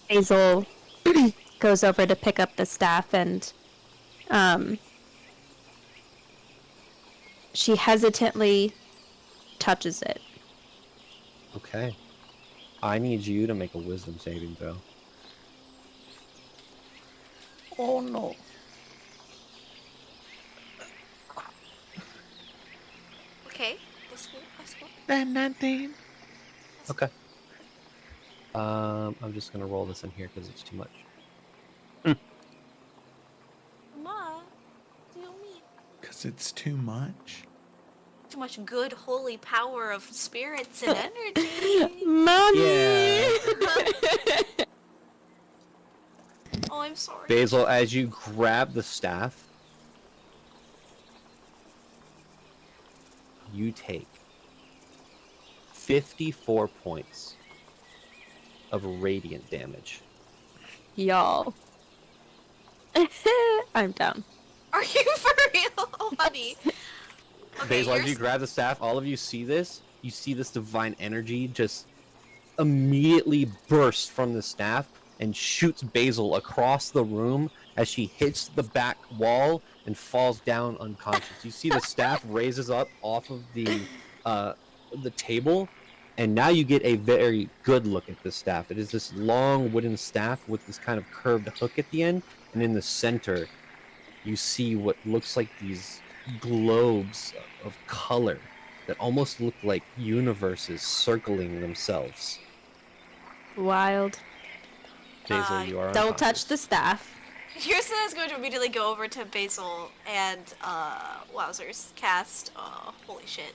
Hazel goes over to pick up the staff, and she hesitantly touches it. Okay. I need you to make a wisdom saving throw. Oh no. Okay, that's cool. That's cool. Damn 19. Okay. I'm just gonna roll this in here because it's too much. Ma, what do you mean? Because it's too much. Too much good, holy power of spirits and energy. Mommy! Yeah. Oh, I'm sorry. Basil, as you grab the staff, you take 54 points of radiant damage. Y'all. I'm down. Are you for real, honey? Okay, Basil, as you're you grab the staff, all of you see this. You see this divine energy just immediately burst from the staff and shoots Basil across the room as she hits the back wall and falls down unconscious. You see the staff raises up off of the table, and now you get a very good look at the staff. It is this long wooden staff with this kind of curved hook at the end, and in the center, you see what looks like these globes of color that almost look like universes circling themselves. Wild. Basil, you are Don't touch unconscious. the staff. Kirsten is going to immediately go over to Basil and, wowzers, cast, holy shit.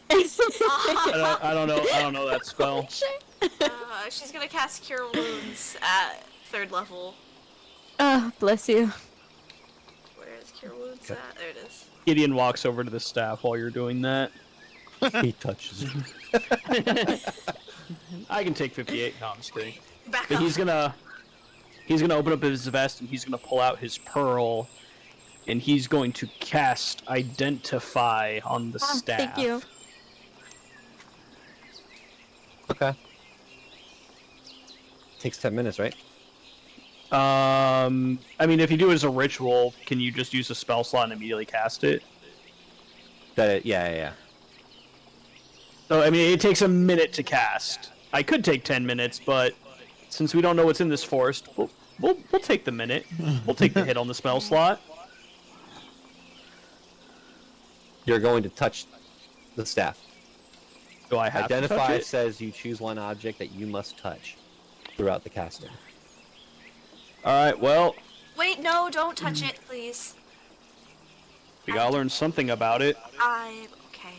I don't know that spell. She's gonna cast Cure Wounds at 3rd level. Oh, bless you. Where is Cure Wounds at? There it is. Gideon walks over to the staff while you're doing that. He touches it. I can take 58. No, I'm just kidding. Back But up. he's gonna open up his vest and he's gonna pull out his pearl, and he's going to cast Identify on the staff. Thank you. Okay. Takes 10 minutes, right? I mean, if you do it as a ritual, can you just use a spell slot and immediately cast it? Yeah. So, I mean, it takes a minute to cast. I could take 10 minutes, but since we don't know what's in this forest, we'll take the minute. We'll take the hit on the spell slot. You're going to touch the staff. Do I have to touch Identify it? says you choose one object that you must touch throughout the casting. Alright, well, Wait, no, don't touch it, please. we gotta learn something about it. Okay.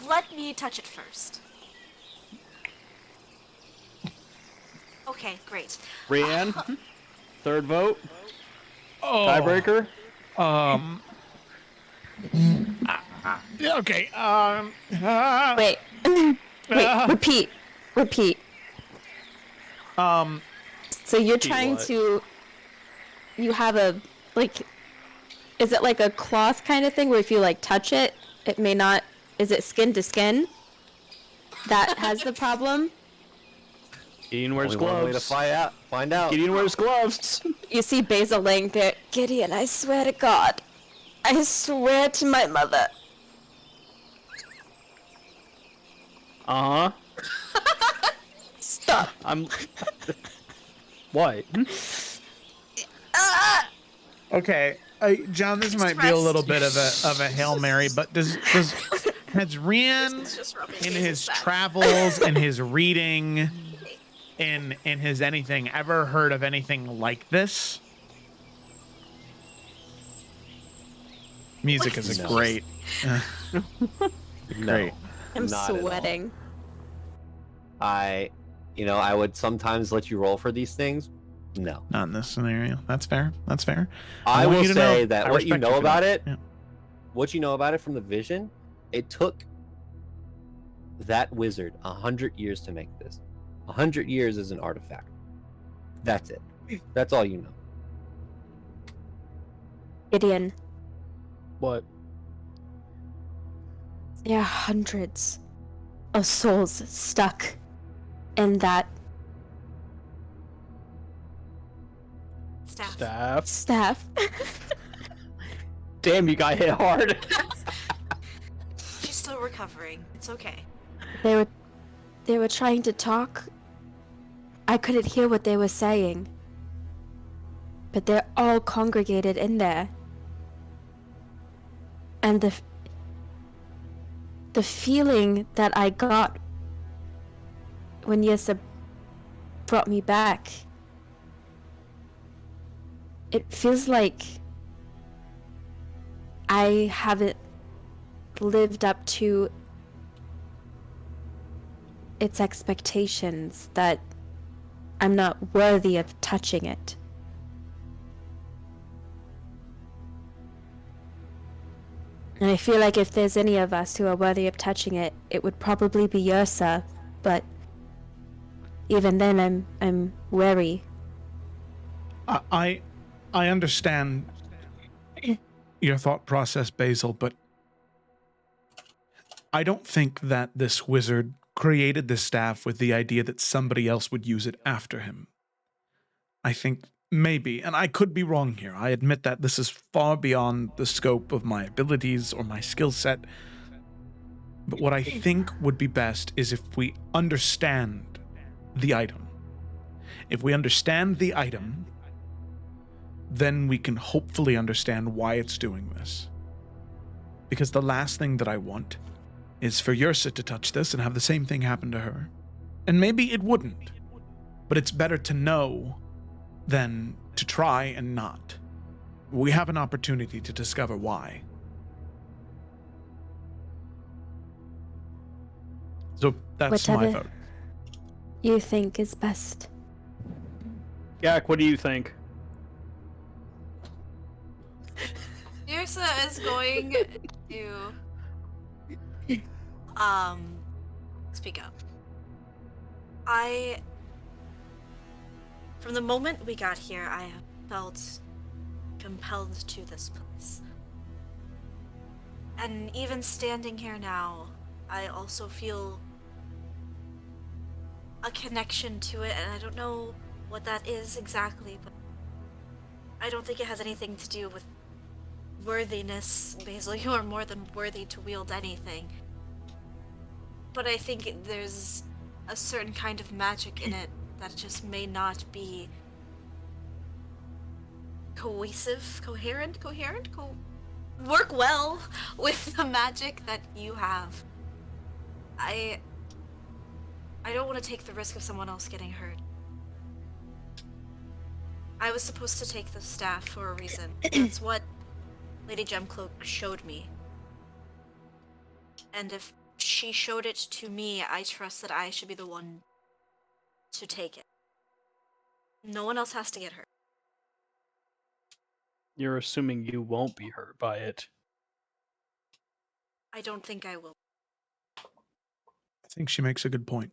Let me touch it first. Okay, great. Rianne, third vote, Oh. tiebreaker. Yeah, okay. Wait. Wait, repeat. So you're trying what? to... You have a, like... Is it like a cloth kind of thing where if you, like, touch it, it may not... Is it skin to skin? That has the problem? Gideon wears Only one way to gloves. find out. Gideon wears gloves. You see Basil laying there. Gideon, I swear to God. I swear to my mother. Uh-huh. Stop. I'm... What? Okay, John, this might be a little bit of a Hail Mary, but has Rian It's just rubbing in Basil's his back. travels, in his reading, in his anything, ever heard of anything like this? Music is No. great. Great. I'm Not at all. sweating. I would sometimes let you roll for these things. No. Not in this scenario. That's fair. That's fair. I want will you to say know, that I what you respect know for about that. it, Yeah. what you know about it from the vision, it took that wizard 100 years to make this. 100 years is an artifact. That's it. That's all you know. Gideon, What? there are hundreds of souls stuck in that Staff. Staff? staff. Damn, you got hit hard. She's still recovering. It's okay. They were trying to talk. I couldn't hear what they were saying. but they're all congregated in there. And the feeling that I got when Yessa brought me back, it feels like I haven't lived up to its expectations, that I'm not worthy of touching it. And I feel like if there's any of us who are worthy of touching it, it would probably be Ursa, but even then I'm wary. I understand your thought process, Basil, but I don't think that this wizard created this staff with the idea that somebody else would use it after him. I think maybe, and I could be wrong here. I admit that this is far beyond the scope of my abilities or my skill set. But what I think would be best is if we understand the item. If we understand the item, then we can hopefully understand why it's doing this. Because the last thing that I want is for Yursa to touch this and have the same thing happen to her. And maybe it wouldn't, but it's better to know than to try and not. We have an opportunity to discover why. So that's my Whatever vote. you think is best. Yak, what do you think? Yrsa is going to speak up. From the moment we got here, I have felt compelled to this place. And even standing here now, I also feel a connection to it, and I don't know what that is exactly, but I don't think it has anything to do with worthiness. Basil, you are more than worthy to wield anything. But I think there's a certain kind of magic in it that just may not be work well with the magic that you have. I don't want to take the risk of someone else getting hurt. I was supposed to take the staff for a reason. That's what Lady Gemcloak showed me. And if she showed it to me, I trust that I should be the one to take it. No one else has to get hurt. You're assuming you won't be hurt by it. I don't think I will. I think she makes a good point.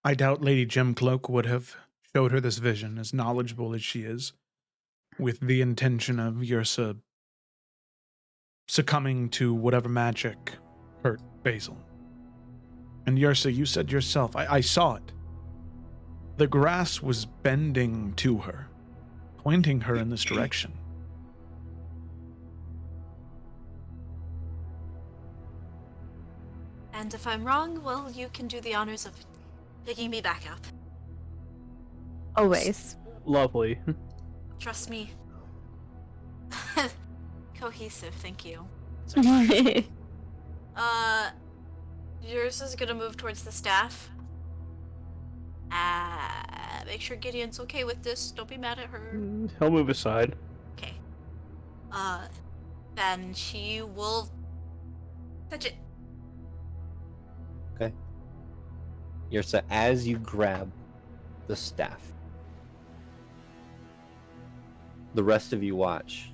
I doubt Lady Gemcloak would have showed her this vision, as knowledgeable as she is, with the intention of Yrsa succumbing to whatever magic hurt Basil. And Yrsa, you said yourself, I saw it. The grass was bending to her, pointing her in this direction. And if I'm wrong, well, you can do the honors of picking me back up. Always. Lovely. Trust me. Cohesive, thank you. Yours is gonna move towards the staff. Make sure Gideon's okay with this. Don't be mad at her. He'll move aside. Okay. Then she will touch it. Okay. Yrsa, as you grab the staff, the rest of you watch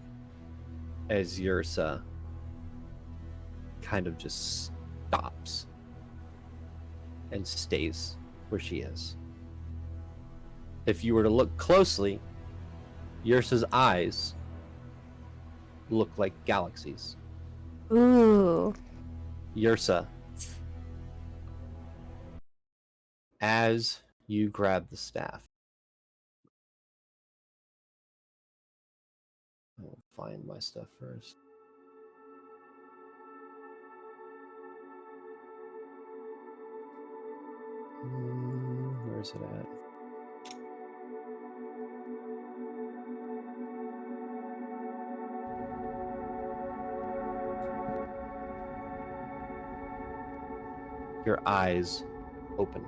as Yrsa kind of just stops and stays where she is. If you were to look closely, Yrsa's eyes look like galaxies. Ooh. Yrsa, as you grab the staff, I'll find my stuff first. Where is it at? your eyes open.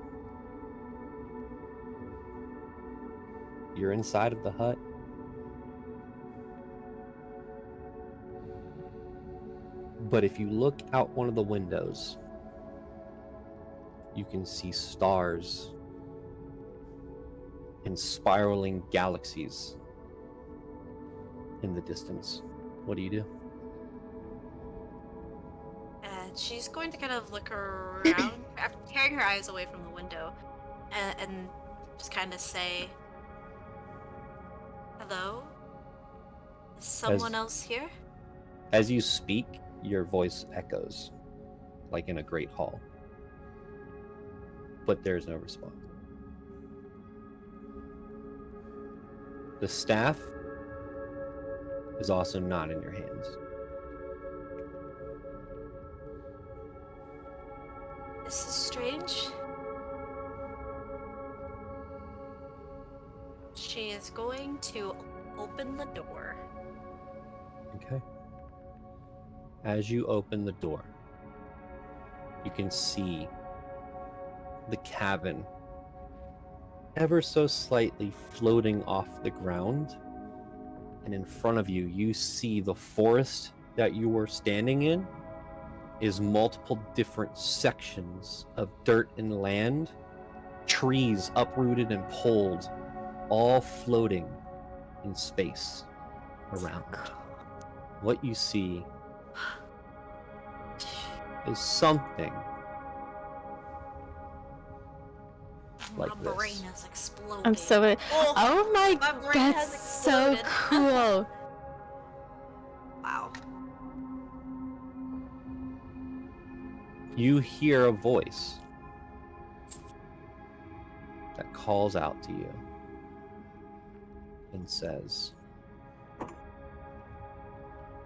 You're inside of the hut. But if you look out one of the windows, you can see stars and spiraling galaxies in the distance. What do you do? And she's going to kind of look around, after tearing her eyes away from the window, and just kind of say, "Hello? Is someone else here?" As you speak, your voice echoes, like in a great hall. But there's no response. The staff is also not in your hands. This is strange. She is going to open the door. Okay. As you open the door, you can see the cabin ever so slightly floating off the ground. And in front of you, you see the forest that you were standing in is multiple different sections of dirt and land, trees uprooted and pulled, all floating in space around. What you see is something like My brain this. is exploding. I'm so. Oh my, my brain has that's so exploded. cool. Wow. You hear a voice that calls out to you and says,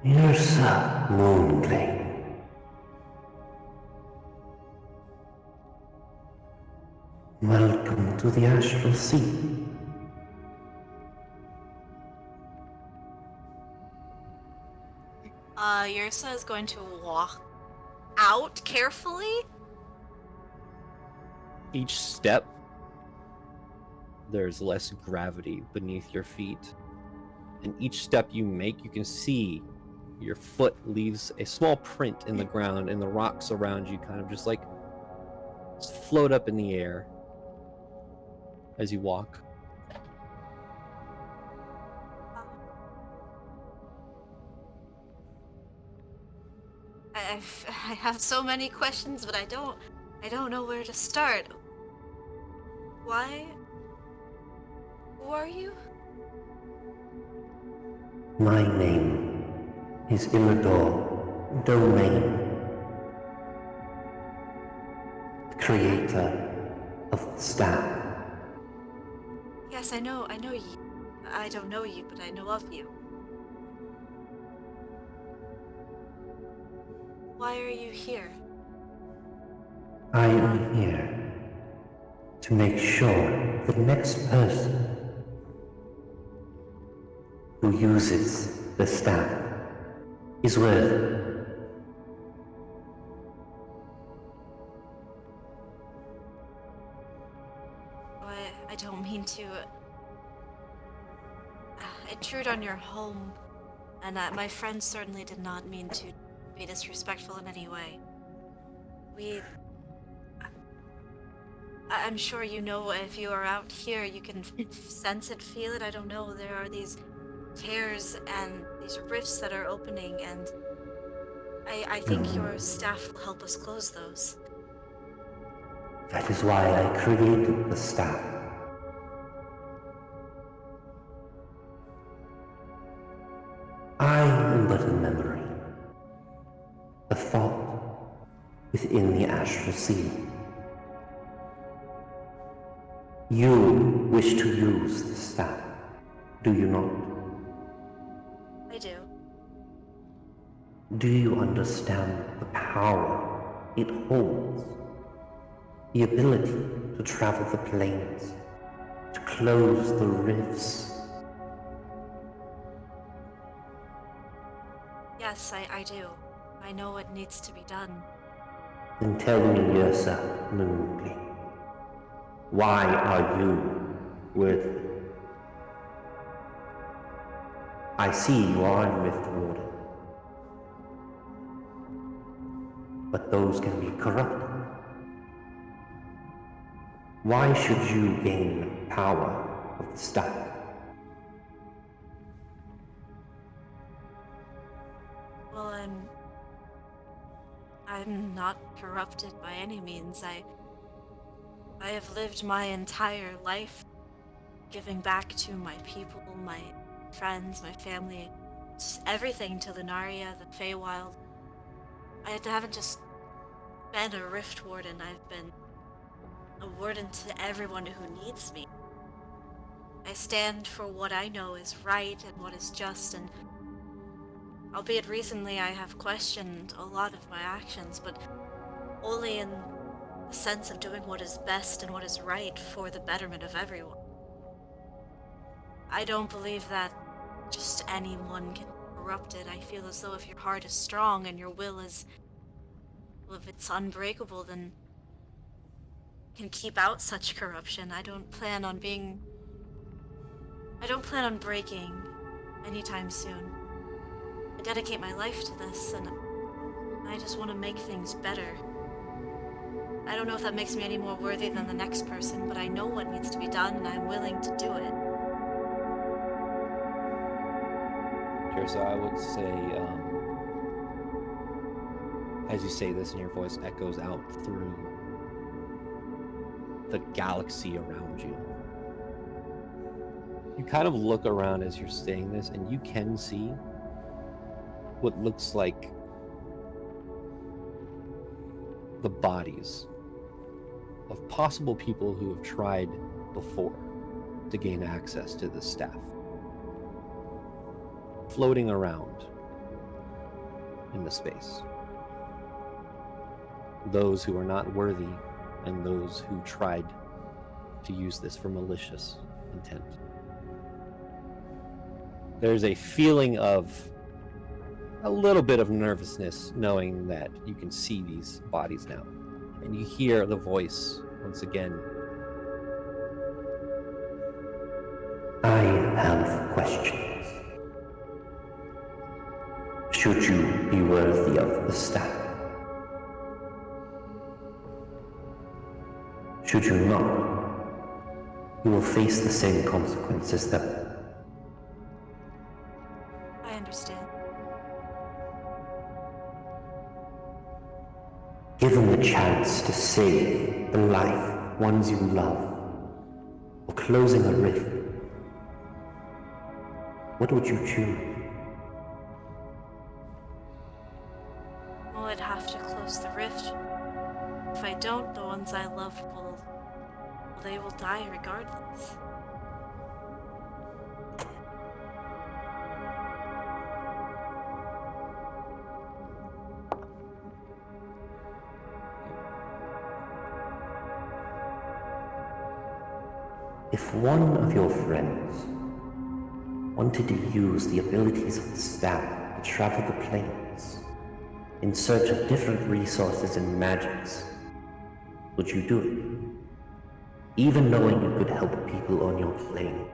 Ursa Moonblade. Welcome to the Astral Sea. Yursa is going to walk out carefully. each step, there's less gravity beneath your feet. And each step you make, you can see your foot leaves a small print in the ground, and the rocks around you kind of just like float up in the air as you walk. I have so many questions, but I don't know where to start. Why? Who are you? My name is Imador Domain, the creator of the staff. Yes, I know you. I don't know you, but I know of you. Why are you here? I am here to make sure the next person who uses the staff is worthy. I don't mean to intrude on your home, and my friends certainly did not mean to be disrespectful in any way. I'm sure you know if you are out here, you can sense it, feel it. I don't know. There are these tears and these rifts that are opening, and I think your staff will help us close those. That is why I created the staff. I am but a memory, a thought within the astral sea. You wish to use the staff, do you not? I do. Do you understand the power it holds? The ability to travel the planes, to close the rifts. Yes, I do. I know what needs to be done. Then tell me, Yrsa Moongley, why are you worthy? I see you are in Rift Warden, but those can be corrupted. Why should you gain power of the staff? Well, I'm not corrupted by any means. I have lived my entire life giving back to my people, my friends, my family, just everything to Lunaria, the Feywild. I haven't just been a Rift Warden, I've been a warden to everyone who needs me. I stand for what I know is right and what is just, and albeit recently I have questioned a lot of my actions, but only in the sense of doing what is best and what is right for the betterment of everyone. I don't believe that just anyone can be corrupted. I feel as though if your heart is strong and your will is, well, if it's unbreakable, then can keep out such corruption. I don't plan on breaking anytime soon. I dedicate my life to this, and I just want to make things better. I don't know if that makes me any more worthy than the next person, but I know what needs to be done, and I'm willing to do it. So I would say, as you say this and your voice echoes out through the galaxy around you, you kind of look around as you're saying this, and you can see what looks like the bodies of possible people who have tried before to gain access to the staff, floating around in the space. Those who are not worthy and those who tried to use this for malicious intent. There's a feeling of a little bit of nervousness knowing that you can see these bodies now. And you hear the voice once again. I have questions. Should you be worthy of the staff? Should you not, you will face the same consequences that... I understand. Given the chance to save the life of ones you love, or closing a rift, what would you choose? Well, I'd have to close the rift. If I don't, the ones I love they will die regardless. If one of your friends wanted to use the abilities of the staff to travel the planes in search of different resources and magics, would you do it? Even knowing you could help people on your plane?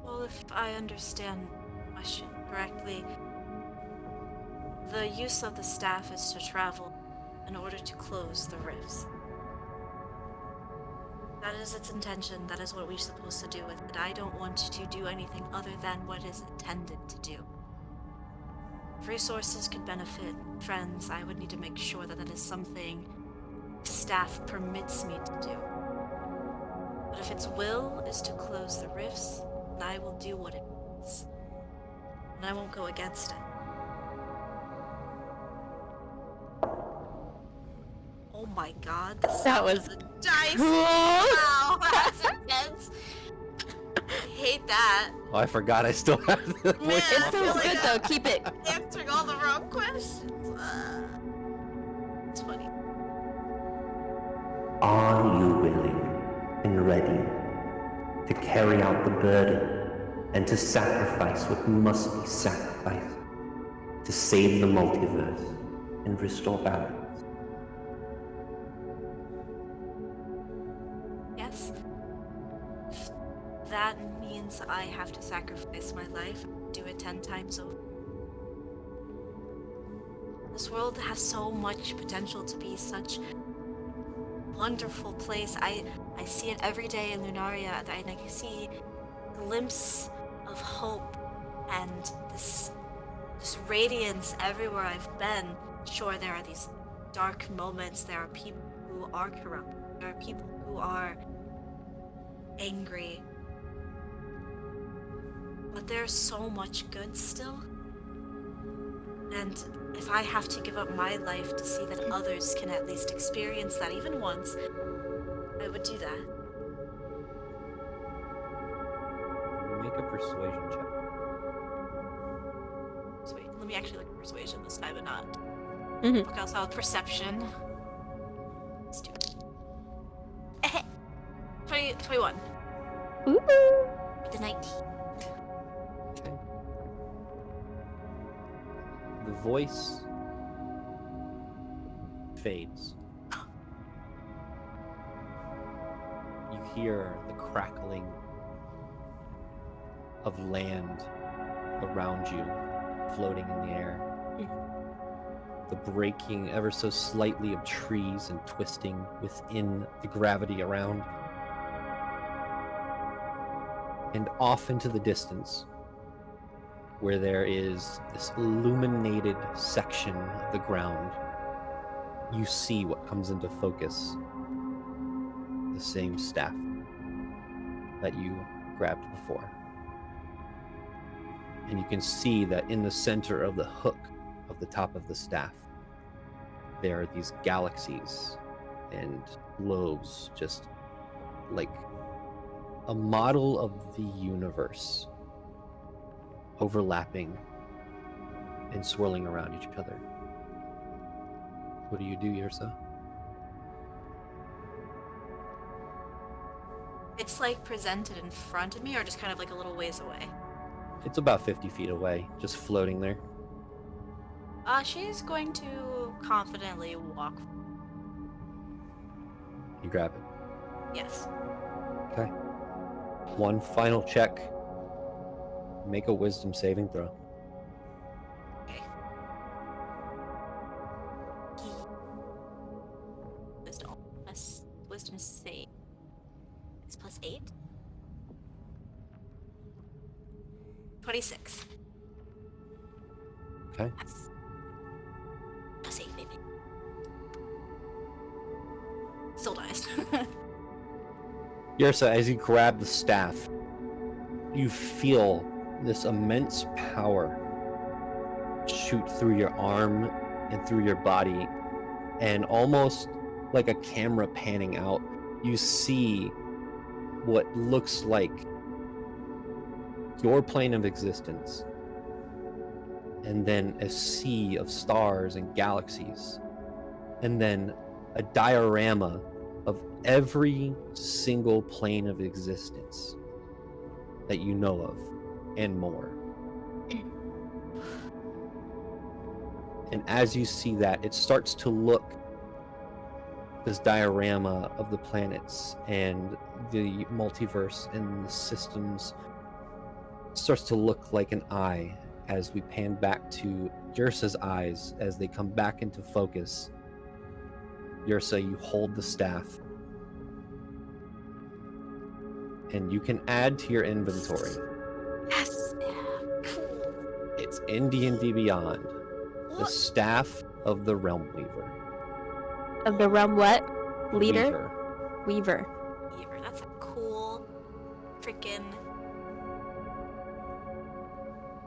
Well, if I understand the question correctly, the use of the staff is to travel in order to close the rifts. That is its intention, that is what we're supposed to do with it. I don't want to do anything other than what is intended to do. If resources could benefit friends, I would need to make sure that that is something staff permits me to do. But if its will is to close the rifts, then I will do what it is. And I won't go against it. Oh my god, That was the dice! cool. Wow, that's intense! I hate that. Oh, I forgot I still have the Man, voice. It I feel sounds like good though. Keep it. answering all the wrong questions. It's funny. Are you willing and ready to carry out the burden and to sacrifice what must be sacrificed to save the multiverse and restore balance. Yes. That means I have to sacrifice my life, do it 10 times over. This world has so much potential to be such a wonderful place. I see it every day in Lunaria, and I see glimpses of hope and this radiance everywhere I've been. Sure, there are these dark moments, there are people who are corrupt, there are people who are angry, but there's so much good still. And if I have to give up my life to see that others can at least experience that even once, I would do that. Make a persuasion check. Sweet. Let me actually look at persuasion this time and not. Mhm. Look also at perception. Let's do it. 21. Ooh. The 19. Okay. The voice fades. You hear the crackling of land around you, floating in the air. The breaking ever so slightly of trees and twisting within the gravity around. And off into the distance, where there is this illuminated section of the ground, you see what comes into focus. The same staff that you grabbed before. And you can see that in the center of the hook of the top of the staff, there are these galaxies and globes, just like a model of the universe overlapping and swirling around each other. What do you do, Yrsa? It's like presented in front of me, or just kind of like a little ways away? It's about 50 feet away, just floating there. She's going to confidently walk. You grab it. Yes. Okay. One final check. Make a wisdom saving throw. Okay. Wisdom save. It's +8. 26. Okay. That's a save, baby. Still dies. Yrsa, as you grab the staff, you feel this immense power shoot through your arm and through your body, and almost like a camera panning out, you see what looks like your plane of existence, and then a sea of stars and galaxies, and then a diorama of every single plane of existence that you know of, and more. And as you see that, it starts to look, this diorama of the planets and the multiverse and the systems starts to look like an eye as we pan back to Yrsa's eyes as they come back into focus. Yrsa, you hold the staff, and you can add to your inventory. Yes. Cool. It's in D&D Beyond, the What? Staff of the Realm Weaver. Of the realm what? Leader? Weaver. Weaver. That's a cool freaking.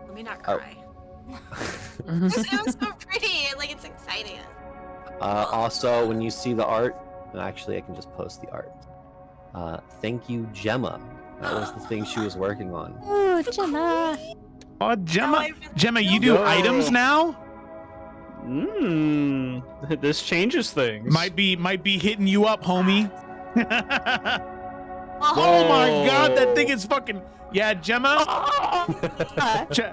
Let me not Oh. cry. It was so pretty. Like, it's exciting. Also, when you see the art, and actually I can just post the art. Thank you, Gemma. That was the thing she was working on. Ooh, Gemma. Oh, Now Gemma, I really Gemma, you feel do bad. items now? This changes things. Might be hitting you up, homie. Oh my god, that Whoa. thing is fucking. Yeah, Gemma. Yes. Check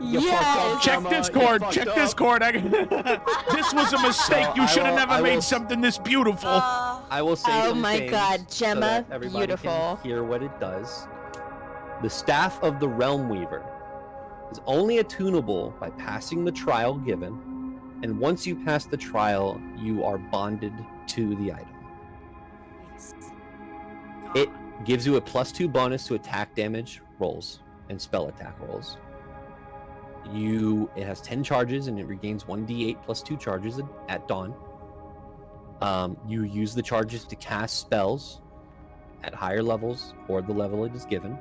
Gemma, Discord. you Check fucked Discord. This was a mistake. So You should have I never will- made something this beautiful. I will say Oh some my things God, so Gemma, that everybody beautiful. can hear what it does. The Staff of the Realm Weaver is only attunable by passing the trial given, and once you pass the trial, you are bonded to the item. It gives you a +2 bonus to attack damage rolls and spell attack rolls. It has 10 charges and it regains 1d8 +2 charges at dawn. You use the charges to cast spells at higher levels or the level it is given.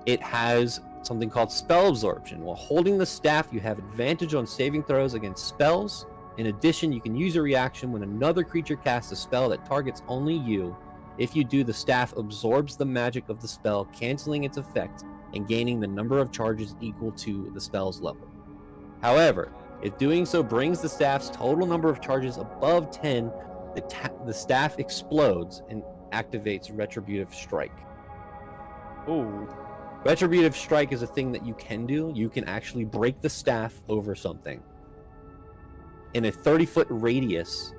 It has something called spell absorption. While holding the staff, you have advantage on saving throws against spells. In addition, you can use a reaction when another creature casts a spell that targets only you. If you do, the staff absorbs the magic of the spell, canceling its effect and gaining the number of charges equal to the spell's level. However, if doing so brings the staff's total number of charges above 10, the staff explodes and activates Retributive Strike. Ooh. Retributive Strike is a thing that you can do. You can actually break the staff over something. In a 30-foot radius,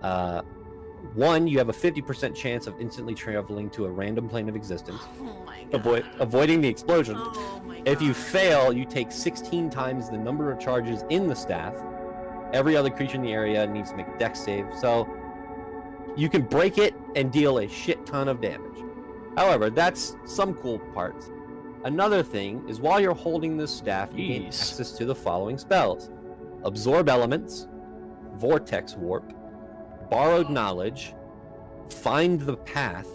you have a 50% chance of instantly traveling to a random plane of existence, Oh my god. avoiding the explosion. Oh my god. If you fail, you take 16 times the number of charges in the staff. Every other creature in the area needs to make a dex save, so you can break it and deal a shit ton of damage. However, that's some cool parts. Another thing is while you're holding this staff, you gain Jeez. access to the following spells: Absorb Elements, Vortex Warp, Borrowed Knowledge, Find the Path,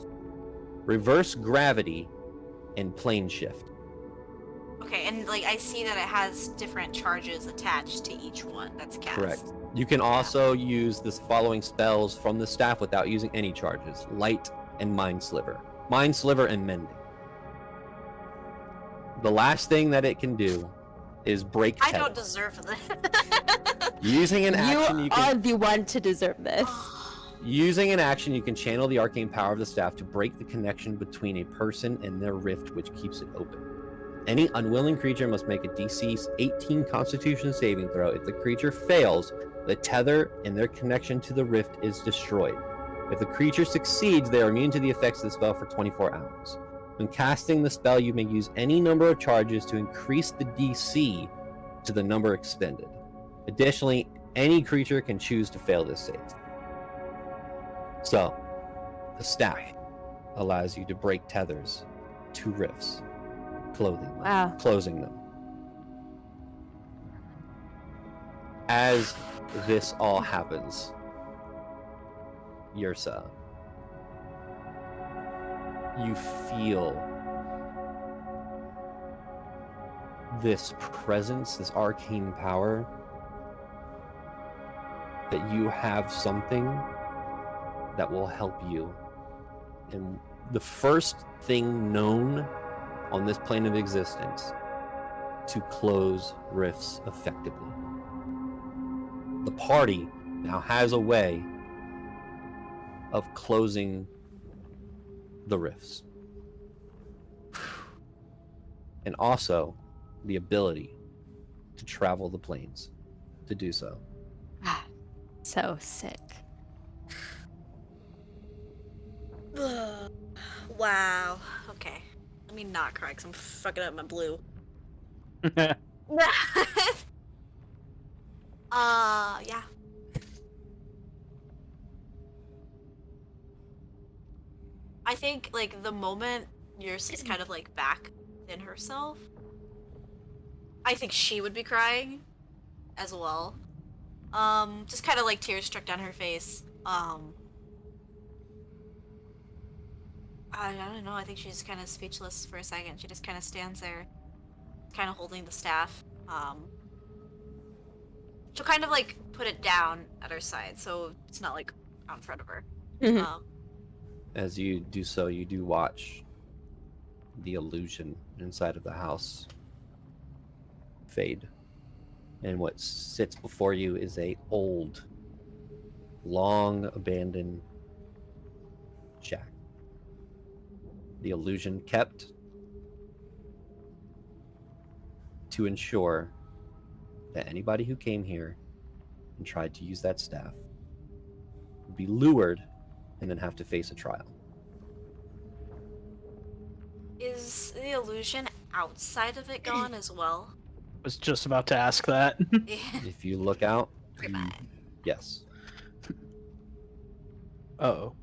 Reverse Gravity, and Plane Shift. Okay, and like I see that it has different charges attached to each one that's cast. Correct. You can also use the following spells from the staff without using any charges: Light and Mind Sliver. Mind Sliver and Mending. The last thing that it can do is break I tether. don't deserve this. Using an action, You you are can the one to deserve this. using an action you can channel the arcane power of the staff to break the connection between a person and their rift, which keeps it open. Any unwilling creature must make a DC 18 Constitution saving throw. If the creature fails, the tether and their connection to the rift is destroyed. If the creature succeeds, they are immune to the effects of the spell for 24 hours. When casting the spell, you may use any number of charges to increase the DC to the number expended. Additionally, any creature can choose to fail this save. So, the staff allows you to break tethers to rifts, Wow. closing them. As this all happens, Yrsa, you feel this presence, this arcane power, that you have something that will help you. And the first thing known on this plane of existence to close rifts effectively. The party now has a way of closing the rifts. And also the ability to travel the planes to do so. So sick. Wow. Okay. Let me not cry because I'm fucking up my blue. Yeah. I think, like, the moment Yrsa's kind of, like, back in herself, I think she would be crying as well. Just kind of, like, tears struck down her face. I don't know, I think she's kind of speechless for a second. She just kind of stands there, kind of holding the staff. She'll kind of, like, put it down at her side, so it's not, like, out in front of her. Mhm. As you do so, you do watch the illusion inside of the house fade. And what sits before you is a old, long abandoned shack. the illusion kept to ensure that anybody who came here and tried to use that staff would be lured and then have to face a trial. Is the illusion outside of it gone as well? Was just about to ask that. If you look out, Pretty you, bad. yes. Uh-oh.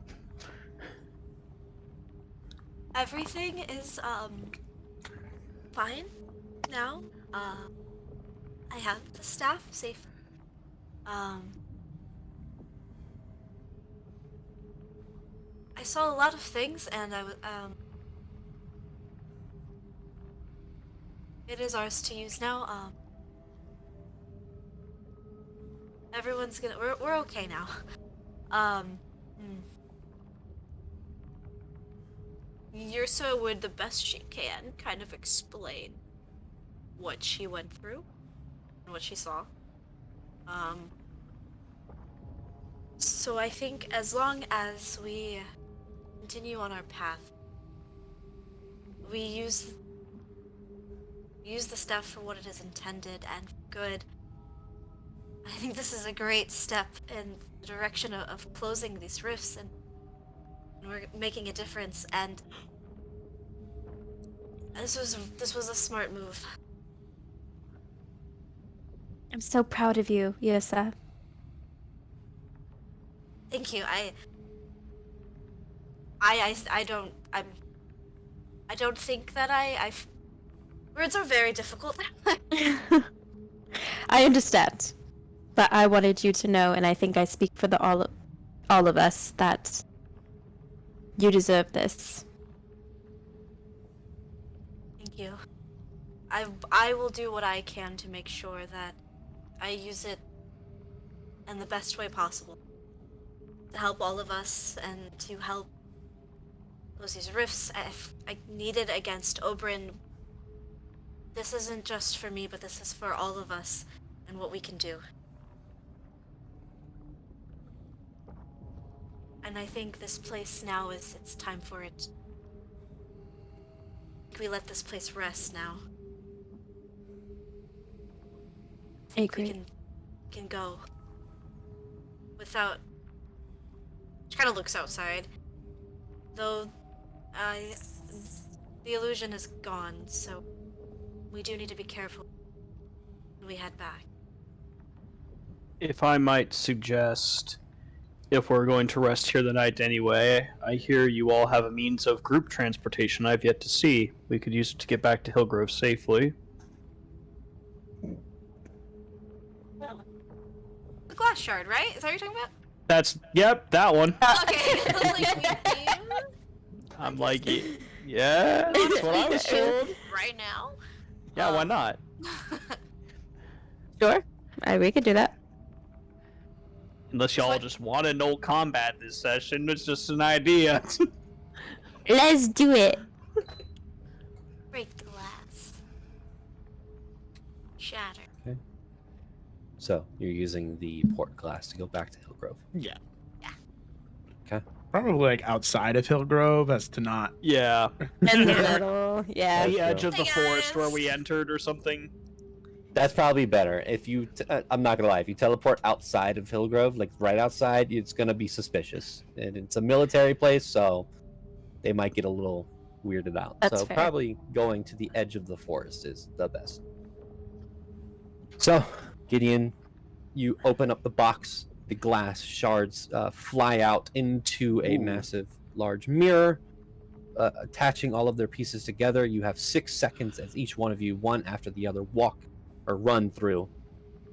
Everything is fine now. I have the staff safe. I saw a lot of things, and it is ours to use now. Everyone's gonna. We're okay now. Yursa would, the best she can, kind of explain what she went through and what she saw. So I think as long as we continue on our path, we use the staff for what it is intended and good. I think this is a great step in the direction of closing these rifts, and we're making a difference, and this was a smart move. I'm so proud of you, Yosa. Thank you. I don't think that words are very difficult. I understand, but I wanted you to know, and I think I speak for all of us, that you deserve this. Thank you. I will do what I can to make sure that I use it in the best way possible to help all of us and to help close these rifts if I need it against Oberyn. This isn't just for me, but this is for all of us and what we can do. And I think this place now it's time for it. We let this place rest now. I agree. We can go without. She kind of looks outside, though. The illusion is gone, so we do need to be careful when we head back. If I might suggest, if we're going to rest here the night anyway, I hear you all have a means of group transportation I've yet to see. We could use it to get back to Hillgrove safely. The glass shard, right? Is that what you're talking about? Yep, that one. Okay. I was like, we do? I'm like, yeah, that's what I was told. Right now? Yeah, why not? Sure. We could do that. Unless y'all just want to know combat this session, it's just an idea. Let's do it. Break the glass. Shatter. So you're using the port glass to go back to Hillgrove. Yeah. Yeah. Okay. Probably like outside of Hillgrove, as to not. Yeah. In the middle. Yeah. The edge of the Hey, forest where guys. we entered or something. That's probably better. If you, I'm not gonna lie, if you teleport outside of Hillgrove, like right outside, it's gonna be suspicious. And it's a military place, so they might get a little weirded out. That's so fair. probably going to the edge of the forest is the best. So, Gideon, you open up the box. The glass shards fly out into a massive, large mirror, attaching all of their pieces together. You have 6 seconds as each one of you, one after the other, walk or run through.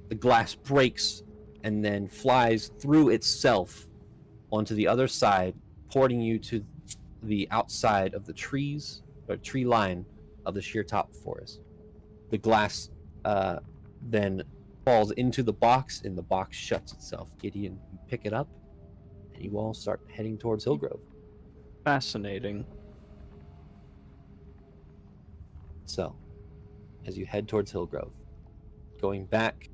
The glass breaks and then flies through itself onto the other side, porting you to the outside of the trees, or tree line of the sheer top forest. The glass then falls into the box, and the box shuts itself. Gideon, you pick it up, and you all start heading towards Hillgrove. Fascinating. So, as you head towards Hillgrove, going back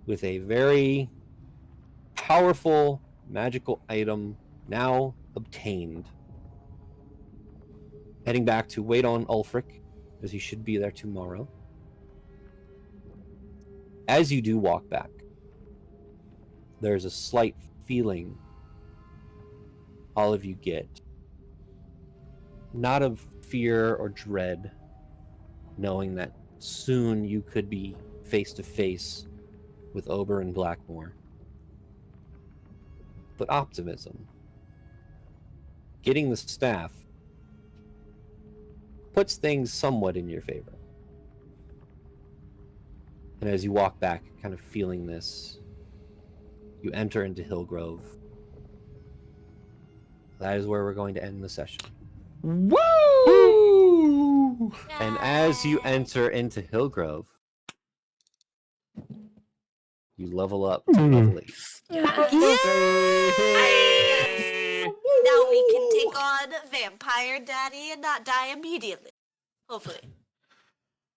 with a very powerful magical item now obtained, heading back to wait on Ulfric, as he should be there tomorrow. As you do walk back, there's a slight feeling all of you get. Not of fear or dread, knowing that soon you could be face to face with Oberyn Blackmore, but optimism. Getting the staff puts things somewhat in your favor. And as you walk back, kind of feeling this, you enter into Hillgrove. That is where we're going to end the session. Woo! And as you enter into Hillgrove, you level up to level 8. Now we can take on Vampire Daddy and not die immediately. Hopefully.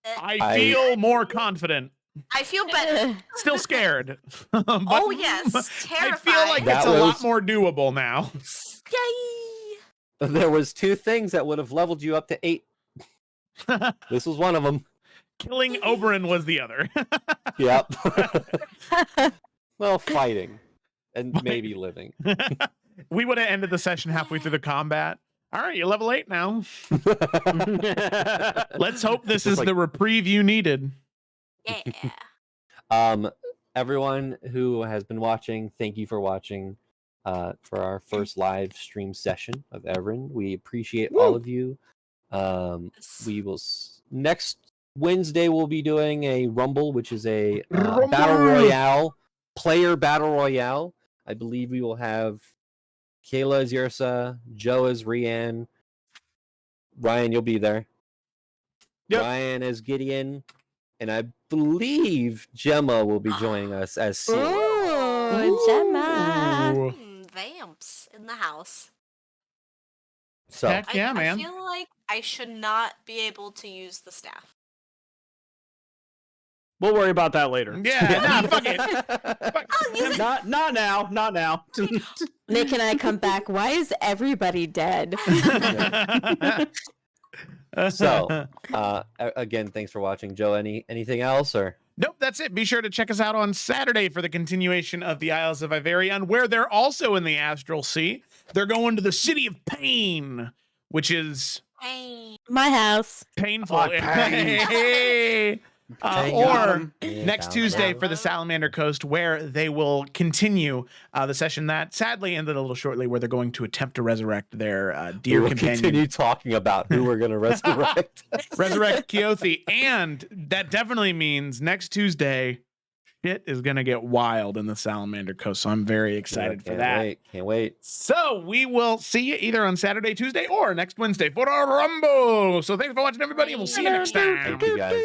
I feel more confident. I feel better. Still scared. But Oh yes, I terrified. feel like That it's a lot was- more doable now. Yay! There was 2 things that would have leveled you up to 8. This was one of them. Killing Oberyn was the other. Yep. Well, fighting. And maybe living. We would have ended the session halfway through the combat. All right, you're level 8 now. Let's hope this is like- the reprieve you needed. Yeah. Everyone who has been watching, thank you for watching for our first live stream session of Evrand. We appreciate all of you. We will next Wednesday we'll be doing a Rumble, which is a battle royale, player battle royale. I believe we will have Kayla as Yrsa, Joe as Rianne, Ryan, you'll be there. Yep. Ryan as Gideon, and I believe Gemma will be joining us as Seal. Ooh, Gemma. Ooh. Vamps in the house. So Heck yeah, I man. feel like I should not be able to use the staff. We'll worry about that later. Yeah, nah, fuck it. I'll use it. Not now. Not now. Nick and I come back. Why is everybody dead? So, again, thanks for watching, Joe. Anything else, or Nope, that's it. Be sure to check us out on Saturday for the continuation of the Isles of Iverion, where they're also in the Astral Sea. They're going to the City of Pain, which is Hey. My house. painful. Oh, pain. Hey. Pain. Or Yeah, next Cal- Tuesday for the Salamander Coast, where they will continue the session that sadly ended a little shortly, where they're going to attempt to resurrect their we dear will companion. continue talking about who we're going to resurrect. Resurrect Keothi. And that definitely means next Tuesday, shit is going to get wild in the Salamander Coast. So I'm very excited for Can't that. Can't wait. So we will see you either on Saturday, Tuesday, or next Wednesday for our Rumble. So thanks for watching, everybody, and we'll see you next time. Thank you, guys.